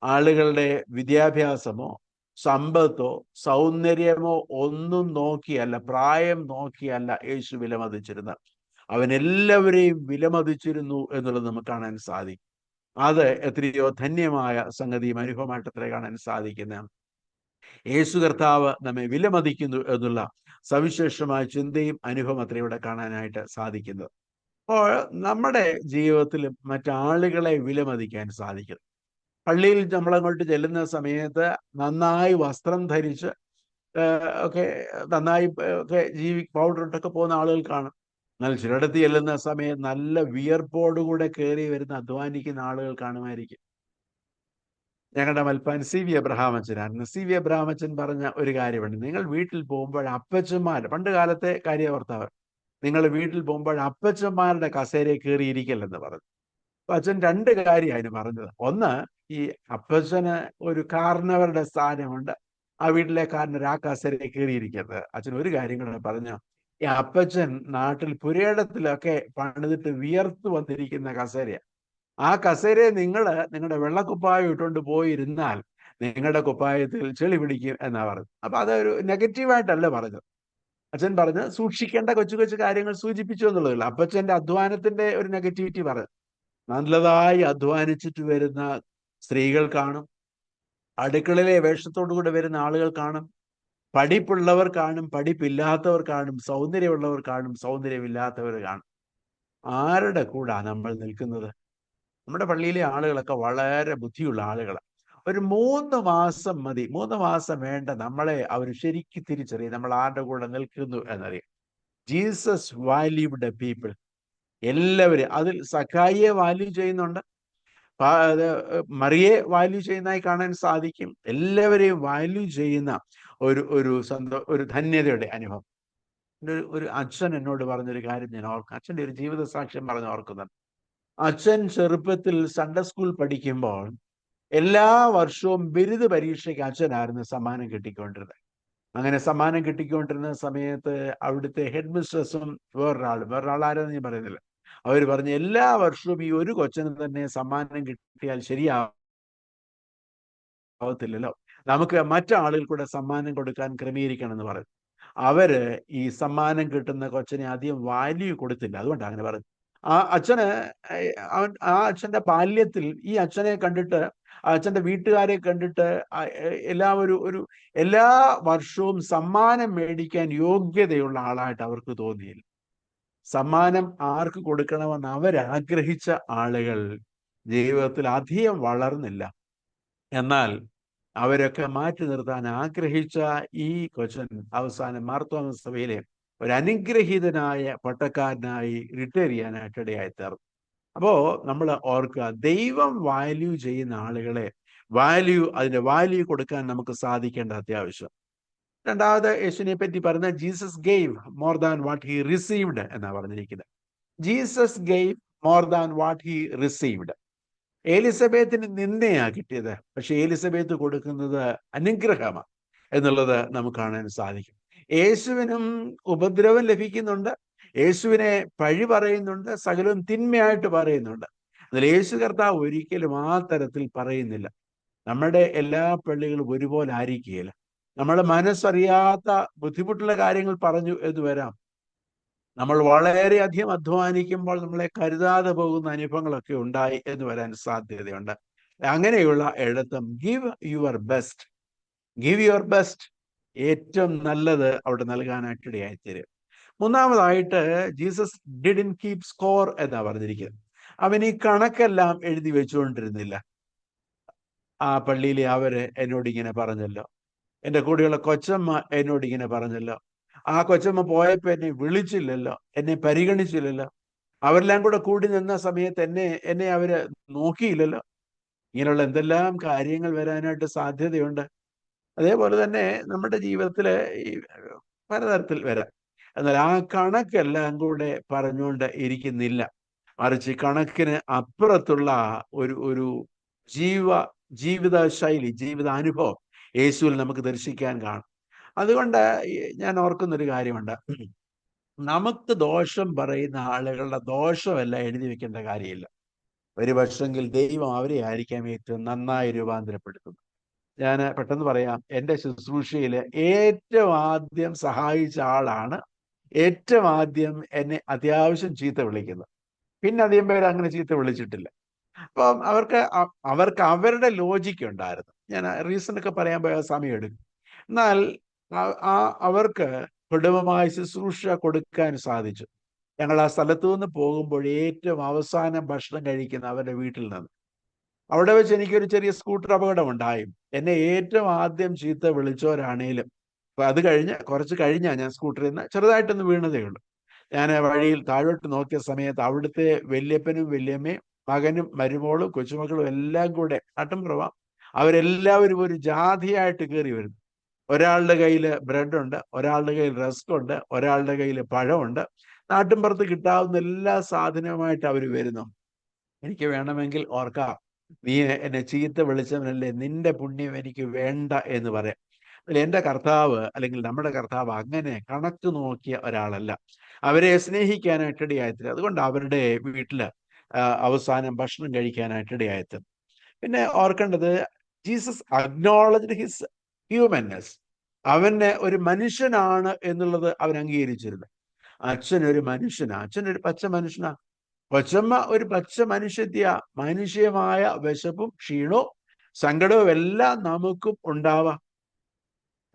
ആളുകളുടെ വിദ്യാഭ്യാസമോ സമ്പത്തോ സൗന്ദര്യമോ ഒന്നും നോക്കിയല്ല, പ്രായം നോക്കിയല്ല യേശു വിലമതിച്ചിരുന്നത്. അവൻ എല്ലാവരെയും വിലമതിച്ചിരുന്നു എന്നുള്ളത് നമുക്ക് കാണാൻ സാധിക്കും. അത് എത്രയോ ധന്യമായ സംഗതിയും അനുഭവമായിട്ട് എത്ര കാണാൻ സാധിക്കുന്ന യേശു കർത്താവ് നമ്മെ വിലമതിക്കുന്നു എന്നുള്ള സവിശേഷമായ ചിന്തയും അനുഭവം അത്ര ഇവിടെ കാണാനായിട്ട് സാധിക്കുന്നത്. അപ്പോൾ നമ്മുടെ ജീവിതത്തിൽ മറ്റാളുകളെ വിലമതിക്കാൻ സാധിക്കും. പള്ളിയിൽ നമ്മളങ്ങോട്ട് ചെല്ലുന്ന സമയത്ത് നന്നായി വസ്ത്രം ധരിച്ച് ഒക്കെ നന്നായി ഒക്കെ പൗഡർ ഇട്ടൊക്കെ പോകുന്ന ആളുകൾ കാണും. എന്നാൽ ചിലയിടത്ത് ചെല്ലുന്ന സമയം നല്ല വിയർപ്പോടുകൂടെ കയറി വരുന്ന അധ്വാനിക്കുന്ന ആളുകൾ കാണുമായിരിക്കും. ഞങ്ങളുടെ മൽപ്പാൻ CV എബ്രഹാമച്ചനായിരുന്നു. CV എബ്രഹാമച്ചൻ പറഞ്ഞ ഒരു കാര്യമുണ്ട്, നിങ്ങൾ വീട്ടിൽ പോകുമ്പോൾ അപ്പച്ചന്മാർ, പണ്ട് കാലത്തെ കാര്യവർത്തവർ, നിങ്ങൾ വീട്ടിൽ പോകുമ്പോൾ അപ്പച്ചന്മാരുടെ കസേരയിൽ കയറിയിരിക്കല്ലെന്ന് പറഞ്ഞു. അപ്പൊ അച്ഛൻ രണ്ട് കാര്യം അതിന് പറഞ്ഞത്. ഒന്ന്, ഈ അപ്പച്ചന് ഒരു കാരണവരുടെ സ്ഥാനമുണ്ട്, ആ വീട്ടിലെ കാരണവർ ആ കസേരയിൽ കയറിയിരിക്കരുത്. അച്ഛൻ ഒരു കാര്യം കൂടെ പറഞ്ഞു, ഈ അപ്പച്ചൻ നാട്ടിൽ പുരയിടത്തിലൊക്കെ പണിതിട്ട് വിയർത്ത് വന്നിരിക്കുന്ന കസേരയാണ്. ആ കസേരയെ നിങ്ങളുടെ വെള്ളക്കുപ്പായം ഇട്ടുകൊണ്ട് പോയിരുന്നാൽ നിങ്ങളുടെ കുപ്പായത്തിൽ ചെളി പിടിക്കും എന്നാ പറഞ്ഞു. അപ്പൊ അതൊരു നെഗറ്റീവായിട്ടല്ല പറഞ്ഞത്. അച്ഛൻ പറഞ്ഞ് സൂക്ഷിക്കേണ്ട കൊച്ചു കൊച്ചു കാര്യങ്ങൾ സൂചിപ്പിച്ചു എന്നുള്ളതല്ല. അപ്പച്ചന്റെ അധ്വാനത്തിന്റെ ഒരു നെഗറ്റിവിറ്റി പറഞ്ഞു. നല്ലതായി അധ്വാനിച്ചിട്ട് വരുന്ന സ്ത്രീകൾ കാണും, അടുക്കളയിലെ വേഷത്തോടു കൂടെ വരുന്ന ആളുകൾ കാണും, പഠിപ്പുള്ളവർ കാണും, പഠിപ്പില്ലാത്തവർ കാണും, സൗന്ദര്യമുള്ളവർ കാണും, സൗന്ദര്യമില്ലാത്തവർ കാണും. ആരുടെ കൂടാ നമ്മൾ നിൽക്കുന്നത്? നമ്മുടെ പള്ളിയിലെ ആളുകളൊക്കെ വളരെ ബുദ്ധിയുള്ള ആളുകളാണ്. ഒരു 3 മാസം മതി, 3 മാസം വേണ്ട, നമ്മളെ അവർ ശരിക്കും തിരിച്ചറിയും നമ്മൾ ആരുടെ കൂടെ നിൽക്കുന്നു എന്നറിയാം. Jesus valued people. എല്ലാവരും അതിൽ സഖായിയെ വാല്യൂ ചെയ്യുന്നുണ്ട്, മറിയെ വാല്യൂ ചെയ്യുന്നതായി കാണാൻ സാധിക്കും. എല്ലാവരെയും വാല്യൂ ചെയ്യുന്ന ഒരു ധന്യതയുടെ അനുഭവം. ഒരു അച്ഛൻ എന്നോട് പറഞ്ഞൊരു കാര്യം ഞാൻ ഓർക്കും. അച്ഛൻ്റെ ഒരു ജീവിത സാക്ഷ്യം പറഞ്ഞ് ഓർക്കുന്നുണ്ട്. അച്ഛൻ ചെറുപ്പത്തിൽ സൺഡേ സ്കൂൾ പഠിക്കുമ്പോൾ എല്ലാ വർഷവും ബിരുദ പരീക്ഷയ്ക്ക് അച്ഛനായിരുന്നു സമ്മാനം കിട്ടിക്കൊണ്ടിരുന്നത്. അങ്ങനെ സമ്മാനം കിട്ടിക്കൊണ്ടിരുന്ന സമയത്ത് അവിടുത്തെ ഹെഡ് മിസ്ട്രസും വേറൊരാളാരെന്ന് ഞാൻ പറയുന്നില്ല, അവർ പറഞ്ഞു എല്ലാ വർഷവും ഈ ഒരു കൊച്ചന് തന്നെ സമ്മാനം കിട്ടിയാൽ ശരിയാവത്തില്ലല്ലോ, നമുക്ക് മറ്റാളുകൾ കൂടെ സമ്മാനം കൊടുക്കാൻ ക്രമീകരിക്കണം എന്ന് പറഞ്ഞു. അവര് ഈ സമ്മാനം കിട്ടുന്ന കൊച്ചനെ അധികം വാല്യൂ കൊടുത്തില്ല. അതുകൊണ്ടാണ് അങ്ങനെ പറഞ്ഞു. ആ അച്ഛന്റെ ബാല്യത്തിൽ ഈ അച്ഛനെ കണ്ടിട്ട്, അച്ഛന്റെ വീട്ടുകാരെ കണ്ടിട്ട് എല്ലാവരും എല്ലാ വർഷവും സമ്മാനം മേടിക്കാൻ യോഗ്യതയുള്ള ആളായിട്ട് അവർക്ക് തോന്നിയില്ല. സമ്മാനം ആർക്ക് കൊടുക്കണമെന്ന് അവരാഗ്രഹിച്ച ആളുകൾ ജീവിതത്തിൽ അധികം വളർന്നില്ല. എന്നാൽ അവരൊക്കെ മാറ്റി നിർത്താൻ ആഗ്രഹിച്ച ഈ കൊച്ചൻ അവസാനം മാർത്തോമാ സഭയിലെ ഒരു അനുഗ്രഹീതനായ പട്ടക്കാരനായി റിട്ടയർ ചെയ്യാനായിട്ട് ഇടയായി തീർന്നു. അപ്പോ നമ്മൾ ഓർക്കുക, ദൈവം വാല്യൂ ചെയ്യുന്ന ആളുകളെ അതിന്റെ വാല്യൂ കൊടുക്കാൻ നമുക്ക് സാധിക്കേണ്ട അത്യാവശ്യം. രണ്ടാമത് യേശുവിനെ പറ്റി പറഞ്ഞ Jesus gave more than what he received എന്നാ പറഞ്ഞിരിക്കുന്നത്. Jesus gave more than what he received. എലിസബത്തിന് നിന്നയാ കിട്ടിയത്, പക്ഷെ എലിസബത്ത് കൊടുക്കുന്നത് അനുഗ്രഹമാണ് എന്നുള്ളത് നമുക്ക് കാണാൻ സാധിക്കും. യേശുവിനും ഉപദ്രവം ലഭിക്കുന്നുണ്ട്, യേശുവിനെ പഴി പറയുന്നുണ്ട്, സകലവും തിന്മയായിട്ട് പറയുന്നുണ്ട്. എന്നാൽ യേശു കർത്താവ് ഒരിക്കലും ആ തരത്തിൽ പറയുന്നില്ല. നമ്മുടെ എല്ലാ പള്ളികളും ഒരുപോലെ ആയിരിക്കുകയില്ല. നമ്മുടെ മനസ്സറിയാത്ത ബുദ്ധിമുട്ടുള്ള കാര്യങ്ങൾ പറഞ്ഞു എന്ന് വരാം. നമ്മൾ വളരെയധികം അധ്വാനിക്കുമ്പോൾ നമ്മളെ കരുതാതെ പോകുന്ന അനുഭവങ്ങളൊക്കെ ഉണ്ടായി എന്ന് വരാൻ സാധ്യതയുണ്ട്. അങ്ങനെയുള്ള ഇടത്തും ഗിവ് യുവർ ബെസ്റ്റ്, ഏറ്റവും നല്ലത് അവിടെ നൽകാനായിട്ട് ഇടയായിത്തീരും. മൂന്നാമതായിട്ട് ജീസസ് ഡിഡ്ന്റ് കീപ് സ്കോർ എന്നാ പറഞ്ഞിരിക്കുന്നത്. അവൻ ഈ കണക്കെല്ലാം എഴുതി വെച്ചുകൊണ്ടിരുന്നില്ല. ആ പള്ളിയിലെ അവര് എന്നോട് ഇങ്ങനെ പറഞ്ഞല്ലോ, എൻ്റെ കൂടെയുള്ള കൊച്ചമ്മ എന്നോട് ഇങ്ങനെ പറഞ്ഞല്ലോ, ആ കൊച്ചമ്മ പോയപ്പോ എന്നെ വിളിച്ചില്ലല്ലോ, എന്നെ പരിഗണിച്ചില്ലല്ലോ, അവരെല്ലാം കൂടെ കൂടി നിന്ന സമയത്ത് എന്നെ അവര് നോക്കിയില്ലല്ലോ. ഇങ്ങനെയുള്ള എന്തെല്ലാം കാര്യങ്ങൾ വരാനായിട്ട് സാധ്യതയുണ്ട്. അതേപോലെ തന്നെ നമ്മുടെ ജീവിതത്തില് ഈ പലതരത്തിൽ വരാം. എന്നാൽ ആ കണക്കെല്ലാം കൂടെ പറഞ്ഞുകൊണ്ട് ഇരിക്കുന്നില്ല, മറിച്ച് കണക്കിന് അപ്പുറത്തുള്ള ഒരു ജീവിത ശൈലി, ജീവിതാനുഭവം യേശുവിൽ നമുക്ക് ദർശിക്കാൻ കാണും. അതുകൊണ്ട് ഞാൻ ഓർക്കുന്നൊരു കാര്യമുണ്ട്, നമുക്ക് ദോഷം പറയുന്ന ആളുകളുടെ ദോഷമല്ല എഴുതി വെക്കേണ്ട കാര്യമില്ല. ഒരു പക്ഷെങ്കിൽ ദൈവം അവരെ ആയിരിക്കാം ഏറ്റവും നന്നായി രൂപാന്തരപ്പെടുത്തുന്നത്. ഞാൻ പെട്ടെന്ന് പറയാം, എൻ്റെ ശുശ്രൂഷയിൽ ഏറ്റവും ആദ്യം സഹായിച്ച ആളാണ് ഏറ്റവും ആദ്യം എന്നെ അത്യാവശ്യം ചീത്ത വിളിക്കുന്നത്. പിന്നെ അധികം പേര് അങ്ങനെ ചീത്ത വിളിച്ചിട്ടില്ല. അപ്പം അവർക്ക് അവരുടെ ലോജിക്ക് ഉണ്ടായിരുന്നു. ഞാൻ റീസണൊക്കെ പറയാൻ പോയ സമയം എടുക്കും. എന്നാൽ അവർക്ക് കുടുംബമായ ശുശ്രൂഷ കൊടുക്കാൻ സാധിച്ചു. ഞങ്ങൾ ആ സ്ഥലത്തു നിന്ന് പോകുമ്പോൾ ഏറ്റവും അവസാനം ഭക്ഷണം കഴിക്കുന്ന അവരുടെ വീട്ടിൽ നിന്ന്. അവിടെ വെച്ച് എനിക്കൊരു ചെറിയ സ്കൂട്ടർ അപകടം ഉണ്ടായി. എന്നെ ഏറ്റവും ആദ്യം ചീത്ത വിളിച്ചവരാണേലും അത് കുറച്ച് കഴിഞ്ഞാൽ ഞാൻ സ്കൂട്ടറിൽ നിന്ന് ചെറുതായിട്ടൊന്ന് വീണതേ ഉള്ളൂ. ഞാൻ വഴിയിൽ താഴോട്ട് നോക്കിയ സമയത്ത് അവിടുത്തെ വല്യപ്പനും വല്യമ്മയും മകനും മരുമോളും കൊച്ചുമക്കളും എല്ലാം കൂടെ നാട്ടിൻപുറവാ, അവരെല്ലാവരും ഒരു ജാതിയായിട്ട് കയറി വരുന്നു. ഒരാളുടെ കയ്യിൽ ബ്രെഡ് ഉണ്ട്, ഒരാളുടെ കയ്യിൽ റസ്ക് ഉണ്ട്, ഒരാളുടെ കയ്യിൽ പഴമുണ്ട്. നാട്ടിൻപുറത്ത് കിട്ടാവുന്ന എല്ലാ സാധനവുമായിട്ട് അവർ വരുന്നു. എനിക്ക് വേണമെങ്കിൽ ഓർക്കാം, നീ എന്നെ ചീത്ത വിളിച്ചവനല്ലേ, നിന്റെ പുണ്യം എനിക്ക് വേണ്ട എന്ന് പറയാം. എൻ്റെ കർത്താവ് അല്ലെങ്കിൽ നമ്മുടെ കർത്താവ് അങ്ങനെ കണക്ക് നോക്കിയ ഒരാളല്ല. അവരെ സ്നേഹിക്കാനായിട്ട് ഇടയായിത്തീരും. അതുകൊണ്ട് അവരുടെ വീട്ടിൽ അവസാനം ഭക്ഷണം കഴിക്കാനായിട്ട് ഇടയായിത്തീരും. പിന്നെ ഓർക്കേണ്ടത്, ജീസസ് അക്നോളജ്ഡ് ഹിസ് ഹ്യൂമൻനെസ്. അവന് ഒരു മനുഷ്യനാണ് എന്നുള്ളത് അവൻ അംഗീകരിച്ചിരുന്നു. അച്ഛൻ ഒരു മനുഷ്യനാ, അച്ഛൻ ഒരു പച്ച മനുഷ്യനാ. കൊച്ചമ്മ ഒരു പച്ച മനുഷ്യത്യ. മനുഷ്യമായ വിശപ്പും ക്ഷീണവും സങ്കടവും എല്ലാം നമുക്കും ഉണ്ടാവാം.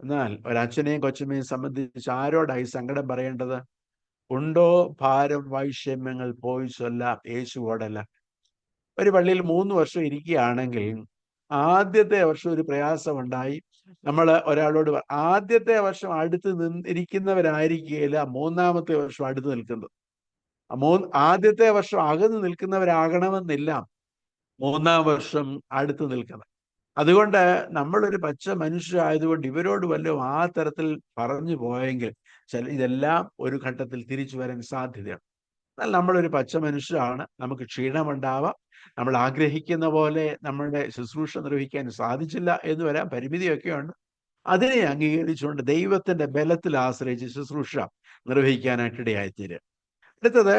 എന്നാൽ ഒരച്ഛനെയും കൊച്ചമ്മയും സംബന്ധിച്ച് ആരോടായി സങ്കടം പറയേണ്ടത്? ഉണ്ടോ ഭാരം വൈഷമ്യങ്ങൾ പോയി ചൊല്ലാം യേശുവോടല്ല. ഒരു പള്ളിയിൽ 3 വർഷം ഇരിക്കുകയാണെങ്കിൽ ആദ്യത്തെ വർഷം ഒരു പ്രയാസമുണ്ടായി. നമ്മൾ ഒരാളോട് ആദ്യത്തെ വർഷം അടുത്ത് ഇരിക്കുന്നവരായിരിക്കുകയില്ല 3-ാമത്തെ വർഷം അടുത്ത് നിൽക്കുന്നത്. ആദ്യത്തെ വർഷം അകന്ന് നിൽക്കുന്നവരാകണമെന്നില്ല 3-ാം വർഷം അടുത്ത് നിൽക്കുന്നത്. അതുകൊണ്ട് നമ്മളൊരു പച്ച മനുഷ്യരായതുകൊണ്ട് ഇവരോട് വല്ലതും ആ തരത്തിൽ പറഞ്ഞു പോയെങ്കിൽ ഇതെല്ലാം ഒരു ഘട്ടത്തിൽ തിരിച്ചു വരാൻ സാധ്യതയാണ്. എന്നാൽ നമ്മളൊരു പച്ച മനുഷ്യരാണ്, നമുക്ക് ക്ഷീണമുണ്ടാവാം, നമ്മൾ ആഗ്രഹിക്കുന്ന പോലെ നമ്മളുടെ ശുശ്രൂഷ നിർവഹിക്കാൻ സാധിച്ചില്ല എന്ന് വരാൻ, പരിമിതിയൊക്കെയുണ്ട്. അതിനെ അംഗീകരിച്ചുകൊണ്ട് ദൈവത്തിന്റെ ബലത്തിൽ ആശ്രയിച്ച് ശുശ്രൂഷ നിർവഹിക്കാനായിട്ട് ഇടയായിത്തീരുക. അടുത്തത്,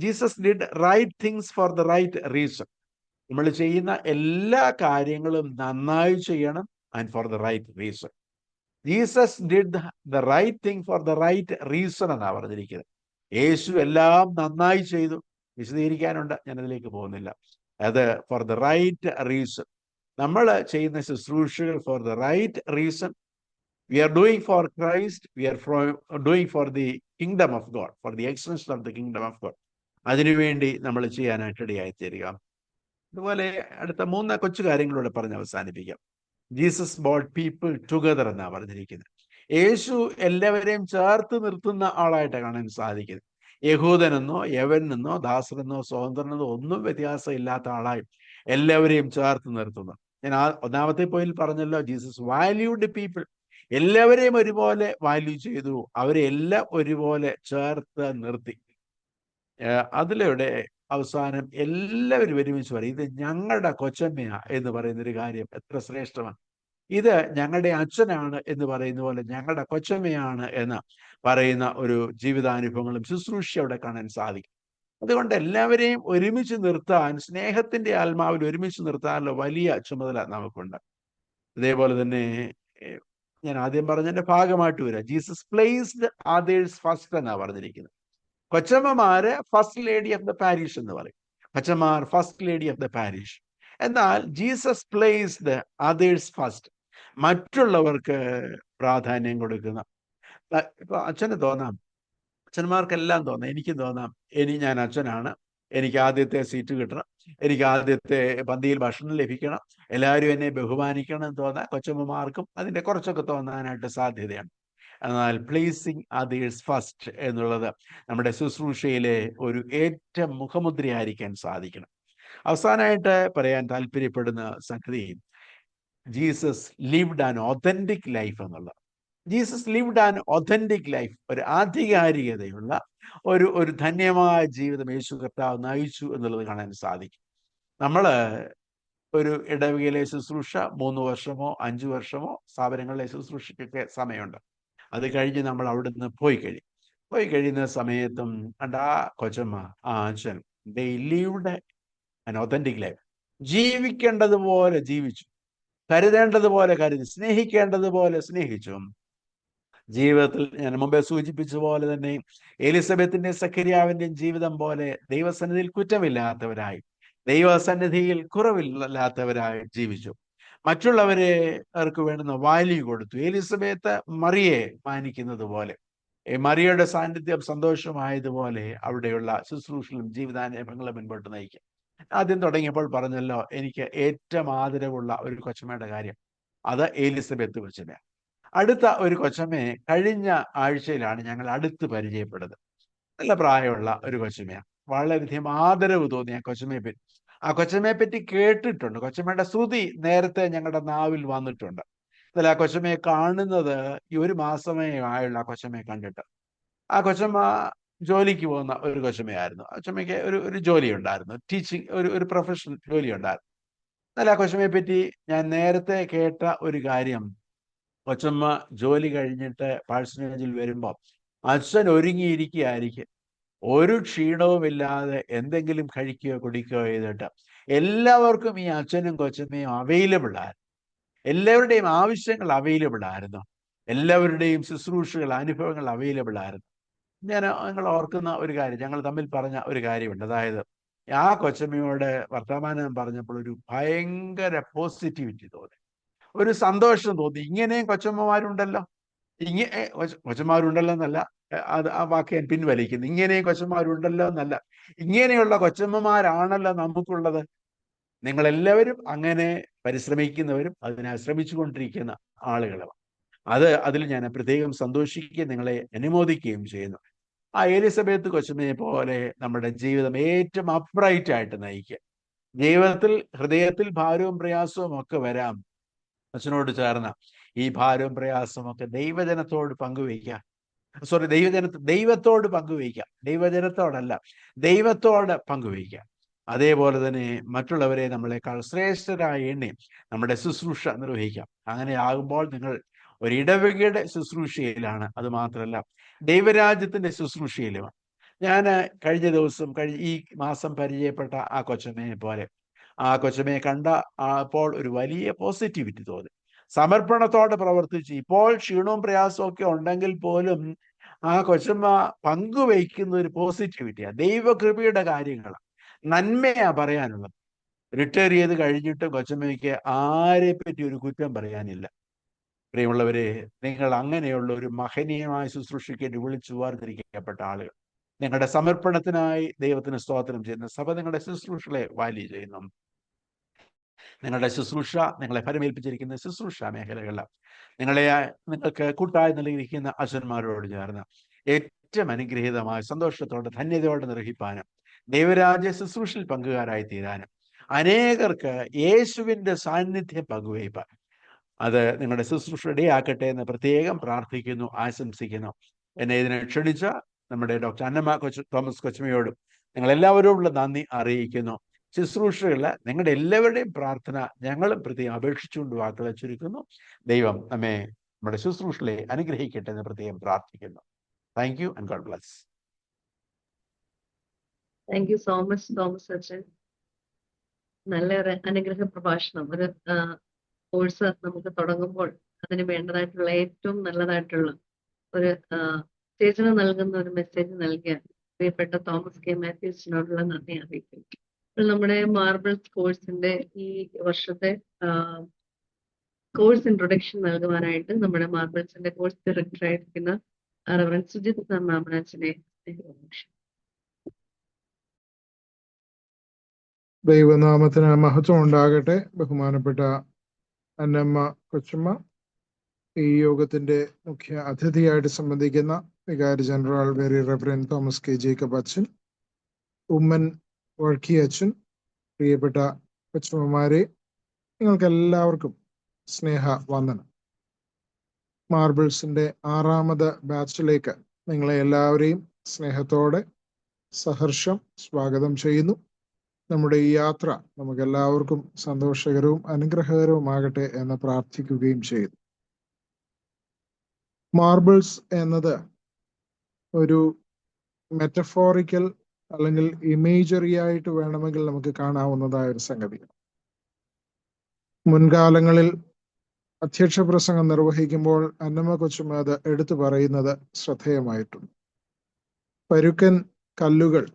Jesus did right things for the right reason. നമ്മൾ ചെയ്യുന്ന എല്ലാ കാര്യങ്ങളും നന്നായി ചെയ്യണം, and for the right reason. Jesus did the right thing for the right reason എന്നാണ് പറഞ്ഞിരിക്കുന്നത്. യേശു എല്ലാം നന്നായി ചെയ്തു. വിശദീകരിക്കാനുണ്ട്, ഞാനതിലേക്ക് പോകുന്നില്ല. അത് ഫോർ ദ റൈറ്റ് റീസൺ. നമ്മൾ ചെയ്യുന്ന ശുശ്രൂഷകൾ for the right reason. We are doing for Christ, we are doing for the kingdom of God, for the extension of the kingdom of God. അതിനുവേണ്ടി നമ്മൾ ചെയ്യാനായിട്ട് ഇടയായിത്തീരുക. അതുപോലെ അടുത്ത 3 കൊച്ചു കാര്യങ്ങളൂടെ പറഞ്ഞ് അവസാനിപ്പിക്കാം. ജീസസ് ബോട്ട് പീപ്പിൾ ടുഗദർ എന്നാണ് പറഞ്ഞിരിക്കുന്നത്. യേശു എല്ലാവരെയും ചേർത്ത് നിർത്തുന്ന ആളായിട്ട് കാണാൻ സാധിക്കുന്നത്. യഹൂദനെന്നോ യവനെന്നോ ദാസനെന്നോ സ്വതന്ത്രനെന്നോ ഒന്നും വ്യത്യാസം ഇല്ലാത്ത ആളായി എല്ലാവരെയും ചേർത്ത് നിർത്തുന്നു. ഞാൻ 1-ാമത്തെ പോയിന്റ് പറഞ്ഞല്ലോ, ജീസസ് വാല്യൂഡ് പീപ്പിൾ. എല്ലാവരെയും ഒരുപോലെ വാല്യൂ ചെയ്തു, അവരെ എല്ലാം ഒരുപോലെ ചേർത്ത് നിർത്തി. അതിലൂടെ അവസാനം എല്ലാവരും ഒരുമിച്ച് പറയും, ഇത് ഞങ്ങളുടെ കൊച്ചമ്മയാ എന്ന് പറയുന്നൊരു കാര്യം എത്ര ശ്രേഷ്ഠമാണ്. ഇത് ഞങ്ങളുടെ അച്ഛനാണ് എന്ന് പറയുന്ന പോലെ ഞങ്ങളുടെ കൊച്ചമ്മയാണ് എന്ന് പറയുന്ന ഒരു ജീവിതാനുഭവങ്ങളും ശുശ്രൂഷ അവിടെ കാണാൻ സാധിക്കും. അതുകൊണ്ട് എല്ലാവരെയും ഒരുമിച്ച് നിർത്താൻ, സ്നേഹത്തിന്റെ ആത്മാവിൽ ഒരുമിച്ച് നിർത്താനുള്ള വലിയ ചുമതല നമുക്കുണ്ട്. അതേപോലെ തന്നെ ഞാൻ ആദ്യം പറഞ്ഞതിന്റെ ഭാഗമായിട്ട് വരാം. ജീസസ് പ്ലേസ്ഡ് അതേഴ്സ് ഫസ്റ്റ് എന്നാണ് പറഞ്ഞിരിക്കുന്നത്. കൊച്ചമ്മമാര് first lady of the parish എന്ന് പറയും. കൊച്ചമാർ first lady of the parish. എന്നാൽ ജീസസ് പ്ലേസ്ഡ് അതേഴ്സ് ഫസ്റ്റ്. മറ്റുള്ളവർക്ക് പ്രാധാന്യം കൊടുക്കുന്ന. ഇപ്പൊ അച്ഛന് തോന്നാം, അച്ഛന്മാർക്കെല്ലാം തോന്നാം, എനിക്കും തോന്നാം, ഞാൻ അച്ഛനാണ്, എനിക്ക് ആദ്യത്തെ സീറ്റ് കിട്ടണം, എനിക്ക് ആദ്യത്തെ പന്തിയിൽ ഭക്ഷണം ലഭിക്കണം, എല്ലാവരും എന്നെ ബഹുമാനിക്കണം എന്ന് തോന്നാൻ കൊച്ചമ്മമാർക്കും അതിൻ്റെ കുറച്ചൊക്കെ തോന്നാനായിട്ട് സാധ്യതയാണ്. എന്നാൽ പ്ലേസിങ് അതേഴ്സ് ഫസ്റ്റ് എന്നുള്ളത് നമ്മുടെ ശുശ്രൂഷയിലെ ഒരു ഏറ്റവും മുഖമുദ്രയായിരിക്കാൻ സാധിക്കണം. അവസാനമായിട്ട് പറയാൻ താല്പര്യപ്പെടുന്ന സംഗതി, Jesus lived an authentic life എന്നുള്ളത്. Jesus lived an authentic life, ഒരു ആധികാരികതയുള്ള ഒരു ധന്യമായ ജീവിതം യേശു കർത്താവ് നയിച്ചു എന്നുള്ളത് കാണാൻ സാധിക്കും. നമ്മൾ ഒരു ഇടവകയിലെ ശുശ്രൂഷ 3 വർഷമോ 5 വർഷമോ സ്ഥാപനങ്ങളിലെ ശുശ്രൂഷയ്ക്കൊക്കെ സമയമുണ്ട്. അത് കഴിഞ്ഞ് നമ്മൾ അവിടെ നിന്ന് പോയി കഴിയുന്ന സമയത്തും ആ കൊച്ചമ്മ, ആ അച്ഛൻ, they lived an authentic life. ജീവിക്കേണ്ടതുപോലെ ജീവിച്ചു, കരുതേണ്ടതുപോലെ കരുതി, സ്നേഹിക്കേണ്ടതുപോലെ സ്നേഹിച്ചു. ജീവിതത്തിൽ ഞാൻ മുമ്പേ സൂചിപ്പിച്ച പോലെ തന്നെ എലിസബത്തിന്റെ സഖരിയാവിന്റെയും ജീവിതം പോലെ ദൈവസന്നിധിയിൽ കുറ്റമില്ലാത്തവരായി, ദൈവസന്നിധിയിൽ കുറവില്ലാത്തവരായി ജീവിച്ചു. മറ്റുള്ളവർക്ക് വേണ്ടുന്ന വാല്യൂ കൊടുത്തു. എലിസബത്ത് മറിയെ മാനിക്കുന്നത് പോലെ, മറിയയുടെ സാന്നിധ്യം സന്തോഷമായതുപോലെ അവിടെയുള്ള ശുശ്രൂഷകളും ജീവിതാനുഭവങ്ങളും മുൻപോട്ട് നയിക്കും. ആദ്യം തുടങ്ങിയപ്പോൾ പറഞ്ഞല്ലോ, എനിക്ക് ഏറ്റവും ആദരവുള്ള ഒരു കൊച്ചമ്മയുടെ കാര്യം, അത് എലിസബത്ത് കൊച്ചമ്മ. അടുത്ത ഒരു കൊച്ചമ്മയെ കഴിഞ്ഞ ആഴ്ചയിലാണ് ഞങ്ങൾ അടുത്ത് പരിചയപ്പെടുന്നത്. നല്ല പ്രായമുള്ള ഒരു കൊച്ചമ്മയാണ്. വളരെയധികം ആദരവ് തോന്നിയ ആ കൊച്ചമ്മയെ പറ്റി കേട്ടിട്ടുണ്ട്. കൊച്ചമ്മയുടെ ശ്രുതി നേരത്തെ ഞങ്ങളുടെ നാവിൽ വന്നിട്ടുണ്ട്. എന്നാൽ ആ കൊച്ചമ്മയെ കാണുന്നത് ഈ 1 മാസമേ ആയുള്ള ആ കൊച്ചമ്മയെ കണ്ടിട്ട്. ആ കൊച്ചമ്മ ജോലിക്ക് പോകുന്ന ഒരു കൊച്ചമ്മയായിരുന്നു. കൊച്ചമ്മയ്ക്ക് ഒരു ജോലി ഉണ്ടായിരുന്നു, ടീച്ചിങ് ഒരു പ്രൊഫഷണൽ ജോലി ഉണ്ടായിരുന്നു. എന്നാൽ ആ കൊച്ചമ്മയെ പറ്റി ഞാൻ നേരത്തെ കേട്ട ഒരു കാര്യം, കൊച്ചമ്മ ജോലി കഴിഞ്ഞിട്ട് പാഴ്സനേജിൽ വരുമ്പോൾ അച്ഛൻ ഒരുങ്ങിയിരിക്കുകയായിരിക്കും, ഒരു ക്ഷീണവുമില്ലാതെ എന്തെങ്കിലും കഴിക്കുകയോ കുടിക്കുകയോ ചെയ്തിട്ട് എല്ലാവർക്കും ഈ അച്ഛനും കൊച്ചമ്മയും അവൈലബിൾ ആയിരുന്നു. എല്ലാവരുടെയും ആവശ്യങ്ങൾ അവൈലബിൾ ആയിരുന്നു. എല്ലാവരുടെയും ശുശ്രൂഷകൾ, അനുഭവങ്ങൾ അവൈലബിൾ ആയിരുന്നു. ഞങ്ങൾ ഓർക്കുന്ന ഒരു കാര്യം, ഞങ്ങൾ തമ്മിൽ പറഞ്ഞ ഒരു കാര്യമുണ്ട്. അതായത് ആ കൊച്ചമ്മയോട് വർത്തമാനം പറഞ്ഞപ്പോൾ ഒരു ഭയങ്കര പോസിറ്റിവിറ്റി തോന്നി, ഒരു സന്തോഷം തോന്നി. ഇങ്ങനെയും കൊച്ചമ്മമാരുണ്ടല്ലോ, കൊച്ചന്മാരുണ്ടല്ലോ എന്നല്ല, അത് ആ വാക്ക് ഞാൻ പിൻവലിക്കുന്നു. ഇങ്ങനെയും കൊച്ചന്മാരുണ്ടല്ലോ എന്നല്ല, ഇങ്ങനെയുള്ള കൊച്ചമ്മമാരാണല്ലോ നമുക്കുള്ളത്. നിങ്ങളെല്ലാവരും അങ്ങനെ പരിശ്രമിക്കുന്നവരും അതിനെ ശ്രമിച്ചുകൊണ്ടിരിക്കുന്ന ആളുകളും. അതിൽ ഞാൻ പ്രത്യേകം സന്തോഷിക്കുകയും നിങ്ങളെ അനുമോദിക്കുകയും ചെയ്യുന്നു. ആ എലിസബത്ത് കൊച്ചമ്മയെ പോലെ നമ്മുടെ ജീവിതം ഏറ്റവും അപ്രൈറ്റ് ആയിട്ട് നയിക്കുക. ജീവിതത്തിൽ ഹൃദയത്തിൽ ഭാരവും പ്രയാസവും ഒക്കെ വരാം. അച്ഛനോട് ചേർന്ന ഈ ഭാരവും പ്രയാസവും ഒക്കെ ദൈവജനത്തോട് പങ്കുവയ്ക്കുക. ദൈവത്തോട് പങ്കുവയ്ക്കുക, ദൈവജനത്തോടല്ല, ദൈവത്തോട് പങ്കുവയ്ക്കുക. അതേപോലെ തന്നെ മറ്റുള്ളവരെ നമ്മളെക്കാൾ ശ്രേഷ്ഠരായ എണ്ണി നമ്മുടെ ശുശ്രൂഷ നിർവഹിക്കാം. അങ്ങനെ ആകുമ്പോൾ നിങ്ങൾ ഒരു ഇടവകയുടെ ശുശ്രൂഷയിലാണ്, അത് മാത്രമല്ല ദൈവരാജ്യത്തിന്റെ ശുശ്രൂഷയിലുമാണ്. ഞാൻ ഈ മാസം പരിചയപ്പെട്ട ആ കൊച്ചമ്മയെ പോലെ ആ കൊച്ചമ്മയെ കണ്ട അപ്പോൾ ഒരു വലിയ പോസിറ്റിവിറ്റി തോന്നി. സമർപ്പണത്തോടെ പ്രവർത്തിച്ച് ഇപ്പോൾ ക്ഷീണവും പ്രയാസവും ഒക്കെ ഉണ്ടെങ്കിൽ പോലും ആ കൊച്ചമ്മ പങ്കുവയ്ക്കുന്ന ഒരു പോസിറ്റിവിറ്റിയാണ്. ദൈവകൃപയുടെ കാര്യങ്ങൾ, നന്മയാ പറയാനുള്ളത്. റിട്ടയർ ചെയ്ത് കഴിഞ്ഞിട്ട് കൊച്ചമ്മയ്ക്ക് ആരെ പറ്റി ഒരു കുറ്റം പറയാനില്ല. പ്രിയമുള്ളവരെ, നിങ്ങൾ അങ്ങനെയുള്ള ഒരു മഹനീയമായ ശുശ്രൂഷയ്ക്ക് വിളിച്ചു വേർതിരിക്കപ്പെട്ട ആളുകൾ. നിങ്ങളുടെ സമർപ്പണത്തിനായി ദൈവത്തിന് സ്തോത്രം ചെയ്യുന്ന സഭ നിങ്ങളുടെ ശുശ്രൂഷകളെ വാല്യൂ ചെയ്യുന്നു. നിങ്ങളുടെ ശുശ്രൂഷ, നിങ്ങളെ ഫലമേൽപ്പിച്ചിരിക്കുന്ന ശുശ്രൂഷ മേഖലകളിൽ നിങ്ങൾക്ക് കൂട്ടായി നൽകിയിരിക്കുന്ന അച്ഛന്മാരോട് ചേർന്ന് ഏറ്റവും അനുഗ്രഹീതമായ സന്തോഷത്തോടെ ധന്യതയോടെ നിർവഹിപ്പാനും ദൈവരാജ്യ ശുശ്രൂഷയിൽ പങ്കുകാരായി തീരാനും അനേകർക്ക് യേശുവിൻ്റെ സാന്നിധ്യം പങ്കുവയ്പ്പാൻ അത് നിങ്ങളുടെ ശുശ്രൂഷ ഇടയാക്കട്ടെ എന്ന് പ്രത്യേകം പ്രാർത്ഥിക്കുന്നു, ആശംസിക്കുന്നു. എന്നെ ഇതിനെ ക്ഷണിച്ച നമ്മുടെ ഡോക്ടർ അന്നമ്മ തോമസ് കൊച്ചമ്മയോടും നിങ്ങളെല്ലാവരോടുള്ള നന്ദി അറിയിക്കുന്നു. ശുശ്രൂഷകളിൽ നിങ്ങളുടെ എല്ലാവരുടെയും പ്രാർത്ഥന ഞങ്ങളും പ്രത്യേകം അപേക്ഷിച്ചുകൊണ്ട് വാക്കുകളെ ചുരുക്കുന്നു. ദൈവം നമ്മുടെ ശുശ്രൂഷകളെ അനുഗ്രഹിക്കട്ടെ എന്ന് പ്രത്യേകം പ്രാർത്ഥിക്കുന്നു. Thank you and God bless. Thank you so much Thomas അച്ഛൻ. നല്ലൊരു അനുഗ്രഹ പ്രഭാഷണം. ഒരു കോഴ്സ് നമുക്ക് തുടങ്ങുമ്പോൾ അതിന് വേണ്ടതായിട്ടുള്ള ഏറ്റവും നല്ലതായിട്ടുള്ള ഒരു സ്റ്റേജിന് നൽകുന്ന ഒരു മെസ്സേജ് നൽകിയ പ്രിയപ്പെട്ട തോമസ് കെ മാത്യൂസിനോടുള്ള നന്ദി അറിയിക്കുന്നു. നമ്മുടെ മാർബിൾസ് കോഴ്സിന്റെ ഈ വർഷത്തെ കോഴ്സ് ഇൻട്രൊഡക്ഷൻ നൽകുവാനായിട്ട് നമ്മുടെ മാർബിൾസിന്റെ കോഴ്സ് ഡയറക്ടർ ആയിരിക്കുന്ന റവറൻഡ് സുജിത് മാമനച്ചനെ ദൈവനാമത്തിന് മഹത്വം ഉണ്ടാകട്ടെ. ബഹുമാനപ്പെട്ട അന്നമ്മ കൊച്ചമ്മ, ഈ യോഗത്തിന്റെ മുഖ്യ അതിഥിയായിട്ട് സംബന്ധിക്കുന്ന വികാരി general very Reverend Thomas K Jacob അച്ഛൻ, ഉമ്മൻ വർക്കി അച്ഛൻ, പ്രിയപ്പെട്ട കൊച്ചമ്മമാരെ, നിങ്ങൾക്ക് എല്ലാവർക്കും സ്നേഹ വന്ദനം. മാർബിൾസിന്റെ 6ാമത് ബാച്ചിലേക്ക് നിങ്ങളെ എല്ലാവരെയും സ്നേഹത്തോടെ സഹർഷം സ്വാഗതം ചെയ്യുന്നു. നമ്മുടെ ഈ യാത്ര നമുക്ക് എല്ലാവർക്കും സന്തോഷകരവും അനുഗ്രഹകരവുമാകട്ടെ എന്ന് പ്രാർത്ഥിക്കുകയും ചെയ്യുന്നു. മാർബിൾസ് എന്നത് ഒരു മെറ്റഫോറിക്കൽ അല്ലെങ്കിൽ ഇമേജറി ആയിട്ട് വേണമെങ്കിൽ നമുക്ക് കാണാവുന്നതായ ഒരു സംഗതിയാണ്. മുൻകാലങ്ങളിൽ അധ്യക്ഷ പ്രസംഗം നിർവഹിക്കുമ്പോൾ അന്നമ്മ കൊച്ചമ്മ അത് എടുത്തു പറയുന്നത് ശ്രദ്ധേയമായിട്ടുണ്ട്. പരുക്കൻ കല്ലുകൾ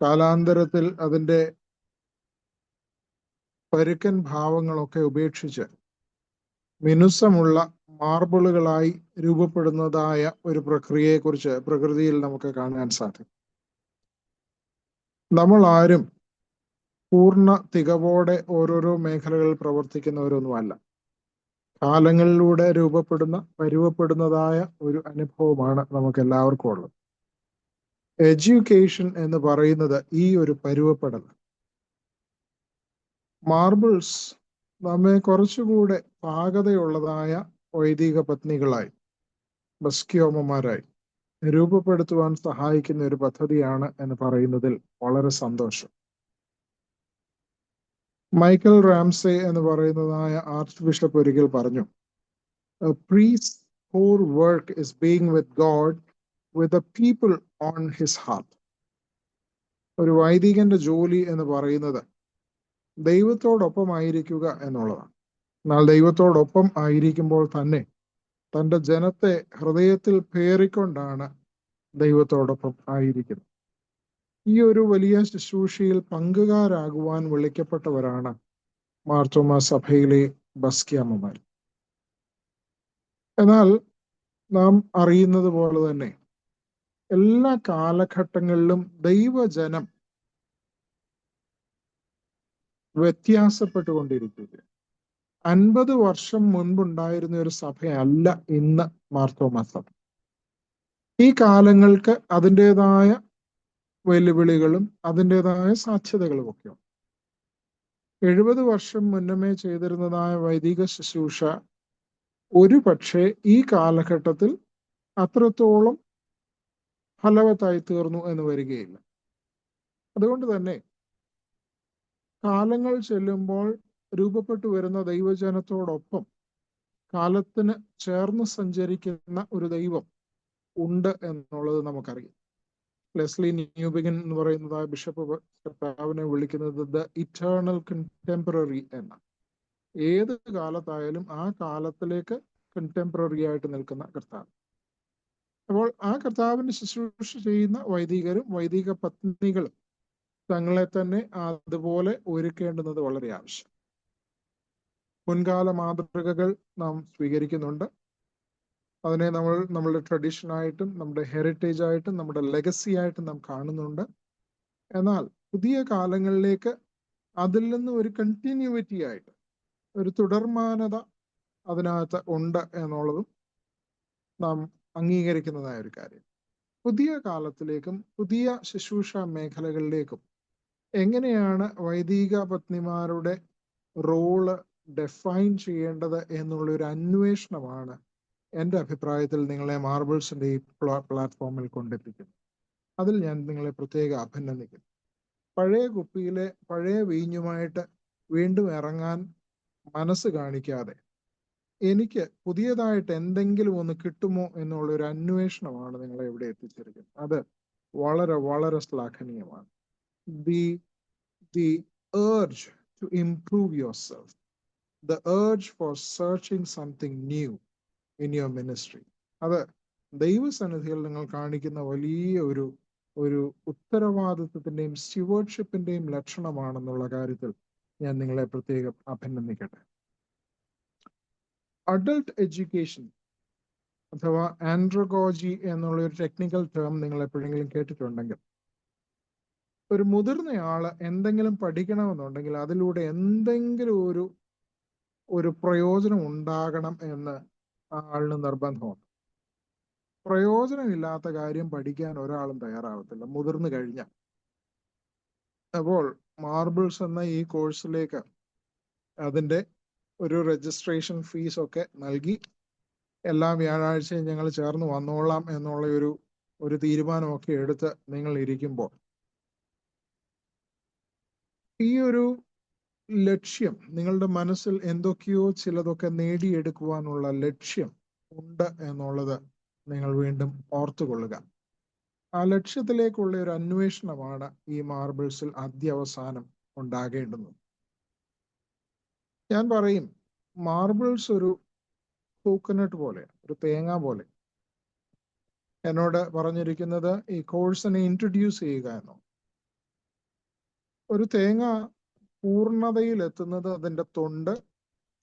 കാലാന്തരത്തിൽ അതിൻ്റെ പരുക്കൻ ഭാവങ്ങളൊക്കെ ഉപേക്ഷിച്ച് മിനുസമുള്ള മാർബിളുകളായി രൂപപ്പെടുന്നതായ ഒരു പ്രക്രിയയെക്കുറിച്ച് പ്രകൃതിയിൽ നമുക്ക് കാണാൻ സാധിക്കും. നമ്മൾ ആരും പൂർണ്ണ തികവോടെ ഓരോരോ മേഖലകളിൽ പ്രവർത്തിക്കുന്നവരൊന്നുമല്ല. കാലങ്ങളിലൂടെ പരുവപ്പെടുന്നതായ ഒരു അനുഭവമാണ് നമുക്ക് എല്ലാവർക്കും ഉള്ളത്. എഡ്യൂക്കേഷൻ എന്ന് പറയുന്നത് ഈ ഒരു പരുവപ്പെടൽ. മാർബിൾസ് നമ്മെ കുറച്ചുകൂടെ പാകതയുള്ളതായ വൈദിക പത്നികളായി, ബസ്ക്യോമമാരായി, രൂപപ്പെടുത്തുവാൻ സഹായിക്കുന്ന ഒരു പദ്ധതിയാണ് എന്ന് പറയുന്നതിൽ വളരെ സന്തോഷം. മൈക്കൽ റാംസെ എന്ന് പറയുന്നതായ ആർച്ച് ബിഷപ്പ് ഒരിക്കൽ പറഞ്ഞു, "A priest's core work is being with God with the people on his heart." ഒരു വൈദികന്റെ ജോലി എന്ന് പറയുന്നത് ദൈവത്തോടൊപ്പം ആയിരിക്കുക എന്നുള്ളതാണ്. എന്നാൽ ദൈവത്തോടൊപ്പം ആയിരിക്കുമ്പോൾ തന്നെ തൻ്റെ ജനത്തെ ഹൃദയത്തിൽ പേറിക്കൊണ്ടാണ് ദൈവത്തോടൊപ്പം ആയിരിക്കുന്നത്. ഈ ഒരു വലിയ ശുശ്രൂഷയിൽ പങ്കുകാരാകുവാൻ വിളിക്കപ്പെട്ടവരാണ് മാർത്തോമാ സഭയിലെ ബസ്ക്യാമ്മമാർ. എന്നാൽ നാം അറിയുന്നത് പോലെ തന്നെ എല്ലാ കാലഘട്ടങ്ങളിലും ദൈവജനം വ്യത്യാസപ്പെട്ടുകൊണ്ടിരിക്കുക. 50 വർഷം മുൻപുണ്ടായിരുന്ന ഒരു സഭയല്ല ഇന്ന് മാർത്തോമാ സഭ. ഈ കാലങ്ങൾക്ക് അതിൻ്റെതായ വെല്ലുവിളികളും അതിൻ്റെതായ സാധ്യതകളും ഒക്കെയുണ്ട്. 70 വർഷം മുന്നമേ ചെയ്തിരുന്നതായ വൈദിക ശുശ്രൂഷ ഒരു പക്ഷേ ഈ കാലഘട്ടത്തിൽ അത്രത്തോളം ഫലവത്തായി തീർന്നു എന്ന് വരികയില്ല. അതുകൊണ്ട് തന്നെ കാലങ്ങൾ ചെല്ലുമ്പോൾ രൂപപ്പെട്ടു വരുന്ന ദൈവജനത്തോടൊപ്പം കാലത്തിന് ചേർന്ന് സഞ്ചരിക്കുന്ന ഒരു ദൈവം ഉണ്ട് എന്നുള്ളത് നമുക്കറിയാം. ലെസ്ലി ന്യൂബിഗൻ എന്ന് പറയുന്നതായ ബിഷപ്പ് കർത്താവിനെ വിളിക്കുന്നത് ദ ഇറ്റേണൽ കണ്ടംപററി എന്ന. ഏത് കാലത്തായാലും ആ കാലത്തിലേക്ക് കണ്ടംപററി ആയിട്ട് നിൽക്കുന്ന കർത്താവ്. അപ്പോൾ ആ കർത്താവിന് ശുശ്രൂഷ ചെയ്യുന്ന വൈദികരും വൈദിക പത്നികളും തങ്ങളെ തന്നെ അതുപോലെ ഒരുക്കേണ്ടുന്നത് വളരെ ആവശ്യം. മുൻകാല മാതൃകകൾ നാം സ്വീകരിക്കുന്നുണ്ട്. അതിനെ നമ്മളുടെ ട്രഡീഷനായിട്ടും നമ്മുടെ ഹെറിറ്റേജ് ആയിട്ടും നമ്മുടെ ലെഗസി ആയിട്ടും നാം കാണുന്നുണ്ട്. എന്നാൽ പുതിയ കാലങ്ങളിലേക്ക് അതിൽ നിന്ന് ഒരു കണ്ടിന്യൂവിറ്റി ആയിട്ട് ഒരു തുടർമാനത അതിനകത്ത് ഉണ്ട് എന്നുള്ളതും നാം അംഗീകരിക്കുന്നതായ ഒരു കാര്യം. പുതിയ കാലത്തിലേക്കും പുതിയ ശുശ്രൂഷ മേഖലകളിലേക്കും എങ്ങനെയാണ് വൈദിക പത്നിമാരുടെ റോള് ഡിഫൈൻ ചെയ്യേണ്ടത് എന്നുള്ളൊരു അന്വേഷണമാണ് എൻ്റെ അഭിപ്രായത്തിൽ നിങ്ങളെ മാർബിൾസിൻ്റെ ഈ പ്ലാറ്റ്ഫോമിൽ കൊണ്ടെത്തിക്കുന്നത്. അതിൽ ഞാൻ നിങ്ങളെ പ്രത്യേകം അഭിനന്ദിക്കുന്നു. പഴയ കുപ്പിയിലെ പഴയ വീഞ്ഞുമായിട്ട് വീണ്ടും ഇറങ്ങാൻ മനസ്സ് കാണിക്കാതെ എനിക്ക് പുതിയതായിട്ട് എന്തെങ്കിലും ഒന്ന് കിട്ടുമോ എന്നുള്ളൊരു അന്വേഷണമാണ് നിങ്ങളെ ഇവിടെ എത്തിച്ചിരിക്കുന്നത്. അത് വളരെ വളരെ ശ്ലാഘനീയമാണ്. The urge to improve yourself, the urge for searching something new in your ministry, അത് ദൈവസന്നിധിയിൽ നിങ്ങൾ കാണിക്കുന്ന വലിയ ഒരു ഉത്തരവാദിത്വത്തിന്റെയും സ്റ്റുവർഡ്ഷിപ്പിന്റെയും ലക്ഷണമാണെന്നുള്ള കാര്യത്തിൽ ഞാൻ നിങ്ങളെ പ്രത്യേകം അഭിനന്ദിക്കട്ടെ. അഡൾട്ട് എഡ്യൂക്കേഷൻ അഥവാ ആൻഡ്രോഗോജി എന്നുള്ള ഒരു ടെക്നിക്കൽ ടേം നിങ്ങൾ എപ്പോഴെങ്കിലും കേട്ടിട്ടുണ്ടെങ്കിൽ, ഒരു മുതിർന്നയാള് എന്തെങ്കിലും പഠിക്കണമെന്നുണ്ടെങ്കിൽ അതിലൂടെ എന്തെങ്കിലും ഒരു പ്രയോജനം ഉണ്ടാകണം എന്ന് ആ ആളിന് നിർബന്ധമുണ്ട്. പ്രയോജനമില്ലാത്ത കാര്യം പഠിക്കാൻ ഒരാളും തയ്യാറാവത്തില്ല മുതിർന്നു കഴിഞ്ഞാൽ. അപ്പോൾ മാർബിൾസ് എന്ന ഈ കോഴ്സിലേക്ക് അതിൻ്റെ ഒരു രജിസ്ട്രേഷൻ ഫീസ് ഒക്കെ നൽകി എല്ലാ വ്യാഴാഴ്ചയും ഞങ്ങൾ ചേർന്ന് വന്നോളാം എന്നുള്ള ഒരു തീരുമാനമൊക്കെ എടുത്ത് നിങ്ങൾ ഇരിക്കുമ്പോൾ ഈ ഒരു ലക്ഷ്യം നിങ്ങളുടെ മനസ്സിൽ എന്തൊക്കെയോ ചിലതൊക്കെ നേടിയെടുക്കുവാനുള്ള ലക്ഷ്യം ഉണ്ട് എന്നുള്ളത് നിങ്ങൾ വീണ്ടും ഓർത്തുകൊള്ളുക. ആ ലക്ഷ്യത്തിലേക്കുള്ള ഒരു അന്വേഷണമാണ് ഈ മാർബിൾസിൽ അത്യവസാനം ഉണ്ടാകേണ്ടുന്നത്. ഞാൻ പറയും, മാർബിൾസ് ഒരു കോക്കനട്ട് പോലെ, ഒരു തേങ്ങ പോലെ. എന്നോട് പറഞ്ഞിരിക്കുന്നത് ഈ കോഴ്സിനെ ഇൻട്രൊഡ്യൂസ് ചെയ്യുക എന്നോ. ഒരു തേങ്ങ പൂർണ്ണതയിൽ എത്തുന്നത് അതിൻ്റെ തൊണ്ട്,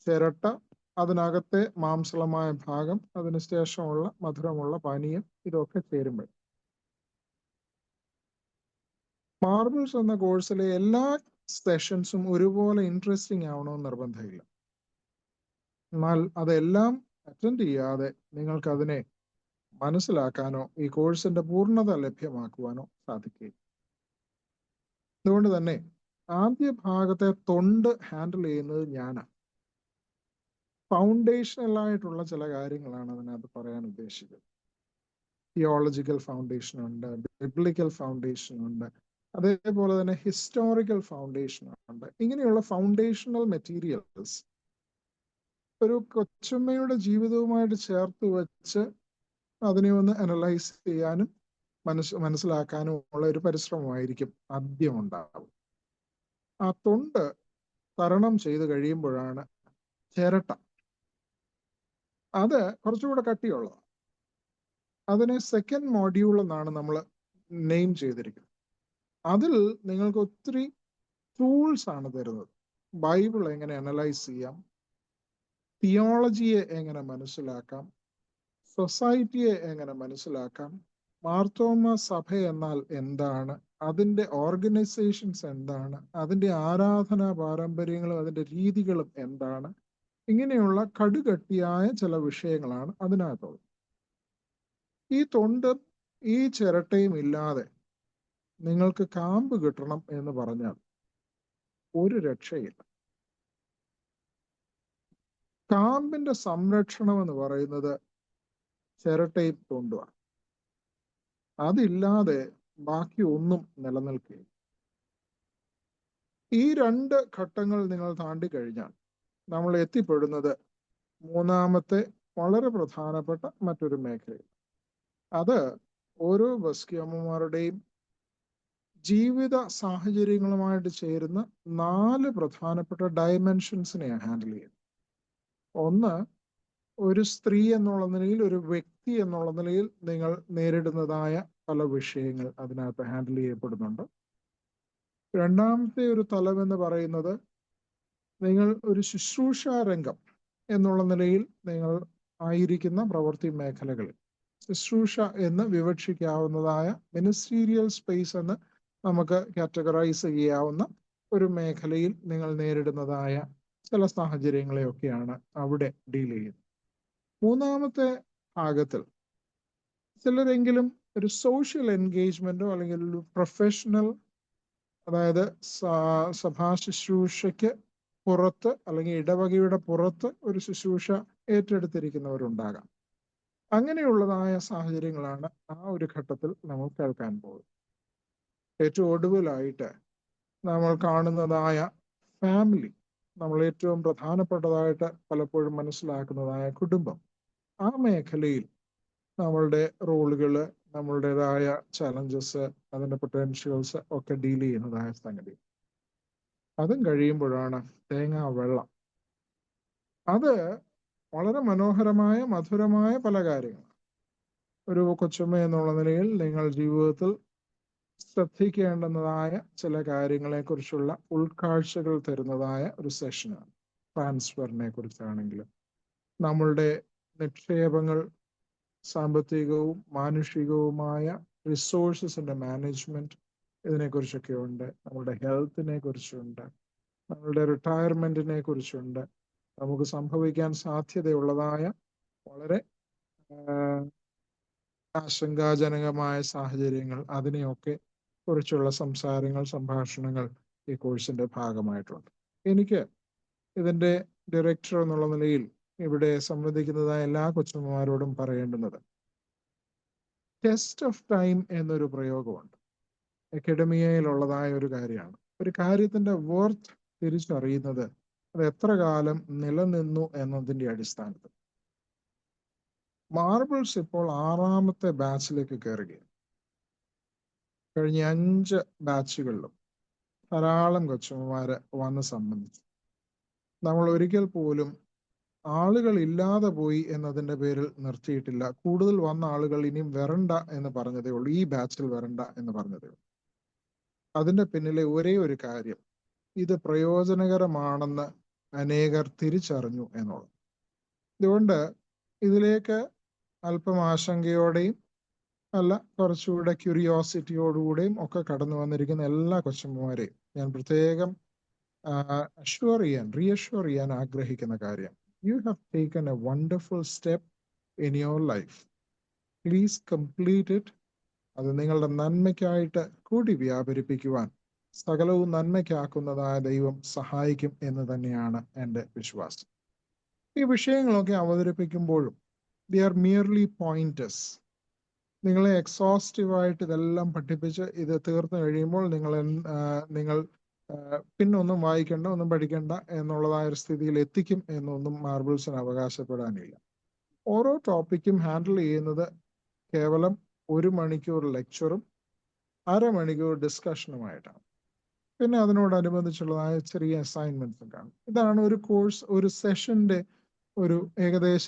ചിരട്ട, അതിനകത്തെ മാംസളമായ ഭാഗം, അതിന് ശേഷമുള്ള മധുരമുള്ള പാനീയം, ഇതൊക്കെ ചേരുമ്പോൾ. മാർബിൾസ് എന്ന കോഴ്സിലെ എല്ലാ സെഷൻസും ഒരുപോലെ ഇൻട്രസ്റ്റിംഗ് ആവണമെന്ന് നിർബന്ധമില്ല. എന്നാൽ അതെല്ലാം അറ്റൻഡ് ചെയ്യാതെ നിങ്ങൾക്ക് അതിനെ മനസ്സിലാക്കാനോ ഈ കോഴ്സിന്റെ പൂർണ്ണത ലഭ്യമാക്കുവാനോ സാധിക്കില്ല. അതുകൊണ്ട് തന്നെ ആദ്യ ഭാഗത്തെ തൊണ്ട് ഹാൻഡിൽ ചെയ്യുന്നത് ഞാനാണ്. ഫൗണ്ടേഷണലായിട്ടുള്ള ചില കാര്യങ്ങളാണ് അതിനകത്ത് പറയാൻ ഉദ്ദേശിച്ചത്. തിയോളജിക്കൽ ഫൗണ്ടേഷൻ ഉണ്ട്, ബിബ്ലിക്കൽ ഫൗണ്ടേഷൻ ഉണ്ട്, അതേപോലെ തന്നെ ഹിസ്റ്റോറിക്കൽ ഫൗണ്ടേഷൻ ഉണ്ട്. ഇങ്ങനെയുള്ള ഫൗണ്ടേഷണൽ മെറ്റീരിയൽസ് ഒരു കൊച്ചുമ്മയുടെ ജീവിതവുമായിട്ട് ചേർത്ത് വെച്ച് അതിനെ ഒന്ന് അനലൈസ് ചെയ്യാനും മനസ്സിലാക്കാനും ഉള്ള ഒരു പരിശ്രമമായിരിക്കും ആദ്യം ഉണ്ടാവും. ആ തൊണ്ട് തരണം ചെയ്ത് കഴിയുമ്പോഴാണ് ചിരട്ട. അത് കുറച്ചുകൂടെ കട്ടിയുള്ളതാണ്. അതിനെ സെക്കൻഡ് മോഡ്യൂൾ എന്നാണ് നമ്മൾ നെയിം ചെയ്തിരിക്കുന്നത്. അതിൽ നിങ്ങൾക്ക് ഒത്തിരി ടൂൾസ് ആണ് തരുന്നത്. ബൈബിൾ എങ്ങനെ അനലൈസ് ചെയ്യാം, തിയോളജിയെ എങ്ങനെ മനസ്സിലാക്കാം, സൊസൈറ്റിയെ എങ്ങനെ മനസ്സിലാക്കാം, മാർത്തോമ സഭ എന്നാൽ എന്താണ്, അതിൻ്റെ ഓർഗനൈസേഷൻസ് എന്താണ്, അതിൻ്റെ ആരാധനാ പാരമ്പര്യങ്ങളും അതിൻ്റെ രീതികളും എന്താണ്, ഇങ്ങനെയുള്ള കടുകട്ടിയായ ചില വിഷയങ്ങളാണ് അതിനകത്തുള്ളത്. ഈ തൊണ്ടും ഈ ചിരട്ടയും ഇല്ലാതെ നിങ്ങൾക്ക് കാമ്പ് കിട്ടണം എന്ന് പറഞ്ഞാൽ ഒരു രക്ഷയില്ല. കാമ്പിന്റെ സംരക്ഷണം എന്ന് പറയുന്നത് ചിരട്ടയും തൊണ്ടുമാണ്. അതില്ലാതെ ബാക്കി ഒന്നും നിലനിൽക്കുകയില്ല. ഈ രണ്ട് ഘട്ടങ്ങൾ നിങ്ങൾ താണ്ടിക്കഴിഞ്ഞാൽ നമ്മൾ എത്തിപ്പെടുന്നത് മൂന്നാമത്തെ വളരെ പ്രധാനപ്പെട്ട മറ്റൊരു മേഖലയിൽ. അത് ഓരോ ബസ്കിയമ്മമാരുടെയും ജീവിത സാഹചര്യങ്ങളുമായിട്ട് ചേരുന്ന 4 പ്രധാനപ്പെട്ട ഡയമെൻഷൻസിനെ ഹാൻഡിൽ ചെയ്യുന്നത്. ഒന്ന്, ഒരു സ്ത്രീ എന്നുള്ള നിലയിൽ, ഒരു വ്യക്തി എന്നുള്ള നിലയിൽ നിങ്ങൾ നേരിടുന്നതായ പല വിഷയങ്ങൾ അതിനകത്ത് ഹാൻഡിൽ ചെയ്യപ്പെടുന്നുണ്ട്. രണ്ടാമത്തെ ഒരു തലം എന്ന് പറയുന്നത് നിങ്ങൾ ഒരു ശുശ്രൂഷ രംഗം എന്നുള്ള നിലയിൽ നിങ്ങൾ ആയിരിക്കുന്ന പ്രവൃത്തി മേഖലകളിൽ ശുശ്രൂഷ എന്ന് വിവക്ഷിക്കാവുന്നതായ മിനിസ്റ്റീരിയൽ സ്പേസ് എന്ന് നമുക്ക് കാറ്റഗറൈസ് ചെയ്യാവുന്ന ഒരു മേഖലയിൽ നിങ്ങൾ നേരിടുന്നതായ ചില സാഹചര്യങ്ങളെയൊക്കെയാണ് അവിടെ ഡീൽ ചെയ്യുന്നത്. മൂന്നാമത്തെ ഭാഗത്തിൽ ചിലരെങ്കിലും ഒരു സോഷ്യൽ എൻഗേജ്മെന്റോ അല്ലെങ്കിൽ ഒരു പ്രൊഫഷണൽ, അതായത് സഭാ ശുശ്രൂഷയ്ക്ക് പുറത്ത് അല്ലെങ്കിൽ ഇടവകയുടെ പുറത്ത് ഒരു ശുശ്രൂഷ ഏറ്റെടുത്തിരിക്കുന്നവരുണ്ടാകാം. അങ്ങനെയുള്ളതായ സാഹചര്യങ്ങളാണ് ആ ഒരു ഘട്ടത്തിൽ നമ്മൾ കേൾക്കാൻ പോകുന്നത്. ഏറ്റവും ഒടുവിലായിട്ട് നമ്മൾ കാണുന്നതായ ഫാമിലി, നമ്മൾ ഏറ്റവും പ്രധാനപ്പെട്ടതായിട്ട് പലപ്പോഴും മനസ്സിലാക്കുന്നതായ കുടുംബം, ആ മേഖലയിൽ നമ്മളുടെ റോളുകൾ, നമ്മളുടേതായ ചലഞ്ചസ്, അതിൻ്റെ പൊട്ടൻഷ്യൽസ് ഒക്കെ ഡീൽ ചെയ്യുന്നതായ സംഗതി. അതും കഴിയുമ്പോഴാണ് തേങ്ങാ വെള്ളം. അത് വളരെ മനോഹരമായ മധുരമായ പല കാര്യങ്ങൾ. ഒരു കൊച്ചുമ്മ എന്നുള്ള നിലയിൽ നിങ്ങൾ ജീവിതത്തിൽ ശ്രദ്ധിക്കേണ്ടുന്നതായ ചില കാര്യങ്ങളെ കുറിച്ചുള്ള ഉൾക്കാഴ്ചകൾ തരുന്നതായ ഒരു സെഷനാണ്. ട്രാൻസ്ഫറിനെ കുറിച്ചാണെങ്കിലും നമ്മളുടെ നിക്ഷേപങ്ങൾ, സാമ്പത്തികവും മാനുഷികവുമായ റിസോഴ്സസിന്റെ മാനേജ്മെന്റ്, ഇതിനെക്കുറിച്ചൊക്കെ ഉണ്ട്. നമ്മളുടെ ഹെൽത്തിനെ കുറിച്ചുണ്ട്, നമ്മളുടെ റിട്ടയർമെന്റിനെ കുറിച്ചുണ്ട്. നമുക്ക് സംഭവിക്കാൻ സാധ്യതയുള്ളതായ വളരെ ആശങ്കാജനകമായ സാഹചര്യങ്ങൾ, അതിനെയൊക്കെ കുറിച്ചുള്ള സംഭാഷണങ്ങൾ ഈ കോഴ്സിന്റെ ഭാഗമായിട്ടുണ്ട്. എനിക്ക് ഇതിന്റെ ഡയറക്ടർ എന്നുള്ള നിലയിൽ ഇവിടെ സംബന്ധിക്കുന്നതായ എല്ലാ കൊച്ചുമ്മമാരോടും പറയേണ്ടുന്നത്, ടെസ്റ്റ് ഓഫ് ടൈം എന്നൊരു പ്രയോഗമുണ്ട്. അക്കാഡമിയയിലുള്ളതായ ഒരു കാര്യമാണ്. ഒരു കാര്യത്തിന്റെ വർത്ത് തിരിച്ചറിയുന്നത് അത് എത്ര കാലം നിലനിന്നു എന്നതിന്റെ അടിസ്ഥാനത്തിൽ. മാർബിൾസ് ഇപ്പോൾ 6ാമത്തെ ബാച്ചിലേക്ക് കയറുകയാണ്. കഴിഞ്ഞ 5 ബാച്ചുകളിലും ധാരാളം കൊച്ചുമ്മമാര് വന്ന് സംബന്ധിച്ചു. നമ്മൾ ഒരിക്കൽ പോലും ആളുകൾ ഇല്ലാതെ പോയി എന്നതിന്റെ പേരിൽ നിർത്തിയിട്ടില്ല. കൂടുതൽ വന്ന ആളുകൾ ഇനിയും വരണ്ട എന്ന് പറഞ്ഞതേ ഉള്ളൂ, ഈ ബാച്ചിൽ വരണ്ട എന്ന് പറഞ്ഞതേ ഉള്ളൂ. അതിന്റെ പിന്നിലെ ഒരേ ഒരു കാര്യം, ഇത് പ്രയോജനകരമാണെന്ന് അനേകർ തിരിച്ചറിഞ്ഞു എന്നുള്ളത്. അതുകൊണ്ട് ഇതിലേക്ക് അല്പം ആശങ്കയോടെയും അല്ല കുറച്ചുകൂടെ ക്യൂരിയോസിറ്റിയോടുകൂടെയും ഒക്കെ കടന്നു വന്നിരിക്കുന്ന എല്ലാ കൊച്ചുമ്മമാരെയും ഞാൻ പ്രത്യേകം റീഅഷ്വർ ചെയ്യാൻ ആഗ്രഹിക്കുന്ന കാര്യം, you have taken A wonderful step in your life. Please complete it. അത് നിങ്ങളുടെ നന്മയ്ക്കായിട്ട് കൂടി വ്യാപരിപ്പിക്കുവാൻ സകലവും നന്മയ്ക്കാക്കുന്നതായ ദൈവം സഹായിക്കും എന്ന് തന്നെയാണ് എൻ്റെ വിശ്വാസം. ഈ വിഷയങ്ങളൊക്കെ അവതരിപ്പിക്കുമ്പോഴും they are merely pointers. നിങ്ങളെ എക്സോസ്റ്റീവായിട്ട് ഇതെല്ലാം പഠിപ്പിച്ച് ഇത് തീർന്നു കഴിയുമ്പോൾ നിങ്ങൾ പിന്നൊന്നും വായിക്കേണ്ട, ഒന്നും പഠിക്കേണ്ട എന്നുള്ളതായ ഒരു സ്ഥിതിയിൽ എത്തിക്കും എന്നൊന്നും മാർബിൾസിന് അവകാശപ്പെടാനില്ല. ഓരോ ടോപ്പിക്കും ഹാൻഡിൽ ചെയ്യുന്നത് കേവലം 1 മണിക്കൂർ ലെക്ചറും 1/2 മണിക്കൂർ ഡിസ്കഷനുമായിട്ടാണ്. പിന്നെ അതിനോടനുബന്ധിച്ചുള്ളതായ ചെറിയ അസൈൻമെന്റ്സും കാണും. ഇതാണ് ഒരു കോഴ്സ്, ഒരു സെഷന്റെ ഒരു ഏകദേശ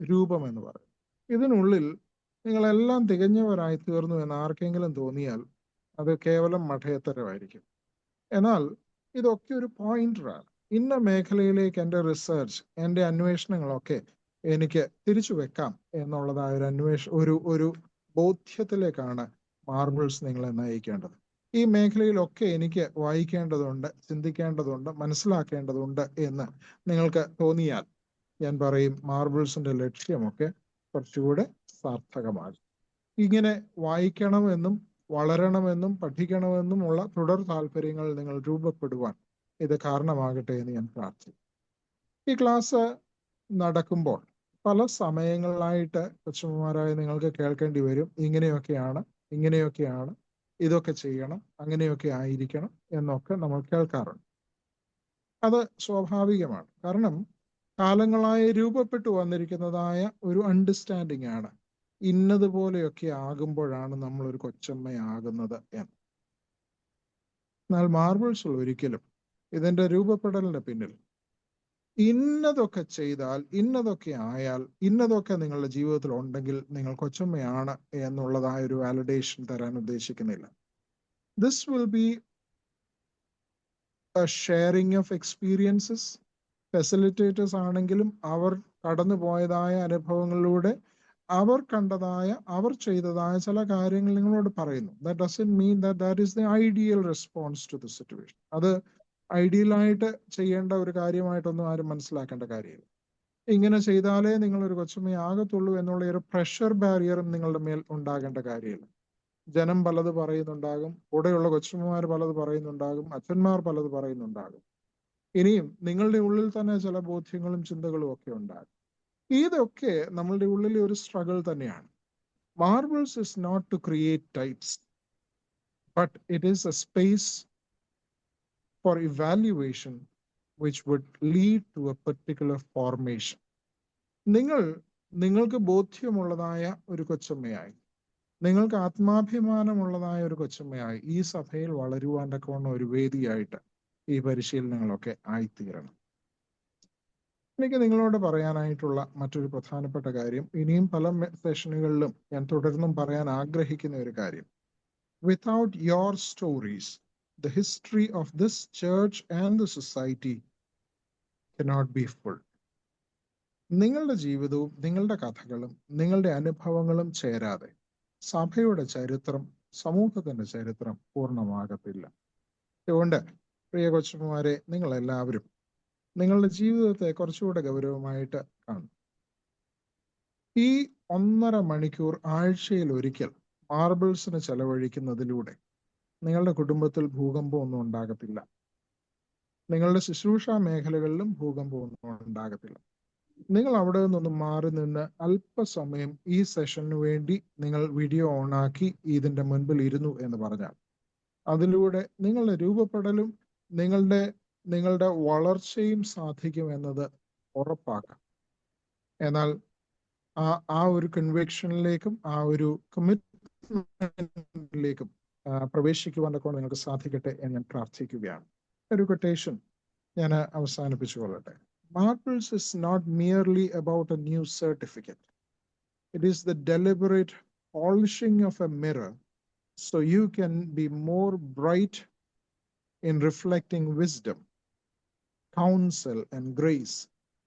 രൂപം എന്ന് പറയും. ഇതിനുള്ളിൽ നിങ്ങളെല്ലാം തികഞ്ഞവരായി തീർന്നു എന്ന് ആർക്കെങ്കിലും തോന്നിയാൽ അത് കേവലം മഠയത്തരമായിരിക്കും. എന്നാൽ ഇതൊക്കെ ഒരു പോയിന്ററാണ്. ഇന്ന മേഖലയിലേക്ക് എൻ്റെ റിസർച്ച്, എൻ്റെ അന്വേഷണങ്ങളൊക്കെ എനിക്ക് തിരിച്ചു വെക്കാം എന്നുള്ളതായ ഒരു ബോധ്യത്തിലേക്കാണ് മാർബിൾസ് നിങ്ങളെ നയിക്കേണ്ടത്. ഈ മേഖലയിലൊക്കെ എനിക്ക് വായിക്കേണ്ടതുണ്ട്, ചിന്തിക്കേണ്ടതുണ്ട്, മനസ്സിലാക്കേണ്ടതുണ്ട് എന്ന് നിങ്ങൾക്ക് തോന്നിയാൽ ഞാൻ പറയും മാർബിൾസിന്റെ ലക്ഷ്യമൊക്കെ കുറച്ചുകൂടെ സാർത്ഥകമാകും. ഇങ്ങനെ വായിക്കണമെന്നും വളരണമെന്നും പഠിക്കണമെന്നും ഉള്ള തുടർ താല്പര്യങ്ങൾ നിങ്ങൾ രൂപപ്പെടുവാൻ ഇത് കാരണമാകട്ടെ എന്ന് ഞാൻ പ്രാർത്ഥിക്കുന്നു. ഈ ക്ലാസ് നടക്കുമ്പോൾ പല സമയങ്ങളിലായിട്ട് കൊച്ചുമ്മമാരായ നിങ്ങൾക്ക് കേൾക്കേണ്ടി വരും. ഇങ്ങനെയൊക്കെയാണ്, ഇതൊക്കെ ചെയ്യണം, അങ്ങനെയൊക്കെ ആയിരിക്കണം എന്നൊക്കെ നമ്മൾ കേൾക്കാറുണ്ട്. അത് സ്വാഭാവികമാണ്. കാരണം കാലങ്ങളായി രൂപപ്പെട്ടു വന്നിരിക്കുന്നതായ ഒരു അണ്ടർസ്റ്റാൻഡിംഗ് ആണ് ഇന്നതുപോലെയൊക്കെ ആകുമ്പോഴാണ് നമ്മൾ ഒരു കൊച്ചമ്മയാകുന്നത് എന്ന്. എന്നാൽ മാർബിൾസിൽ ഒരിക്കലും ഇതിന്റെ രൂപപ്പെടലിന്റെ പിന്നിൽ ഇന്നതൊക്കെ ചെയ്താൽ, ഇന്നതൊക്കെ ആയാൽ, ഇന്നതൊക്കെ നിങ്ങളുടെ ജീവിതത്തിൽ ഉണ്ടെങ്കിൽ നിങ്ങൾ കൊച്ചമ്മയാണ് എന്നുള്ളതായ ഒരു വാലിഡേഷൻ തരാൻ ഉദ്ദേശിക്കുന്നില്ല. This will be A sharing of experiences. Facilitators ആണെങ്കിലും അവർ കടന്നു പോയതായ അനുഭവങ്ങളിലൂടെ അവർ കണ്ടതായ, അവർ ചെയ്തതായ ചില കാര്യങ്ങൾ നിങ്ങളോട് പറയുന്നു. That doesn't mean that is the ideal response to the situation. അത് ഐഡിയലായിട്ട് ചെയ്യേണ്ട ഒരു കാര്യമായിട്ടൊന്നും ആരും മനസ്സിലാക്കേണ്ട കാര്യമില്ല. ഇങ്ങനെ ചെയ്താലേ നിങ്ങളൊരു കൊച്ചമ്മയാകത്തുള്ളൂ എന്നുള്ള ഒരു പ്രഷർ ബാരിയറും നിങ്ങളുടെ മേൽ ഉണ്ടാകേണ്ട കാര്യമില്ല. ജനം പലത് പറയുന്നുണ്ടാകും, കൂടെയുള്ള കൊച്ചമ്മമാർ പലത് പറയുന്നുണ്ടാകും, അച്ഛന്മാർ പലത് പറയുന്നുണ്ടാകും. ഇനിയും നിങ്ങളുടെ ഉള്ളിൽ തന്നെ ചില ബോധ്യങ്ങളും ചിന്തകളും ഒക്കെ ഉണ്ടാകും. ഇതൊക്കെ നമ്മളുടെ ഉള്ളിലെ ഒരു സ്ട്രഗിൾ തന്നെയാണ്. Marbles is not to create types, but it is a space for evaluation which would lead to a particular formation. നിങ്ങൾക്ക് ബോധ്യമുള്ളതായ ഒരു കൊച്ചമ്മയായി, നിങ്ങൾക്ക് ആത്മാഭിമാനമുള്ളതായ ഒരു കൊച്ചമ്മയായി ഈ സഭയിൽ വളരുവാൻ തക്കവണ്ണം ഒരു വേദിയായിട്ട് ഈ പരിശീലനങ്ങളൊക്കെ ആയിത്തീരണം. എനിക്ക് നിങ്ങളോട് പറയാനായിട്ടുള്ള മറ്റൊരു പ്രധാനപ്പെട്ട കാര്യം, ഇനിയും പല സെഷനുകളിലും ഞാൻ തുടർന്നും പറയാൻ ആഗ്രഹിക്കുന്ന ഒരു കാര്യം, without your stories the history of this church and the society cannot be full. നിങ്ങളുടെ ജീവിതവും നിങ്ങളുടെ കഥകളും നിങ്ങളുടെ അനുഭവങ്ങളും ചേരാതെ സഭയുടെ ചരിത്രം, സമൂഹത്തിന്റെ ചരിത്രം പൂർണ്ണമാകത്തില്ല. അതുകൊണ്ട് പ്രിയ കൊച്ചുമാരെ, നിങ്ങളെല്ലാവരും നിങ്ങളുടെ ജീവിതത്തെ കുറച്ചുകൂടെ ഗൗരവമായിട്ട് കാണും. ഈ 1.5 മണിക്കൂർ ആഴ്ചയിൽ ഒരിക്കൽ മാർബിൾസിന് ചെലവഴിക്കുന്നതിലൂടെ നിങ്ങളുടെ കുടുംബത്തിൽ ഭൂകമ്പമൊന്നും ഉണ്ടാകത്തില്ല. നിങ്ങളുടെ ശുശ്രൂഷാ മേഖലകളിലും ഭൂകമ്പമൊന്നും ഉണ്ടാകത്തില്ല. നിങ്ങൾ അവിടെ നിന്നൊന്നും മാറി നിന്ന് അല്പസമയം ഈ സെഷന് വേണ്ടി നിങ്ങൾ വീഡിയോ ഓണാക്കി ഇതിന്റെ മുൻപിൽ ഇരുന്നു എന്ന് പറഞ്ഞാൽ അതിലൂടെ നിങ്ങളുടെ രൂപപ്പെടലും നിങ്ങളുടെ വളർച്ചയും സാധിക്കുമെന്നത് ഉറപ്പാക്കാം. എന്നാൽ ആ ഒരു കൺവിക്ഷനിലേക്കും ആ ഒരു കമ്മിറ്റ്മെന്റിലേക്കും പ്രവേശിക്കുവാൻ കൊണ്ട് നിങ്ങൾക്ക് സാധിക്കട്ടെ എന്ന് ഞാൻ പ്രാർത്ഥിക്കുകയാണ്. ഒരു കൊട്ടേഷൻ ഞാൻ അവസാനിപ്പിച്ചുകൊള്ളട്ടെ. Marbles is not merely about a new certificate. It is the deliberate polishing of a mirror so you can be more bright in reflecting wisdom, counsel and grace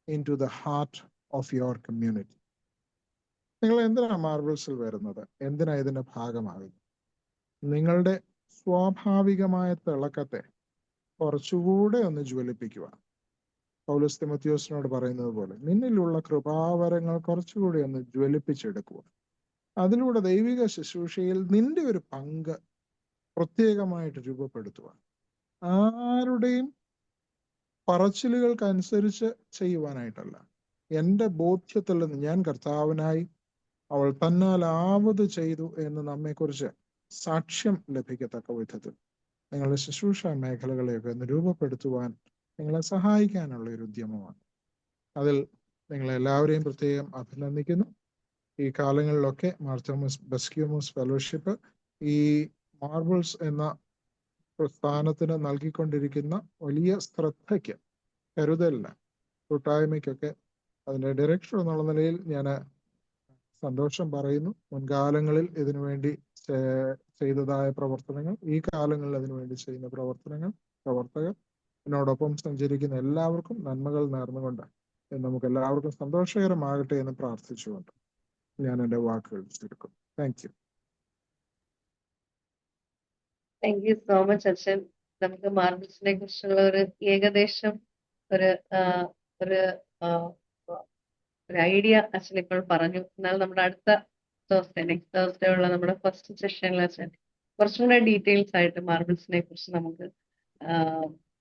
into the heart of your community. നിങ്ങൾ എന്തിനാണ് മാർബിൾസിൽ വരുന്നത്? എന്തിനാ ഇതിന്റെ ഭാഗമാകുന്നത്? നിങ്ങളുടെ സ്വാഭാവികമായ തിളക്കത്തെ കുറച്ചുകൂടെ ഒന്ന് ജ്വലിപ്പിക്കുക. പൗലോസ് തിമോഥെയോസിനോട് പറയുന്നത് പോലെ നിന്നിലുള്ള കൃപാവരങ്ങൾ കുറച്ചുകൂടി ഒന്ന് ജ്വലിപ്പിച്ചെടുക്കുക. അതിലൂടെ ദൈവിക ശുശ്രൂഷയിൽ നിന്റെ ഒരു പങ്ക് പ്രത്യേകമായിട്ട് രൂപപ്പെടുത്തുക. ആരുടെയും പറച്ചിലുകൾക്കനുസരിച്ച് ചെയ്യുവാനായിട്ടല്ല, എൻ്റെ ബോധ്യത്തിൽ നിന്ന് ഞാൻ കർത്താവിനായി അവൾ തന്നാലാവത് ചെയ്തു എന്ന് നമ്മെക്കുറിച്ച് സാക്ഷ്യം ലഭിക്കത്തക്ക വിധത്തിൽ നിങ്ങളുടെ ശുശ്രൂഷ മേഖലകളെയൊക്കെ ഒന്ന് രൂപപ്പെടുത്തുവാൻ നിങ്ങളെ സഹായിക്കാനുള്ള ഒരു ഉദ്യമമാണ്. അതിൽ നിങ്ങളെല്ലാവരെയും പ്രത്യേകം അഭിനന്ദിക്കുന്നു. ഈ കാലങ്ങളിലൊക്കെ മാർ തോമസ് ബസ്ക്യൂമോസ് ഫെലോഷിപ്പ് ഈ മാർബിൾസ് എന്ന പ്രസ്ഥാനത്തിന് നൽകിക്കൊണ്ടിരിക്കുന്ന വലിയ ശ്രദ്ധയ്ക്ക്, കരുതലിന്, കൂട്ടായ്മയ്ക്കൊക്കെ അതിൻ്റെ ഡയറക്ടർ എന്നുള്ള നിലയിൽ ഞാൻ സന്തോഷം പറയുന്നു. മുൻകാലങ്ങളിൽ ഇതിനുവേണ്ടി ചെയ്തതായ പ്രവർത്തനങ്ങൾ, ഈ കാലങ്ങളിൽ അതിനുവേണ്ടി ചെയ്യുന്ന പ്രവർത്തകർ എന്നോടൊപ്പം സഞ്ചരിക്കുന്ന എല്ലാവർക്കും നന്മകൾ നേർന്നുകൊണ്ട് നമുക്ക് എല്ലാവർക്കും സന്തോഷകരമാകട്ടെ എന്ന് പ്രാർത്ഥിച്ചുകൊണ്ട് ഞാൻ എൻ്റെ വാക്കുകൾ ചുരുക്കും. Thank you. Thank you so much അച്ഛൻ. നമുക്ക് മാർബിൾസിനെ കുറിച്ചുള്ള ഒരു ഏകദേശം ഒരു ഒരു ഒരു ഐഡിയ അച്ഛൻ ഇപ്പോൾ പറഞ്ഞു. എന്നാൽ നമ്മുടെ അടുത്ത നെക്സ്റ്റ് തേഴ്സ്ഡേ ഉള്ള നമ്മുടെ ഫസ്റ്റ് സെഷനിൽ അച്ഛൻ കുറച്ചും കൂടെ ഡീറ്റെയിൽസ് ആയിട്ട് മാർബിൾസിനെ കുറിച്ച് നമുക്ക്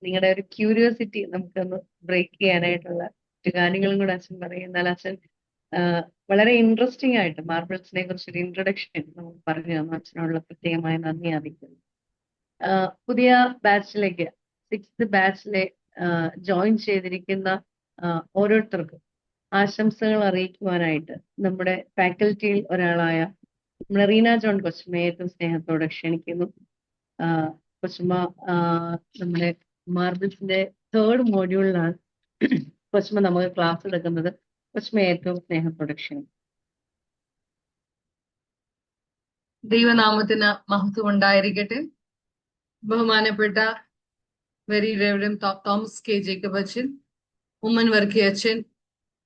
നിങ്ങളുടെ ഒരു ക്യൂരിയോസിറ്റി നമുക്കൊന്ന് ബ്രേക്ക് ചെയ്യാനായിട്ടുള്ള കാര്യങ്ങളും കൂടെ അച്ഛൻ പറയും. എന്നാൽ അച്ഛൻ വളരെ ഇൻട്രസ്റ്റിംഗ് ആയിട്ട് മാർബിൾസിനെ കുറിച്ചൊരു ഇൻട്രൊഡക്ഷൻ നമുക്ക് പറഞ്ഞു തന്നു. അച്ഛനോടുള്ള പ്രത്യേകമായ നന്ദി അറിയിക്കുന്നു. പുതിയ ബാച്ചിലേക്ക് 6th ബാച്ചിലെ ജോയിൻ ചെയ്തിരിക്കുന്ന ഓരോരുത്തർക്കും ആശംസകൾ അറിയിക്കുവാനായിട്ട് നമ്മുടെ ഫാക്കൽറ്റിയിൽ ഒരാളായ നമ്മുടെ റീന ജോൺ കൊച്ചുമ്മയെ ഏറ്റവും സ്നേഹത്തോടെ ക്ഷണിക്കുന്നു. കൊച്ചുമ്മ നമ്മുടെ മാർബിൾസിന്റെ 3rd മോഡ്യൂളിലാണ് കൊച്ചുമ്മ നമുക്ക് ക്ലാസ് എടുക്കുന്നത്. കൊച്ചുമ്മയെ ഏറ്റവും സ്നേഹത്തോടെ ക്ഷണിക്കും. ദൈവനാമത്തിന് മഹത്വം ഉണ്ടായിരിക്കട്ടെ. ബഹുമാനപ്പെട്ട very Reverend Thomas K Jacob അച്ഛൻ, ഉമ്മൻ വർക്കി അച്ഛൻ,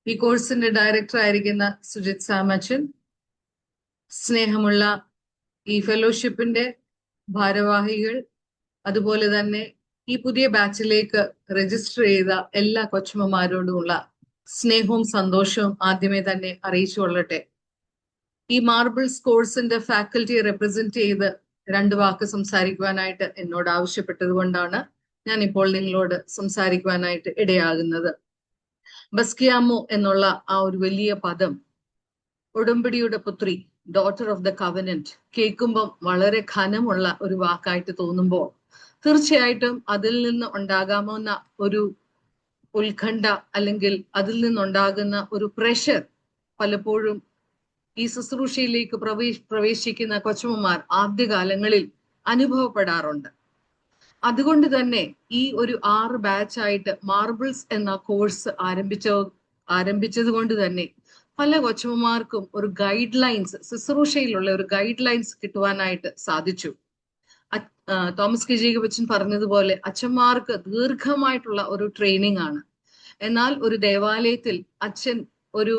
ഈ കോഴ്സിന്റെ ഡയറക്ടർ ആയിരിക്കുന്ന സുജിത് സാം അച്ഛൻ, സ്നേഹമുള്ള ഈ ഫെലോഷിപ്പിന്റെ ഭാരവാഹികൾ, അതുപോലെ തന്നെ ഈ പുതിയ ബാച്ചിലേക്ക് രജിസ്റ്റർ ചെയ്ത എല്ലാ കൊച്ചുമ്മമാരോടുമുള്ള സ്നേഹവും സന്തോഷവും ആദ്യമേ തന്നെ അറിയിച്ചു കൊള്ളട്ടെ. ഈ മാർബിൾസ് കോഴ്സിന്റെ ഫാക്കൽറ്റിയെ റെപ്രസെന്റ് ചെയ്ത് 2 വാക്ക് സംസാരിക്കുവാനായിട്ട് എന്നോട് ആവശ്യപ്പെട്ടത് കൊണ്ടാണ് ഞാൻ ഇപ്പോൾ നിങ്ങളോട് സംസാരിക്കുവാനായിട്ട് ഇടയാകുന്നത്. ബസ്കിയാമോ എന്നുള്ള ആ ഒരു വലിയ പദം, ഉടമ്പടിയുടെ പുത്രി, ഡോട്ടർ ഓഫ് ദ കവനന്റ്, കേൾക്കുമ്പം വളരെ ഘനമുള്ള ഒരു വാക്കായിട്ട് തോന്നുമ്പോൾ തീർച്ചയായിട്ടും അതിൽ നിന്ന് ഉണ്ടാകാവുന്ന ഒരു ഉത്കണ്ഠ അല്ലെങ്കിൽ അതിൽ നിന്നുണ്ടാകുന്ന ഒരു പ്രഷർ പലപ്പോഴും ഈ ശുശ്രൂഷയിലേക്ക് പ്രവേശിക്കുന്ന കൊച്ചുമ്മമാർ ആദ്യകാലങ്ങളിൽ അനുഭവപ്പെടാറുണ്ട്. അതുകൊണ്ട് തന്നെ ഈ ഒരു 6 ബാച്ചായിട്ട് മാർബിൾസ് എന്ന കോഴ്സ് ആരംഭിച്ചത് കൊണ്ട് തന്നെ പല കൊച്ചുമ്മമാർക്കും ഒരു ഗൈഡ് ലൈൻസ്, ശുശ്രൂഷയിലുള്ള ഒരു ഗൈഡ് ലൈൻസ് കിട്ടുവാനായിട്ട് സാധിച്ചു. തോമസ് കെ ജേക്കബ് അച്ഛൻ പറഞ്ഞതുപോലെ അച്ഛന്മാർക്ക് ദീർഘമായിട്ടുള്ള ഒരു ട്രെയിനിങ് ആണ്. എന്നാൽ ഒരു ദേവാലയത്തിൽ അച്ഛൻ ഒരു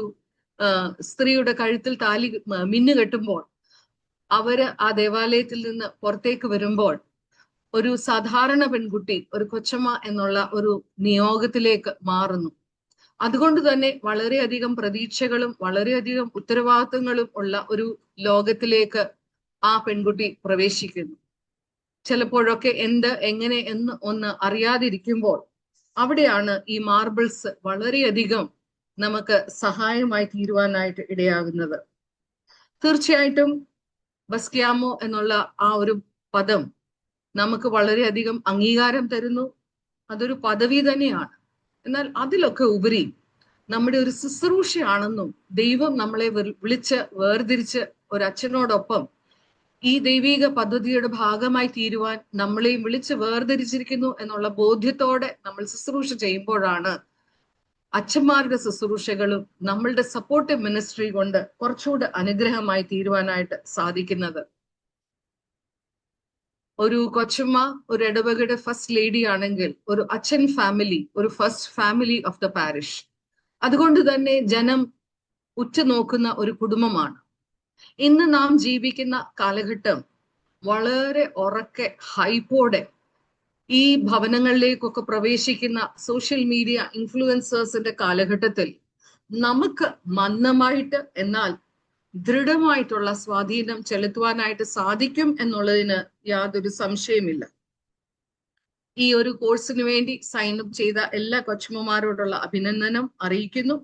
സ്ത്രീയുടെ കഴുത്തിൽ താലി മിന്നു കെട്ടുമ്പോൾ അവര് ആ ദേവാലയത്തിൽ നിന്ന് പുറത്തേക്ക് വരുമ്പോൾ ഒരു സാധാരണ പെൺകുട്ടി, ഒരു കൊച്ചമ്മ എന്നുള്ള ഒരു നിയോഗത്തിലേക്ക് മാറുന്നു. അതുകൊണ്ട് തന്നെ വളരെയധികം പ്രതീക്ഷകളും വളരെയധികം ഉത്തരവാദിത്തങ്ങളും ഉള്ള ഒരു ലോകത്തിലേക്ക് ആ പെൺകുട്ടി പ്രവേശിക്കുന്നു. ചിലപ്പോഴൊക്കെ എങ്ങനെ എന്ന് ഒന്ന് അറിയാതിരിക്കുമ്പോൾ അവിടെയാണ് ഈ മാർബിൾസ് വളരെയധികം നമുക്ക് സഹായമായി തീരുവാനായിട്ട് ഇടയാകുന്നത്. തീർച്ചയായിട്ടും ബസ്കിയാമോ എന്നുള്ള ആ ഒരു പദം നമുക്ക് വളരെയധികം അംഗീകാരം തരുന്നു. അതൊരു പദവി തന്നെയാണ്. എന്നാൽ അതിലൊക്കെ ഉപരി നമ്മുടെ ഒരു ശുശ്രൂഷയാണെന്നും ദൈവം നമ്മളെ വിളിച്ച് വേർതിരിച്ച് ഒരു അച്ഛനോടൊപ്പം ഈ ദൈവിക പദ്ധതിയുടെ ഭാഗമായി തീരുവാൻ നമ്മളെയും വിളിച്ച് വേർതിരിച്ചിരിക്കുന്നു എന്നുള്ള ബോധ്യത്തോടെ നമ്മൾ ശുശ്രൂഷ ചെയ്യുമ്പോഴാണ് അച്ഛന്മാരുടെ ശുശ്രൂഷകളും നമ്മളുടെ സപ്പോർട്ടീവ് മിനിസ്ട്രി കൊണ്ട് കുറച്ചുകൂടെ അനുഗ്രഹമായി തീരുവാനായിട്ട് സാധിക്കുന്നത്. ഒരു കൊച്ചമ്മ ഒരു ഇടവകയുടെ ഫസ്റ്റ് ലേഡി ആണെങ്കിൽ ഒരു അച്ഛൻ ഫാമിലി ഒരു first family of the parish. അതുകൊണ്ട് തന്നെ ജനം ഉറ്റുനോക്കുന്ന ഒരു കുടുംബമാണ്. ഇന്ന് നാം ജീവിക്കുന്ന കാലഘട്ടം വളരെ ഉറക്കെ ഹൈപ്പോടെ ഈ ഭവനങ്ങളിലേക്കൊക്കെ പ്രവേശിക്കുന്ന സോഷ്യൽ മീഡിയ ഇൻഫ്ലുവൻസേഴ്സിന്റെ കാലഘട്ടത്തിൽ നമുക്ക് മന്ദമായിട്ട് എന്നാൽ ദൃഢമായിട്ടുള്ള സ്വാധീനം ചെലുത്തുവാനായിട്ട് സാധിക്കും എന്നുള്ളതിന് യാതൊരു സംശയമില്ല. ഈ ഒരു കോഴ്സിന് വേണ്ടി സൈൻ അപ്പ് ചെയ്ത എല്ലാ കൊച്ചുമ്മമാരോടുള്ള അഭിനന്ദനം അറിയിക്കുന്നു.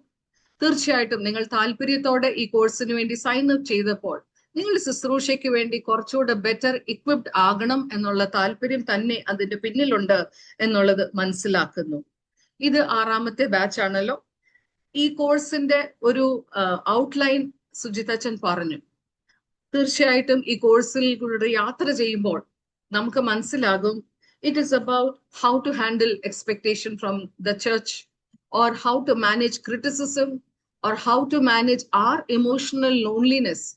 തീർച്ചയായിട്ടും നിങ്ങൾ താല്പര്യത്തോടെ ഈ കോഴ്സിന് വേണ്ടി സൈൻ അപ്പ് ചെയ്തപ്പോൾ നിങ്ങളുടെ ശുശ്രൂഷയ്ക്ക് വേണ്ടി കുറച്ചുകൂടെ ബെറ്റർ ഇക്വിപ്ഡ് ആകണം എന്നുള്ള താല്പര്യം തന്നെ അതിന്റെ പിന്നിലുണ്ട് എന്നുള്ളത് മനസ്സിലാക്കുന്നു. ഇത് 6ാമത്തെ ബാച്ച് ആണല്ലോ. ഈ കോഴ്സിന്റെ ഒരു ഔട്ട്ലൈൻ സുജിതച്ചൻ പറഞ്ഞു. തീർച്ചയായിട്ടും ഈ കോഴ്സിൽ കൂടെ യാത്ര ചെയ്യുമ്പോൾ നമുക്ക് മനസ്സിലാകും it is about how to handle expectation from the church, or how to manage criticism, or how to manage our emotional loneliness.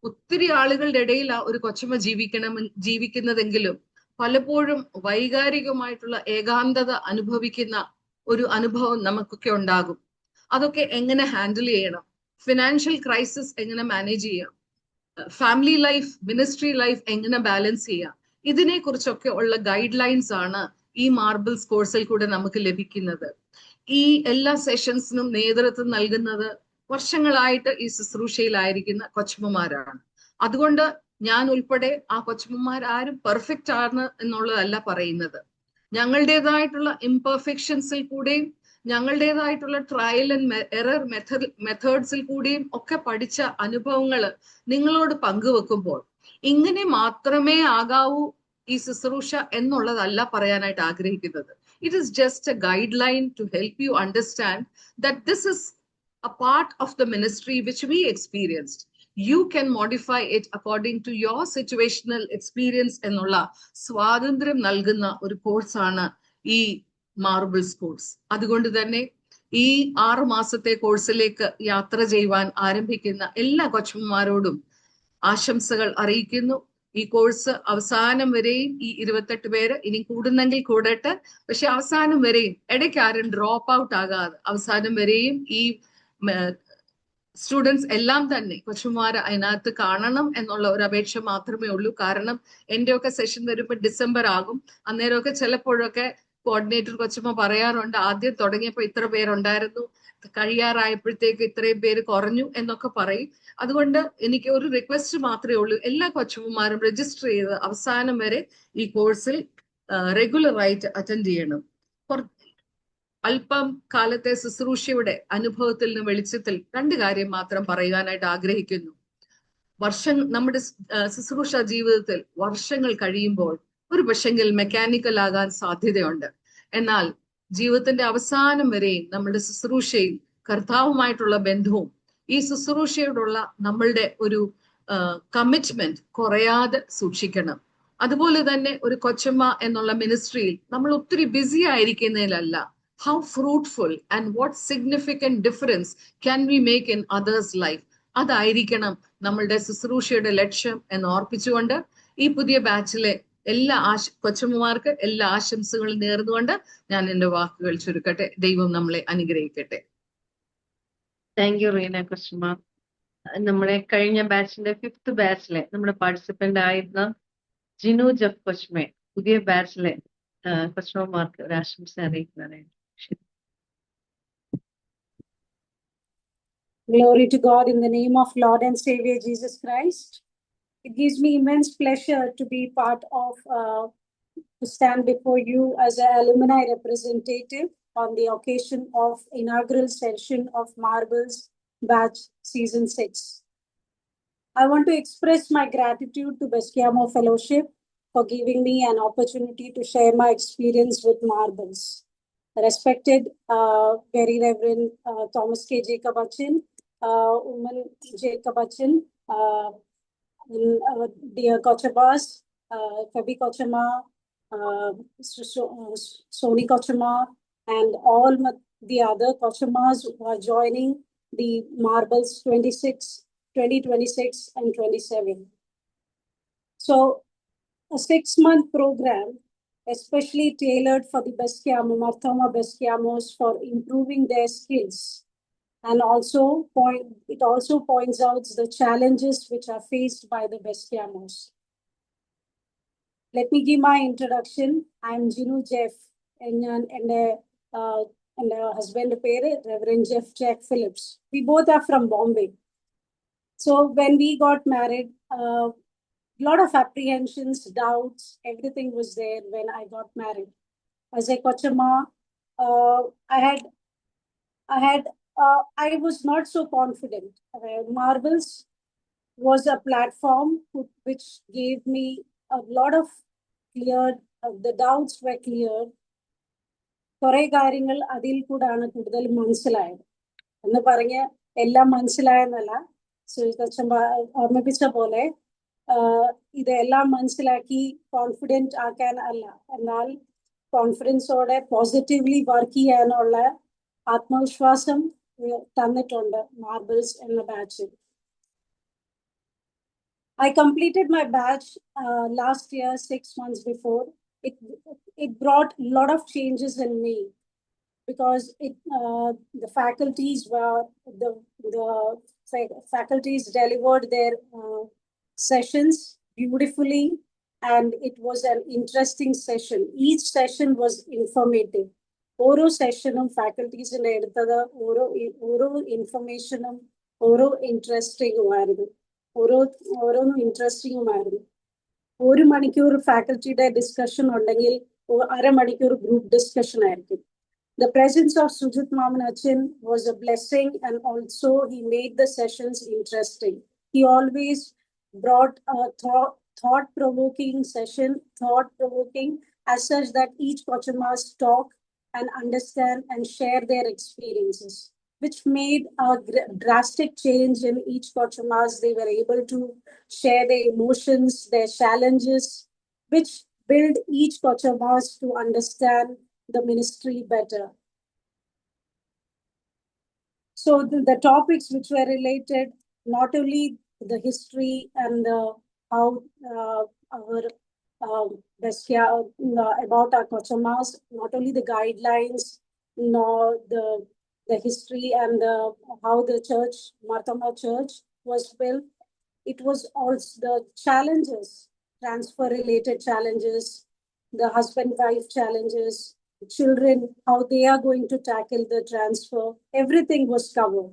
ഒത്തിരി ആളുകളുടെ ഇടയിൽ ഒരു കൊച്ചമ്മ ജീവിക്കുന്നതെങ്കിലും പലപ്പോഴും വൈകാരികമായിട്ടുള്ള ഏകാന്തത അനുഭവിക്കുന്ന ഒരു അനുഭവം നമുക്കൊക്കെ ഉണ്ടാകും. അതൊക്കെ എങ്ങനെ ഹാൻഡിൽ ചെയ്യണം, ഫിനാൻഷ്യൽ ക്രൈസിസ് എങ്ങനെ മാനേജ് ചെയ്യാം, ഫാമിലി ലൈഫ്, മിനിസ്ട്രി ലൈഫ് എങ്ങനെ ബാലൻസ് ചെയ്യാം, ഇതിനെ കുറിച്ചൊക്കെ ഉള്ള ഗൈഡ് ലൈൻസ് ആണ് ഈ മാർബിൾസ് കോഴ്സിൽ കൂടെ നമുക്ക് ലഭിക്കുന്നത്. ഈ എല്ലാ സെഷൻസിനും നേതൃത്വം നൽകുന്നത് വർഷങ്ങളായിട്ട് ഈ ശുശ്രൂഷയിലായിരിക്കുന്ന കൊച്ചമ്മമാരാണ്. അതുകൊണ്ട് ഞാൻ ഉൾപ്പെടെ ആ കൊച്ചമ്മമാർ ആരും പെർഫെക്റ്റ് ആണ് എന്നുള്ളതല്ല പറയുന്നത്. ഞങ്ങളുടേതായിട്ടുള്ള ഇംപെർഫെക്ഷൻസിൽ കൂടെയും ഞങ്ങളുടേതായിട്ടുള്ള ട്രയൽ ആൻഡ് എറർ മെത്തേഡ്സിൽ കൂടിയും ഒക്കെ പഠിച്ച അനുഭവങ്ങൾ നിങ്ങളോട് പങ്കുവെക്കുമ്പോൾ ഇങ്ങനെ മാത്രമേ ആകാവൂ ഈ ശുശ്രൂഷ എന്നുള്ളതല്ല പറയാനായിട്ട് ആഗ്രഹിക്കുന്നത്. It is just a guideline to help you understand that this is a part of the ministry which we experienced. You can modify it according to your situational experience എന്നുള്ള സ്വാതന്ത്ര്യം നൽകുന്ന ഒരു കോഴ്സാണ് ഈ മാർബിൾസ് കോഴ്സ്. അതുകൊണ്ട് തന്നെ ഈ 6 മാസത്തെ കോഴ്സിലേക്ക് യാത്ര ചെയ്യുവാൻ ആരംഭിക്കുന്ന എല്ലാ കൊച്ചമ്മമാരോടും ആശംസകൾ അറിയിക്കുന്നു. ഈ കോഴ്സ് അവസാനം വരെയും ഈ 28 പേര്, ഇനി കൂടുന്നെങ്കിൽ കൂടട്ടെ, പക്ഷെ അവസാനം വരെയും ഇടയ്ക്ക് ആരും ഡ്രോപ്പ് ഔട്ട് ആകാതെ അവസാനം വരെയും ഈ സ്റ്റുഡൻസ് എല്ലാം തന്നെ കൊച്ചുമാരെ അതിനകത്ത് കാണണം എന്നുള്ള ഒരു അപേക്ഷ മാത്രമേ ഉള്ളൂ. കാരണം എന്റെയൊക്കെ സെഷൻ വരുമ്പോൾ ഡിസംബർ ആകും. അന്നേരമൊക്കെ ചിലപ്പോഴൊക്കെ കോർഡിനേറ്റർ കൊച്ചുമ്മ പറയാറുണ്ട്, ആദ്യം തുടങ്ങിയപ്പോൾ ഇത്ര പേരുണ്ടായിരുന്നു, കഴിയാറായപ്പോഴത്തേക്ക് ഇത്രയും പേര് കുറഞ്ഞു എന്നൊക്കെ പറയും. അതുകൊണ്ട് എനിക്ക് ഒരു റിക്വസ്റ്റ് മാത്രമേ ഉള്ളൂ, എല്ലാ കൊച്ചുമ്മമാരും രജിസ്റ്റർ ചെയ്ത് അവസാനം വരെ ഈ കോഴ്സിൽ റെഗുലർ ആയിട്ട് അറ്റൻഡ് ചെയ്യണം. അല്പം കാലത്തെ ശുശ്രൂഷയുടെ അനുഭവത്തിൽ നിന്ന് വെളിച്ചത്തിൽ 2 കാര്യം മാത്രം പറയുവാനായിട്ട് ആഗ്രഹിക്കുന്നു. നമ്മുടെ ശുശ്രൂഷ ജീവിതത്തിൽ വർഷങ്ങൾ കഴിയുമ്പോൾ ഒരു പക്ഷെങ്കിൽ മെക്കാനിക്കൽ ആകാൻ സാധ്യതയുണ്ട്. എന്നാൽ ജീവിതത്തിന്റെ അവസാനം വരെയും നമ്മുടെ ശുശ്രൂഷയിൽ കർത്താവുമായിട്ടുള്ള ബന്ധവും ഈ ശുശ്രൂഷയോടുള്ള നമ്മളുടെ ഒരു കമ്മിറ്റ്മെന്റ് കുറയാതെ സൂക്ഷിക്കണം. അതുപോലെ തന്നെ ഒരു കൊച്ചമ്മ എന്നുള്ള മിനിസ്ട്രിയിൽ നമ്മൾ ഒത്തിരി BC ആയിരിക്കുന്നതിലല്ല, how fruitful and what significant difference can we make in others' life, അതായിരിക്കണം നമ്മളുടെ ശുശ്രൂഷയുടെ ലക്ഷ്യം എന്ന് ഓർപ്പിച്ചുകൊണ്ട് ഈ പുതിയ ബാച്ചിലെ എല്ലാ കൊച്ചമ്മമാർക്ക് എല്ലാ ആശംസകളും നേർന്നുകൊണ്ട് ഞാൻ എന്റെ വാക്കുകൾ ചുരുക്കട്ടെ. ദൈവം നമ്മളെ അനുഗ്രഹിക്കട്ടെ. താങ്ക് യു റീന കൊച്ചമ്മ. നമ്മുടെ കഴിഞ്ഞ ബാച്ചിന്റെ 5th ബാച്ചിലെ നമ്മുടെ പാർട്ടിസിപ്പന്റ് ആയിരുന്ന ജിനു ജഫ് കൊച്ചമ്മ പുതിയ ബാച്ചിലെ കൊച്ചമ്മമാർക്ക് ഒരു ആശംസ അറിയിക്കുന്നതായിട്ട്. Glory to God in the name of Lord and Savior Jesus Christ. It gives me immense pleasure to be part of, to stand before you as an alumni representative on the occasion of inaugural session of Marbles Batch Season 6. I want to express my gratitude to Beskiamo Fellowship for giving me an opportunity to share my experience with Marbles. Respected Very Reverend Thomas K. Jacob Achin, Woman Jacob Achin, dear Kochamas, Fabi Kochama, Soni Kochama, and all the other Kochamas who are joining the Marbles 2026 and 27. So a 6-month program especially tailored for the Beskiamo, Marthoma Beskiamos for improving their skills. And also it also points out the challenges which are faced by the Beskiamos. Let me give my introduction. I'm Jinu Jeff and a husband parent, Reverend Jeff Jack Phillips. We both are from Bombay. So when we got married, lot of apprehensions, doubts, everything was there when I got married. As a Kochama, I had I was not so confident. Marbles was a platform which gave me a lot of the doubts were cleared. കുറെ കാര്യങ്ങൾ അതിൽ കൂടാണ് കൂടുതൽ മനസ്സിലായത് എന്ന് പറഞ്ഞ് എല്ലാം മനസ്സിലായെന്നല്ല, സുജിതച്ഛൻ ഓർമ്മിപ്പിച്ച പോലെ ഇതെല്ലാം മനസ്സിലാക്കി കോൺഫിഡൻറ്റ് ആക്കാൻ അല്ല, എന്നാൽ കോൺഫിഡൻസോടെ പോസിറ്റീവ്ലി വർക്ക് ചെയ്യാനുള്ള ആത്മവിശ്വാസം തന്നിട്ടുണ്ട് മാർബിൾസ് എന്ന ബാച്ചിൽ. I completed my batch last year, 6 months before. It brought a lot of changes in me because the faculties delivered their sessions beautifully, and it was an interesting session. Each session was informative. Oro sessionum faculties in eduthathu oro informationum oro interesting ആയിരുന്നു. ഓരോന്നും ഇൻട്രസ്റ്റിംഗും ആയിരുന്നു. 1 മണിക്കൂർ ഫാക്കൽറ്റിയുടെ discussion ഉണ്ടെങ്കിൽ 1/2 മണിക്കൂർ group discussion ആയിരിക്കും. The presence of Sujit Mamanachan was a blessing, and also he made the sessions interesting. He always brought a thought-provoking session, thought-provoking as such that each Kochamas talk and understand and share their experiences, which made a drastic change in each Kochamas. They were able to share their emotions, their challenges, which build each Kochamas to understand the ministry better. So the topics which were related, not only the history and how our about our Kochamas, not only the guidelines, nor the history and how the church, Marthoma Church, was built. It was also the challenges, transfer-related challenges, the husband-wife challenges, children, how they are going to tackle the transfer. Everything was covered.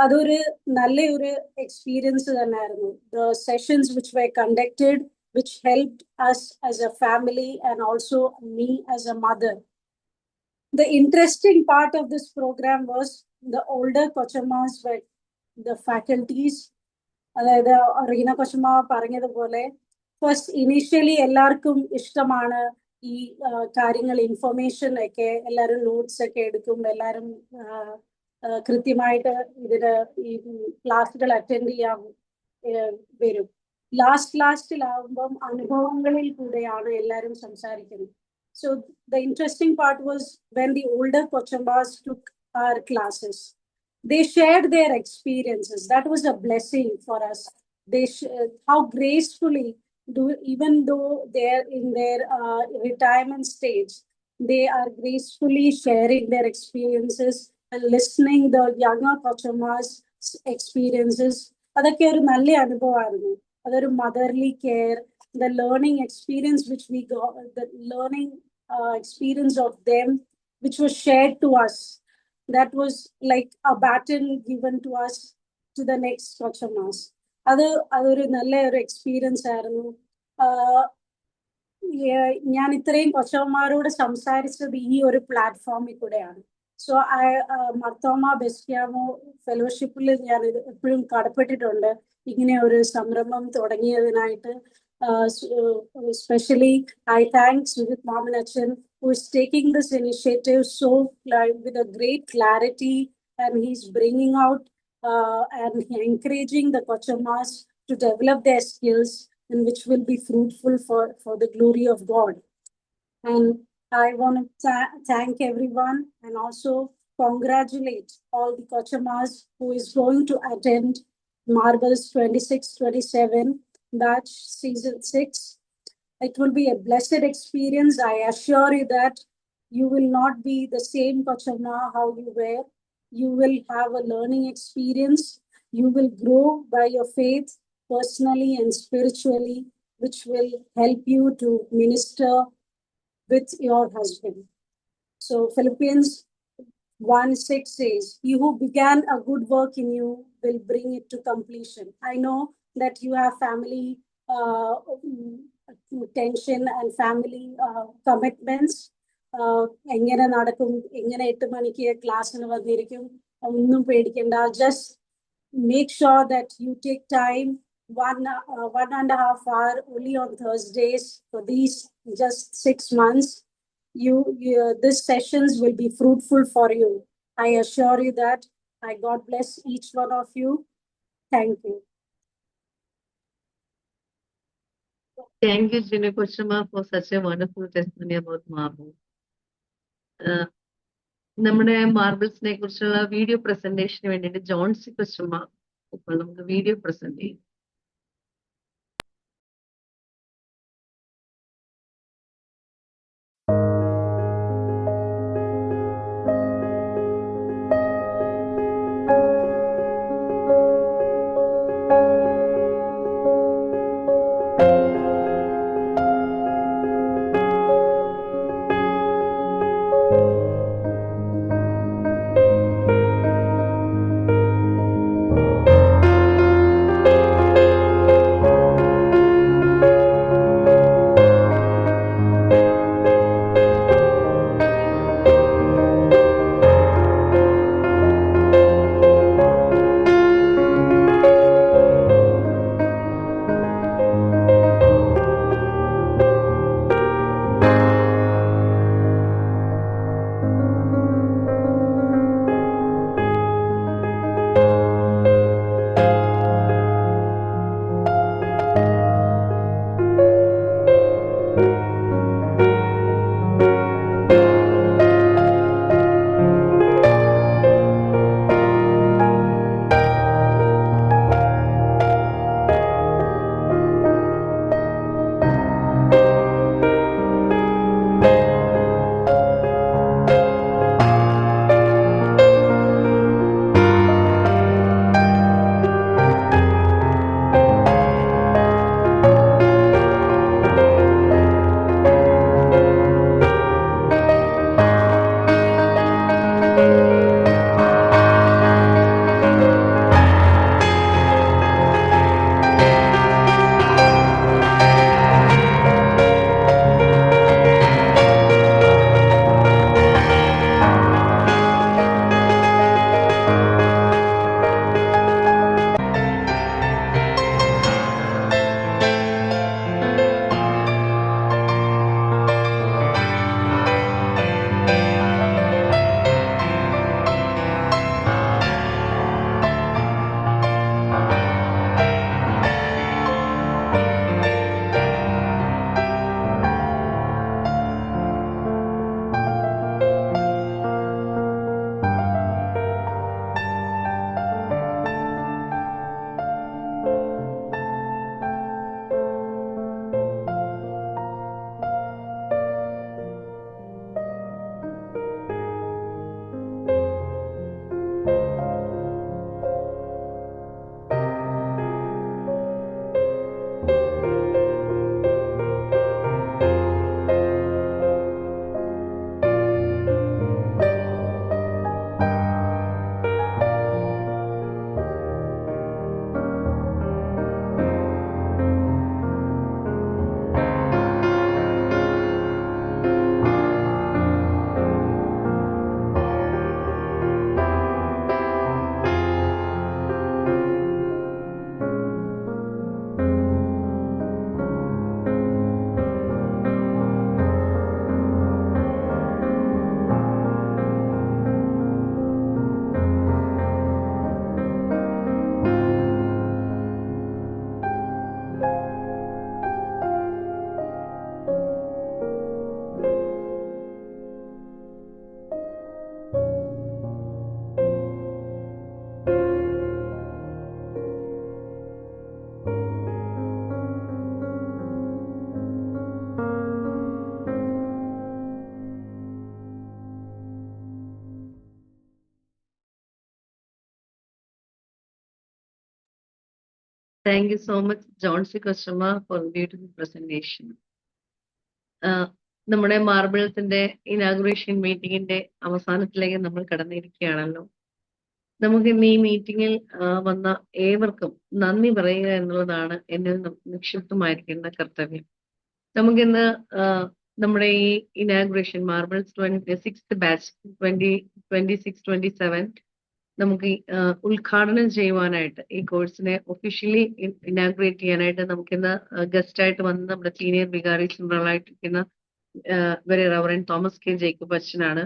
അതൊരു നല്ലൊരു experience തന്നെയായിരുന്നു. The sessions which were conducted, which helped us as a family and also me as a mother. The interesting part of this program was the older Kochamas were the faculties. അതായത് റീന കൊച്ചമ്മ പറഞ്ഞതുപോലെ first initially എല്ലാവർക്കും ഇഷ്ടമാണ് ഈ കാര്യങ്ങൾ, information ഒക്കെ എല്ലാവരും notes ഒക്കെ എടുക്കും, എല്ലാവരും കൃത്യമായിട്ട് ഇതിന് ഈ ക്ലാസ്സുകൾ അറ്റൻഡ് ചെയ്യാൻ വരും. ലാസ്റ്റിലാവുമ്പം അനുഭവങ്ങളിൽ കൂടെയാണ് എല്ലാവരും സംസാരിക്കുന്നത്. So the interesting part was when the older Kochamas took our classes, they shared their experiences. That was a blessing for us. They how gracefully even though they're in their retirement stage, they are gracefully sharing their experiences and listening the younger Kochamas experiences. അതൊക്കെ ഒരു നല്ല അനുഭവമായിരുന്നു. അതൊരു motherly care, the learning experience which we got, the learning experience of them which was shared to us. That was like a baton given to us to the next Kochamas. അതൊരു നല്ല ഒരു experience ആയിരുന്നു. ഞാൻ ഇത്രയും കൊച്ചന്മാരോട് സംസാരിച്ചത് ഈ ഒരു പ്ലാറ്റ്ഫോമിൽ കൂടെയാണ്. സോ മർത്തോമ ബെസ്ക്യാമോ ഫെലോഷിപ്പിൽ ഞാൻ എപ്പോഴും കടപ്പെട്ടിട്ടുണ്ട് ഇങ്ങനെ ഒരു സംരംഭം തുടങ്ങിയതിനായിട്ട്. Especially, I thank Sujit Mamanachan, who is taking this initiative so with a great clarity, and he's bringing out and encouraging the Kochamas to develop their skills, and which will be fruitful for the glory of God. And I want to thank everyone and also congratulate all the Kochamas who is going to attend Marbles 26-27 batch season 6. It will be a blessed experience. I assure you that you will not be the same Kochama how you were. You will have a learning experience. You will grow by your faith personally and spiritually, which will help you to minister with your husband. So Philippians 1:6 says, "He who began a good work in you will bring it to completion." I know that you have family tension and family commitments. എങ്ങനെ നടക്കും, എങ്ങനെ 8 മണിക്ക് ക്ലാസ്സിന് വന്നിരിക്കും, ഒന്നും പേടിക്കണ്ട. Just make sure that you take time, 1.5 hour only on Thursdays for these just 6 months. These sessions will be fruitful for you. I assure you that. God bless each one of you. Thank you. Thank you, Jinu Kochama, for such a wonderful testimony about marble. നമ്മുടെ മാർബിൾസിനെ കുറിച്ചുള്ള video പ്രസന്റേഷന് വേണ്ടിയിട്ട് ജോൺസി കൊച്ചമ്മ ഇപ്പോൾ നമുക്ക് video present ചെയ്യും. Thank you so much, Johnsy Kochama, for the beautiful presentation. നമ്മുടെ മാർബിൾസിന്റെ inauguration മീറ്റിംഗിന്റെ അവസാനത്തിലേക്ക് നമ്മൾ കടന്നിരിക്കുകയാണല്ലോ. നമുക്ക് ഇന്ന് ഈ മീറ്റിംഗിൽ വന്ന ഏവർക്കും നന്ദി പറയുക എന്നുള്ളതാണ് എന്നിൽ നിക്ഷിപ്തമായിരിക്കേണ്ട കർത്തവ്യം. നമുക്കിന്ന് നമ്മുടെ ഈ ഇനാഗുറേഷൻ മാർബിൾസ് 26th ബാച്ച് 2026-27 നമുക്ക് ഉദ്ഘാടനം ചെയ്യുവാനായിട്ട് ഈ കോഴ്സിനെ ഒഫീഷ്യലി ഇനാഗ്രേറ്റ് ചെയ്യാനായിട്ട് നമുക്കിന്ന് ഗസ്റ്റ് ആയിട്ട് വന്ന് നമ്മുടെ സീനിയർ വികാരി ജനറൽ ആയിട്ടിരിക്കുന്ന very reverend Thomas K Jacob അച്ഛനാണ്.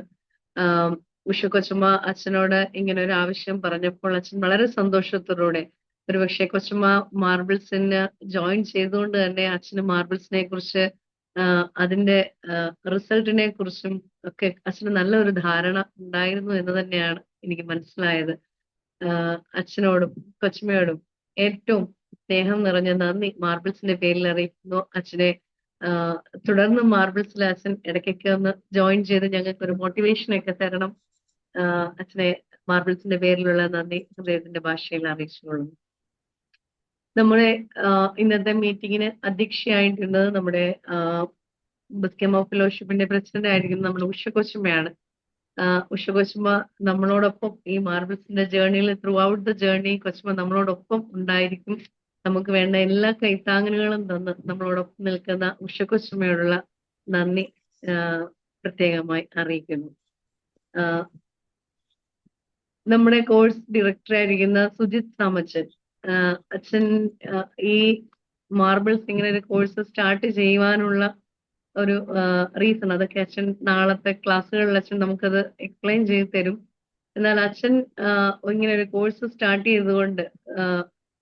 ഉഷ കൊച്ചമ്മ അച്ഛനോട് ഇങ്ങനെ ഒരു ആവശ്യം പറഞ്ഞപ്പോൾ അച്ഛൻ വളരെ സന്തോഷത്തോടെ, ഒരുപക്ഷെ കൊച്ചമ്മ മാർബിൾസിന് ജോയിൻ ചെയ്തുകൊണ്ട് തന്നെ അച്ഛന് മാർബിൾസിനെ കുറിച്ച് അതിന്റെ റിസൾട്ടിനെ കുറിച്ചും ഒക്കെ അച്ഛന് നല്ലൊരു ധാരണ ഉണ്ടായിരുന്നു എന്ന് തന്നെയാണ് എനിക്ക് മനസ്സിലായത്. അച്ഛനോടും കൊച്ചമ്മയോടും ഏറ്റവും സ്നേഹം നിറഞ്ഞ നന്ദി മാർബിൾസിന്റെ പേരിൽ അറിയിക്കുന്നു. അച്ഛനെ തുടർന്ന് മാർബിൾസിൽ അച്ഛൻ ഇടയ്ക്കൊക്കെ ഒന്ന് ജോയിൻ ചെയ്ത് ഞങ്ങൾക്ക് ഒരു മോട്ടിവേഷൻ ഒക്കെ തരണം. അച്ഛനെ മാർബിൾസിന്റെ പേരിലുള്ള നന്ദി ഹൃദയത്തിന്റെ ഭാഷയിൽ അറിയിച്ചുകൊള്ളുന്നു. നമ്മുടെ ഇന്നത്തെ മീറ്റിങ്ങിന് അധ്യക്ഷയായിട്ടുള്ളത് നമ്മുടെ ബസ്കേമോ ഫെലോഷിപ്പിന്റെ പ്രസിഡന്റ് ആയിരിക്കുന്നത് നമ്മുടെ ഉഷ കൊച്ചമ്മയാണ്. ഉഷ കൊച്ചമ്മ നമ്മളോടൊപ്പം ഈ മാർബിൾസിന്റെ ജേർണിയിൽ ത്രൂ ഔട്ട് ദ ജേർണി കൊച്ചമ്മ നമ്മളോടൊപ്പം ഉണ്ടായിരിക്കും. നമുക്ക് വേണ്ട എല്ലാ കൈത്താങ്ങലുകളും തന്ന് നമ്മളോടൊപ്പം നിൽക്കുന്ന ഉഷ കൊച്ചമ്മയോടുള്ള നന്ദി പ്രത്യേകമായി അറിയിക്കുന്നു. നമ്മുടെ കോഴ്സ് ഡയറക്ടർ ആയിരിക്കുന്ന സുജിത് സാമച്ചൻ അച്ഛൻ ഈ മാർബിൾസ് ഇങ്ങനെ ഒരു കോഴ്സ് സ്റ്റാർട്ട് ചെയ്യുവാനുള്ള ഒരു റീസൺ അതൊക്കെ അച്ഛൻ നാളത്തെ ക്ലാസ്സുകളിൽ അച്ഛൻ നമുക്കത് എക്സ്പ്ലെയിൻ ചെയ്ത് തരും. എന്നാൽ അച്ഛൻ ഇങ്ങനെ ഒരു കോഴ്സ് സ്റ്റാർട്ട് ചെയ്തുകൊണ്ട്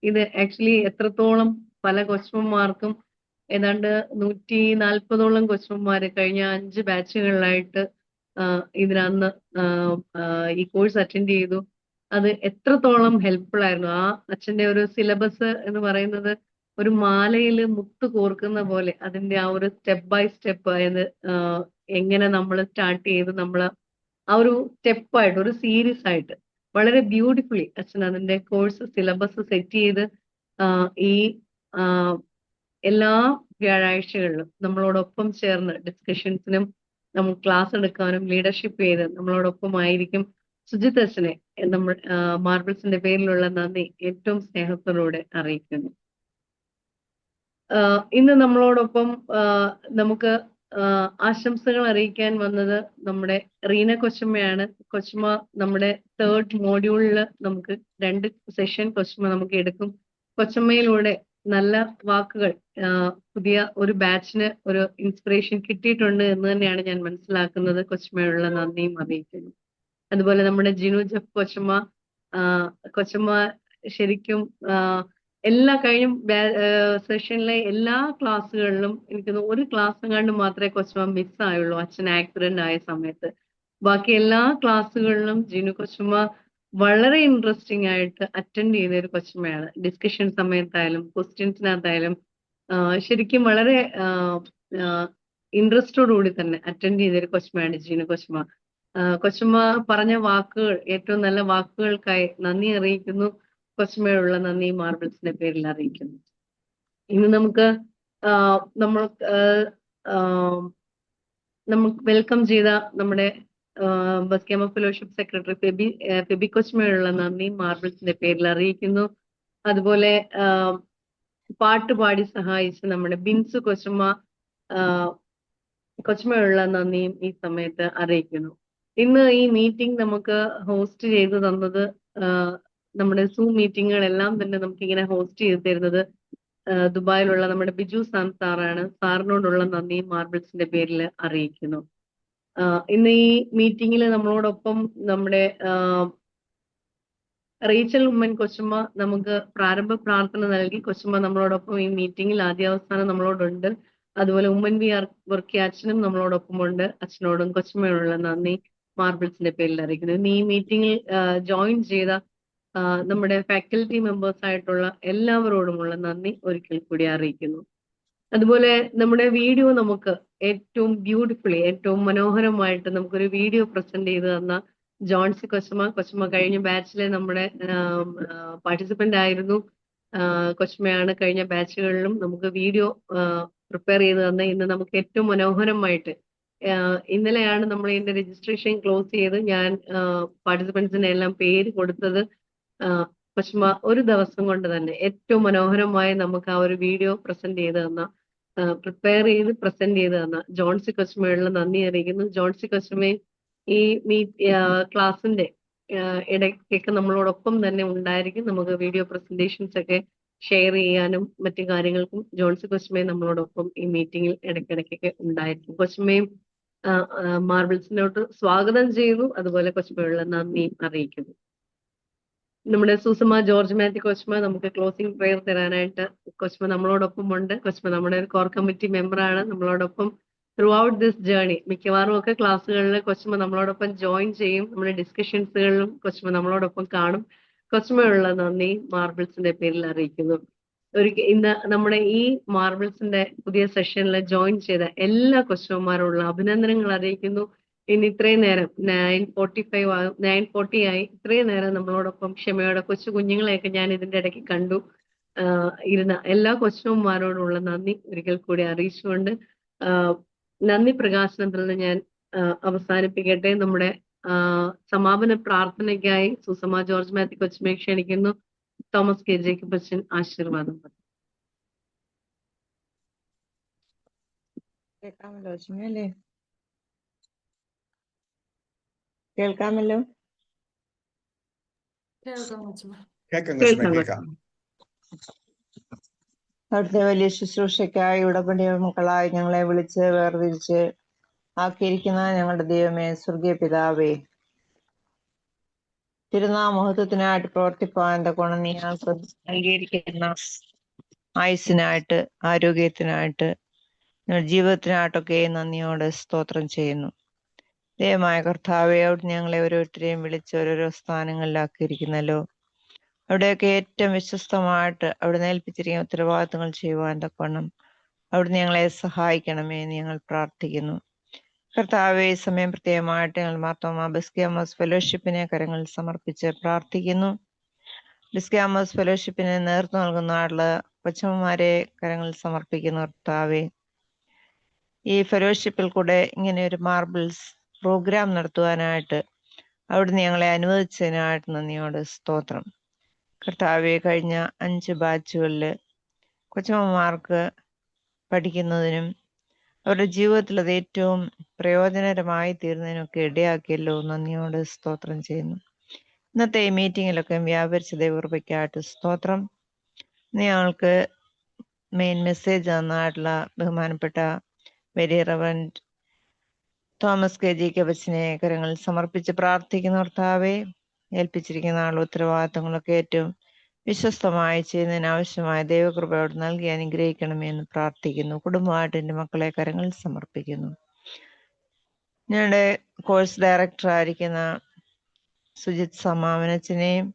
ഇത് ആക്ച്വലി എത്രത്തോളം പല കൊച്ചമ്മമാർക്കും ഏതാണ്ട് 140ഓളം കൊച്ചമ്മമാര് കഴിഞ്ഞ 5 ബാച്ചുകളിലായിട്ട് ഇതിനന്ന് ഈ കോഴ്സ് അറ്റൻഡ് ചെയ്തു. അത് എത്രത്തോളം ഹെൽപ്ഫുൾ ആയിരുന്നു. ആ അച്ഛന്റെ ഒരു സിലബസ് എന്ന് പറയുന്നത് ഒരു മാലയിൽ മുത്ത് കോർക്കുന്ന പോലെ അതിന്റെ ആ ഒരു സ്റ്റെപ്പ് ബൈ സ്റ്റെപ്പ് അതായത് എങ്ങനെ നമ്മൾ സ്റ്റാർട്ട് ചെയ്ത് നമ്മൾ ആ ഒരു സ്റ്റെപ്പായിട്ട് ഒരു സീരീസ് ആയിട്ട് വളരെ ബ്യൂട്ടിഫുള്ളി അച്ഛൻ അതിന്റെ കോഴ്സ് സിലബസ് സെറ്റ് ചെയ്ത് ഈ എല്ലാ വ്യാഴാഴ്ചകളിലും നമ്മളോടൊപ്പം ചേർന്ന് ഡിസ്കഷൻസിനും നമ്മൾ ക്ലാസ് എടുക്കാനും ലീഡർഷിപ്പ് ചെയ്ത് നമ്മളോടൊപ്പം ആയിരിക്കും. സുജിത് അച്ഛനെ നമ്മൾ മാർബിൾസിന്റെ പേരിലുള്ള നന്ദി ഏറ്റവും സ്നേഹത്തോടെ അറിയിക്കുന്നു. ഇന്ന് നമ്മളോടൊപ്പം നമുക്ക് ആശംസകൾ അറിയിക്കാൻ വന്നത് നമ്മുടെ റീന കൊച്ചമ്മയാണ്. കൊച്ചമ്മ നമ്മുടെ 3rd മോഡ്യൂളിൽ നമുക്ക് 2 സെഷൻ കൊച്ചമ്മ നമുക്ക് എടുക്കും. കൊച്ചമ്മയിലൂടെ നല്ല വാക്കുകൾ പുതിയ ഒരു ബാച്ചിന് ഒരു ഇൻസ്പിറേഷൻ കിട്ടിയിട്ടുണ്ട് എന്ന് തന്നെയാണ് ഞാൻ മനസ്സിലാക്കുന്നത്. കൊച്ചമ്മയുള്ള നന്ദിയും അറിയിക്കുന്നു. അതുപോലെ നമ്മുടെ ജിനു ജഫ് കൊച്ചമ്മ ശരിക്കും എല്ലാ കഴിഞ്ഞ സെഷനിലെ എല്ലാ ക്ലാസ്സുകളിലും എനിക്ക് ഒരു ക്ലാസ് കണ്ട് മാത്രമേ കൊച്ചമ്മ മിസ്സായുള്ളൂ അച്ഛൻ ആക്സിഡന്റ് ആയ സമയത്ത്. ബാക്കി എല്ലാ ക്ലാസ്സുകളിലും ജിനു കൊച്ചമ്മ വളരെ ഇൻട്രസ്റ്റിംഗ് ആയിട്ട് അറ്റൻഡ് ചെയ്ത ഒരു കൊച്ചമ്മയാണ്. ഡിസ്കഷൻ സമയത്തായാലും ക്വസ്റ്റ്യൻസിനകത്തായാലും ശരിക്കും വളരെ ഇൻട്രസ്റ്റോടുകൂടി തന്നെ അറ്റൻഡ് ചെയ്തൊരു കൊച്ചമ്മയാണ് ജിനു കൊച്ചമ്മ. കൊച്ചമ്മ പറഞ്ഞ വാക്കുകൾ ഏറ്റവും നല്ല വാക്കുകൾക്കായി നന്ദി അറിയിക്കുന്നു. കൊച്ചമ്മയുള്ള നന്ദി മാർബിൾസിന്റെ പേരിൽ അറിയിക്കുന്നു. ഇന്ന് നമുക്ക് വെൽക്കം ചെയ്ത നമ്മുടെ ബസ്കേമോ ഫെലോഷിപ്പ് സെക്രട്ടറി ഫെബി കൊച്ചമ്മയുള്ള നന്ദി മാർബിൾസിന്റെ പേരിൽ അറിയിക്കുന്നു. അതുപോലെ പാട്ട് പാടി സഹായിച്ച നമ്മുടെ ബിൻസു കൊച്ചമ്മയുള്ള നന്ദിയും ഈ സമയത്ത് അറിയിക്കുന്നു. ഇന്ന് ഈ മീറ്റിംഗ് നമുക്ക് ഹോസ്റ്റ് ചെയ്തു തന്നത് നമ്മുടെ സൂം മീറ്റിങ്ങുകളെല്ലാം തന്നെ നമുക്ക് ഇങ്ങനെ ഹോസ്റ്റ് ചെയ്ത് തരുന്നത് ദുബായിലുള്ള നമ്മുടെ ബിജു സാം സാറാണ്. സാറിനോടുള്ള നന്ദി മാർബിൾസിന്റെ പേരിൽ അറിയിക്കുന്നു. ഇന്ന് ഈ മീറ്റിംഗിൽ നമ്മളോടൊപ്പം നമ്മുടെ റീച്ചൽ ഉമ്മൻ കൊച്ചമ്മ നമുക്ക് പ്രാരംഭ പ്രാർത്ഥന നൽകി. കൊച്ചമ്മ നമ്മളോടൊപ്പം ഈ മീറ്റിംഗിൽ ആദ്യാവസാനം നമ്മളോടുണ്ട്. അതുപോലെ ഉമ്മൻ വി വർക്കി അച്ഛനും നമ്മളോടൊപ്പമുണ്ട്. അച്ഛനോടും കൊച്ചമ്മയോടുള്ള നന്ദി മാർബിൾസിന്റെ പേരിൽ അറിയിക്കുന്നു. ഇന്ന് ഈ മീറ്റിംഗിൽ ജോയിൻ ചെയ്ത നമ്മുടെ ഫാക്കൽറ്റി മെമ്പേഴ്സ് ആയിട്ടുള്ള എല്ലാവരോടുമുള്ള നന്ദി ഒരിക്കൽ കൂടി അറിയിക്കുന്നു. അതുപോലെ നമ്മുടെ വീഡിയോ നമുക്ക് ഏറ്റവും ബ്യൂട്ടിഫുള്ളി ഏറ്റവും മനോഹരമായിട്ട് നമുക്കൊരു വീഡിയോ പ്രസന്റ് ചെയ്ത് തന്ന ജോൺസി കൊച്ചമ്മ കഴിഞ്ഞ ബാച്ചിലെ നമ്മുടെ പാർട്ടിസിപ്പന്റ് ആയിരുന്നു. കൊച്ചമ്മയാണ് കഴിഞ്ഞ ബാച്ചുകളിലും നമുക്ക് വീഡിയോ പ്രിപ്പയർ ചെയ്ത് തന്ന. ഇന്ന് നമുക്ക് ഏറ്റവും മനോഹരമായിട്ട് ഇന്നലെയാണ് നമ്മൾ ഇതിന്റെ രജിസ്ട്രേഷൻ ക്ലോസ് ചെയ്ത് ഞാൻ പാർട്ടിസിപ്പൻസിന് എല്ലാം പേര് കൊടുത്തത്. കൊച്ചമ്മ ഒരു ദിവസം കൊണ്ട് തന്നെ ഏറ്റവും മനോഹരമായി നമുക്ക് ആ ഒരു വീഡിയോ പ്രസന്റ് ചെയ്ത് തന്ന പ്രിപ്പയർ ചെയ്ത് പ്രസന്റ് ചെയ്ത് തന്ന ജോൺസി കൊച്ചമ്മയുള്ള നന്ദി അറിയിക്കുന്നു. ജോൺസി കൊച്ചമ്മയും ഈ ക്ലാസിന്റെ ഇടയ്ക്കൊക്കെ നമ്മളോടൊപ്പം തന്നെ ഉണ്ടായിരിക്കും. നമുക്ക് വീഡിയോ പ്രസന്റേഷൻസ് ഒക്കെ ഷെയർ ചെയ്യാനും മറ്റു കാര്യങ്ങൾക്കും ജോൺസി കൊച്ചുമയും നമ്മളോടൊപ്പം ഈ മീറ്റിംഗിൽ ഇടയ്ക്കിടയ്ക്കൊക്കെ ഉണ്ടായിരിക്കും. കൊച്ചുമയും മാർബിൾസിനോട്ട് സ്വാഗതം ചെയ്യുന്നു. അതുപോലെ കൊച്ചുമയുള്ള നന്ദിയും അറിയിക്കുന്നു. നമ്മുടെ സുഷമ ജോർജ് മാത്യു കൊച്ചുമ നമുക്ക് ക്ലോസിംഗ് പ്രെയർ തരാനായിട്ട് കൊച്ചുമ നമ്മളോടൊപ്പം ഉണ്ട്. കൊച്ചുമ നമ്മുടെ ഒരു കോർ കമ്മിറ്റി മെമ്പറാണ്. നമ്മളോടൊപ്പം ത്രൂ ഔട്ട് ദിസ് ജേർണി മിക്കവാറും ഒക്കെ ക്ലാസ്സുകളിൽ കൊച്ചുമ നമ്മളോടൊപ്പം ജോയിൻ ചെയ്യും. നമ്മുടെ ഡിസ്കഷൻസുകളിലും കൊച്ചുമ നമ്മളോടൊപ്പം കാണും. കൊച്ചുമയുള്ള നന്ദി മാർബിൾസിന്റെ പേരിൽ അറിയിക്കുന്നു. ഇന്ന് നമ്മുടെ ഈ മാർബിൾസിന്റെ പുതിയ സെഷനിൽ ജോയിൻ ചെയ്ത എല്ലാ കൊച്ചുമാരോടുള്ള അഭിനന്ദനങ്ങൾ അറിയിക്കുന്നു. ഇനി ഇത്രയും നേരം 9:40 ആയി. ഇത്രയും നേരം നമ്മളോടൊപ്പം ക്ഷമയോടെ കൊച്ചു കുഞ്ഞുങ്ങളെയൊക്കെ ഞാൻ ഇതിന്റെ ഇടയ്ക്ക് കണ്ടു ഇരുന്ന എല്ലാ കൊച്ചുമാരോടുള്ള നന്ദി ഒരിക്കൽ കൂടി അറിയിച്ചുകൊണ്ട് നന്ദി പ്രകാശനത്തിൽ നിന്ന് ഞാൻ അവസാനിപ്പിക്കട്ടെ. നമ്മുടെ സമാപന പ്രാർത്ഥനയ്ക്കായി സുഷമ ജോർജ് മാത്യു കൊച്ചുമയെ ക്ഷണിക്കുന്നു. തോമസ് കെ ജേക്കബ് അച്ഛൻ ആശീർവാദം. കേൾക്കാമല്ലോ അച്ഛനല്ലേ? കേൾക്കാമല്ലോ? കേൾക്കാം. അവിടുത്തെ വലിയ ശുശ്രൂഷയ്ക്കായി ഉടമ്പടി മക്കളായി ഞങ്ങളെ വിളിച്ച് വേർതിരിച്ച് ആക്കിയിരിക്കുന്ന ഞങ്ങളുടെ ദൈവമേ, സ്വർഗീയ പിതാവേ, തിരുനാമഹത്വത്തിനായിട്ട് പ്രവർത്തിപ്പാൻ തക്കോണം നീ ഞങ്ങൾക്ക് നൽകിയിരിക്കുന്ന ആയുസ്സിനായിട്ട്, ആരോഗ്യത്തിനായിട്ട്, ജീവിതത്തിനായിട്ടൊക്കെ നന്ദിയോടെ സ്തോത്രം ചെയ്യുന്നു. ദൈവമായ കർത്താവെ, അവിടെ ഞങ്ങളെ ഓരോരുത്തരെയും വിളിച്ച് ഓരോരോ സ്ഥാനങ്ങളിലാക്കിയിരിക്കുന്നല്ലോ. അവിടെയൊക്കെ ഏറ്റവും വിശ്വസ്തമായിട്ട് അവിടെ ഏൽപ്പിച്ചിരിക്കുന്ന ഉത്തരവാദിത്തങ്ങൾ ചെയ്യുവാൻ തക്കവണ്ണം അവിടെ ഞങ്ങളെ സഹായിക്കണമേ എന്ന് ഞങ്ങൾ പ്രാർത്ഥിക്കുന്നു. കർത്താവെ, ഈ സമയം പ്രത്യേകമായിട്ട് ഞങ്ങൾ മാർത്തോമാ ബിസ്കാമോസ് ഫെലോഷിപ്പിനെ കരങ്ങളിൽ സമർപ്പിച്ച് പ്രാർത്ഥിക്കുന്നു. ബിസ്കാമോസ് ഫെലോഷിപ്പിന് നേതൃത്വം നൽകുന്ന കൊച്ചമ്മമാരെ കരങ്ങളിൽ സമർപ്പിക്കുന്നു. കർത്താവെ, ഈ ഫെലോഷിപ്പിൽ കൂടെ ഇങ്ങനെ ഒരു മാർബിൾസ് പ്രോഗ്രാം നടത്തുവാനായിട്ട് അവിടുന്ന് ഞങ്ങളെ അനുവദിച്ചതിനായിട്ട് നന്ദിയോട് സ്തോത്രം. കർത്താവെ, കഴിഞ്ഞ 5 ബാച്ചുകളിൽ കൊച്ചമ്മമാർക്ക് പഠിക്കുന്നതിനും അവരുടെ ജീവിതത്തിൽ അത് ഏറ്റവും പ്രയോജനകരമായി തീരുന്നതിനൊക്കെ ഇടയാക്കിയല്ലോ. നന്ദിയോട് സ്തോത്രം ചെയ്യുന്നു. ഇന്നത്തെ ഈ മീറ്റിങ്ങിലൊക്കെ വ്യാപരിച്ച ദൈവകൃപയ്ക്കായിട്ട് സ്തോത്രം. ഞങ്ങൾക്ക് മെയിൻ മെസ്സേജ് തന്നായിട്ടുള്ള ബഹുമാനപ്പെട്ട very reverend Thomas K Jacob അച്ഛനെ കരങ്ങളിൽ സമർപ്പിച്ച് പ്രാർത്ഥിക്കുന്ന കർത്താവെ, ഏൽപ്പിച്ചിരിക്കുന്ന ആളുടെ ഉത്തരവാദിത്തങ്ങളൊക്കെ ഏറ്റവും വിശ്വസ്തമായി ചെയ്യുന്നതിന് ആവശ്യമായ ദൈവകൃപയോട് നൽകി അനുഗ്രഹിക്കണമേ എന്ന് പ്രാർത്ഥിക്കുന്നു. കുടുംബമായിട്ട് എൻ്റെ മക്കളെ കരങ്ങളിൽ സമർപ്പിക്കുന്നു. ഞങ്ങളുടെ കോഴ്സ് ഡയറക്ടർ ആയിരിക്കുന്ന സുജിത് സമാമനച്ചനെയും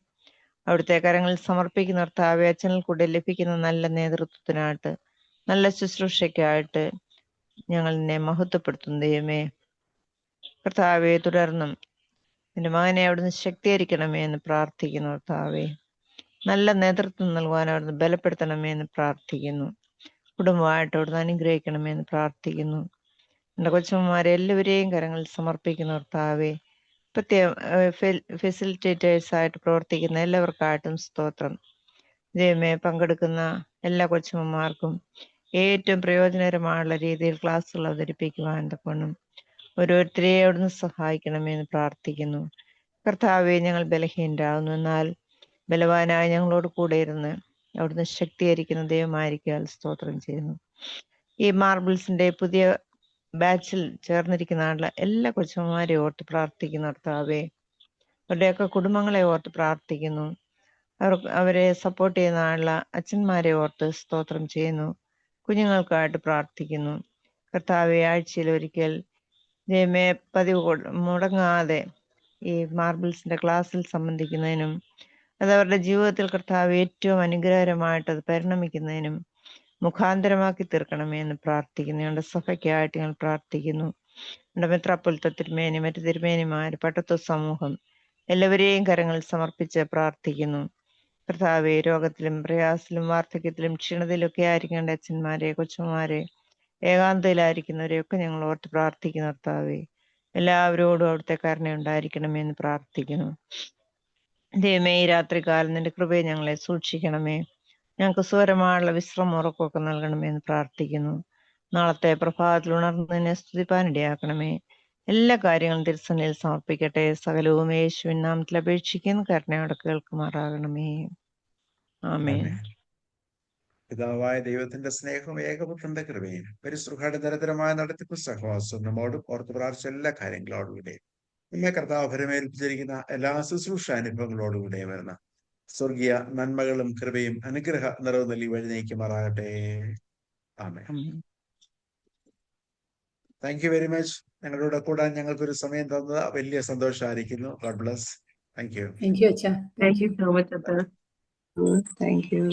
അവിടുത്തെ കരങ്ങളിൽ സമർപ്പിക്കുന്ന കർത്താവെ, അച്ഛനിൽ കൂടെ ലഭിക്കുന്ന നല്ല നേതൃത്വത്തിനായിട്ട്, നല്ല ശുശ്രൂഷയ്ക്കായിട്ട് ഞങ്ങൾ നിന്നെ മഹത്വപ്പെടുത്തുന്നു. ദൈവമേ കർത്താവെ, തുടർന്നും എൻ്റെ മകനെ അവിടുന്ന് ശക്തീകരിക്കണമേ എന്ന് പ്രാർത്ഥിക്കുന്നു. കർത്താവെ, നല്ല നേതൃത്വം നൽകുവാൻ അവിടുന്ന് ബലപ്പെടുത്തണമേ എന്ന് പ്രാർത്ഥിക്കുന്നു. കുടുംബമായിട്ട് അവിടുന്ന് അനുഗ്രഹിക്കണമേ എന്ന് പ്രാർത്ഥിക്കുന്നു. എൻ്റെ കൊച്ചമ്മമാരെ എല്ലാവരെയും കരങ്ങളിൽ സമർപ്പിക്കുന്ന കർത്താവെ, പ്രത്യേകം ഫെസിലിറ്റേറ്റേഴ്സ് ആയിട്ട് പ്രവർത്തിക്കുന്ന എല്ലാവർക്കായിട്ടും സ്തോത്രം. ദൈവമേ, പങ്കെടുക്കുന്ന എല്ലാ കൊച്ചമ്മമാർക്കും ഏറ്റവും പ്രയോജനകരമായുള്ള രീതിയിൽ ക്ലാസ്സുകൾ അവതരിപ്പിക്കുവാൻ തക്കവണ്ണം ഓരോരുത്തരെയും അവിടുന്ന് സഹായിക്കണമേ എന്ന് പ്രാർത്ഥിക്കുന്നു. കർത്താവെ, ഞങ്ങൾ ബലഹീനരാകുന്നു, എന്നാൽ ബലവാനായ ഞങ്ങളോട് കൂടെ ഇരുന്ന് അവിടുന്ന് ശക്തീകരിക്കുന്ന ദൈവമായിരിക്കാൻ സ്തോത്രം ചെയ്യുന്നു. ഈ മാർബിൾസിന്റെ പുതിയ ബാച്ചിൽ ചേർന്നിരിക്കുന്ന എല്ലാ കൊച്ചമ്മമാരെയും ഓർത്ത് പ്രാർത്ഥിക്കുന്നു. കർത്താവെ, അവരുടെയൊക്കെ കുടുംബങ്ങളെ ഓർത്ത് പ്രാർത്ഥിക്കുന്നു. അവരെ സപ്പോർട്ട് ചെയ്യുന്ന അച്ഛന്മാരെ ഓർത്ത് സ്തോത്രം ചെയ്യുന്നു. കുഞ്ഞുങ്ങൾക്കായിട്ട് പ്രാർത്ഥിക്കുന്നു. കർത്താവെ, ആഴ്ചയിൽ ഒരിക്കൽ ദൈവമേ പതിവ് മുടങ്ങാതെ ഈ മാർബിൾസിന്റെ ക്ലാസ്സിൽ സംബന്ധിക്കുന്നതിനും അത് അവരുടെ ജീവിതത്തിൽ കർത്താവ് ഏറ്റവും അനുഗ്രഹകരമായിട്ട് അത് പരിണമിക്കുന്നതിനും മുഖാന്തരമാക്കി തീർക്കണമേ എന്ന് പ്രാർത്ഥിക്കുന്നു. ഞങ്ങളുടെ സഭയ്ക്കായിട്ട് ഞങ്ങൾ പ്രാർത്ഥിക്കുന്നു. നമ്മുടെ മെത്രാപ്പൊലീത്ത തിരുമേനി, മറ്റു തിരുമേനിമാർ, പട്ടത്വ സമൂഹം എല്ലാവരെയും കരങ്ങളിൽ സമർപ്പിച്ച് പ്രാർത്ഥിക്കുന്നു. കർത്താവെ, രോഗത്തിലും പ്രയാസത്തിലും വാർദ്ധക്യത്തിലും ക്ഷീണതയിലൊക്കെ ആയിരിക്കേണ്ട അച്ഛന്മാരെ, കൊച്ചുമാരെ, ഏകാന്തയിലായിരിക്കുന്നവരെയൊക്കെ ഞങ്ങൾ ഓർത്ത് പ്രാർത്ഥിക്കുന്നു. കർത്താവെ, എല്ലാവരോടും അവിടുത്തെ കരുണ ഉണ്ടായിരിക്കണമേ എന്ന് പ്രാർത്ഥിക്കുന്നു. ദൈവമേ, ഈ രാത്രികാലം നിന്റെ കൃപയെ ഞങ്ങളെ സൂക്ഷിക്കണമേ. ഞങ്ങൾക്ക് സ്വരമായുള്ള വിശ്രമം ഉറക്കമൊക്കെ നൽകണമേ എന്ന് പ്രാർത്ഥിക്കുന്നു. നാളത്തെ പ്രഭാതത്തിൽ ഉണർന്നതിനെ സ്തുതിപ്പാനിടയാക്കണമേ. എല്ലാ കാര്യങ്ങളും തിരുസന്നിധിയിൽ സമർപ്പിക്കട്ടെ. സകലവും യേശുവിൻ നാമത്തിൽ അപേക്ഷിക്കുന്നു. കരുണയോടെ കേൾക്കുമാറാകണമേ. ആമേൻ. ആമേൻ. പിതാവായ ദൈവത്തിന്റെ സ്നേഹവും ഏകപുത്രന്റെ കൃപയും പരിശുദ്ധയുടെ നിരന്തരമായ നടത്തിപ്പ് സഹവാസവും നമ്മോടും ഓർത്ത് പ്രാർത്ഥിച്ച എല്ലാ കാര്യങ്ങളോടുകൂടെ നമ്മെ കർത്താവ് ഫലമേൽപ്പിച്ചിരിക്കുന്ന എല്ലാ ശുശ്രൂഷ അനുഭവങ്ങളോടുകൂടെ വരുന്ന സ്വർഗീയ നന്മകളും കൃപയും അനുഗ്രഹ നിറവ് നൽകി വഴി നയിക്കുമാറാകട്ടെ. Amen. Thank you very much. ഞങ്ങളുടെ കൂടാൻ ഞങ്ങൾക്കൊരു സമയം തന്നത് വലിയ സന്തോഷമായിരിക്കുന്നു. God bless. Thank you. Thank you അച്ഛാ. താങ്ക് യു സോ മച്ച് അച്ഛാ. Thank U.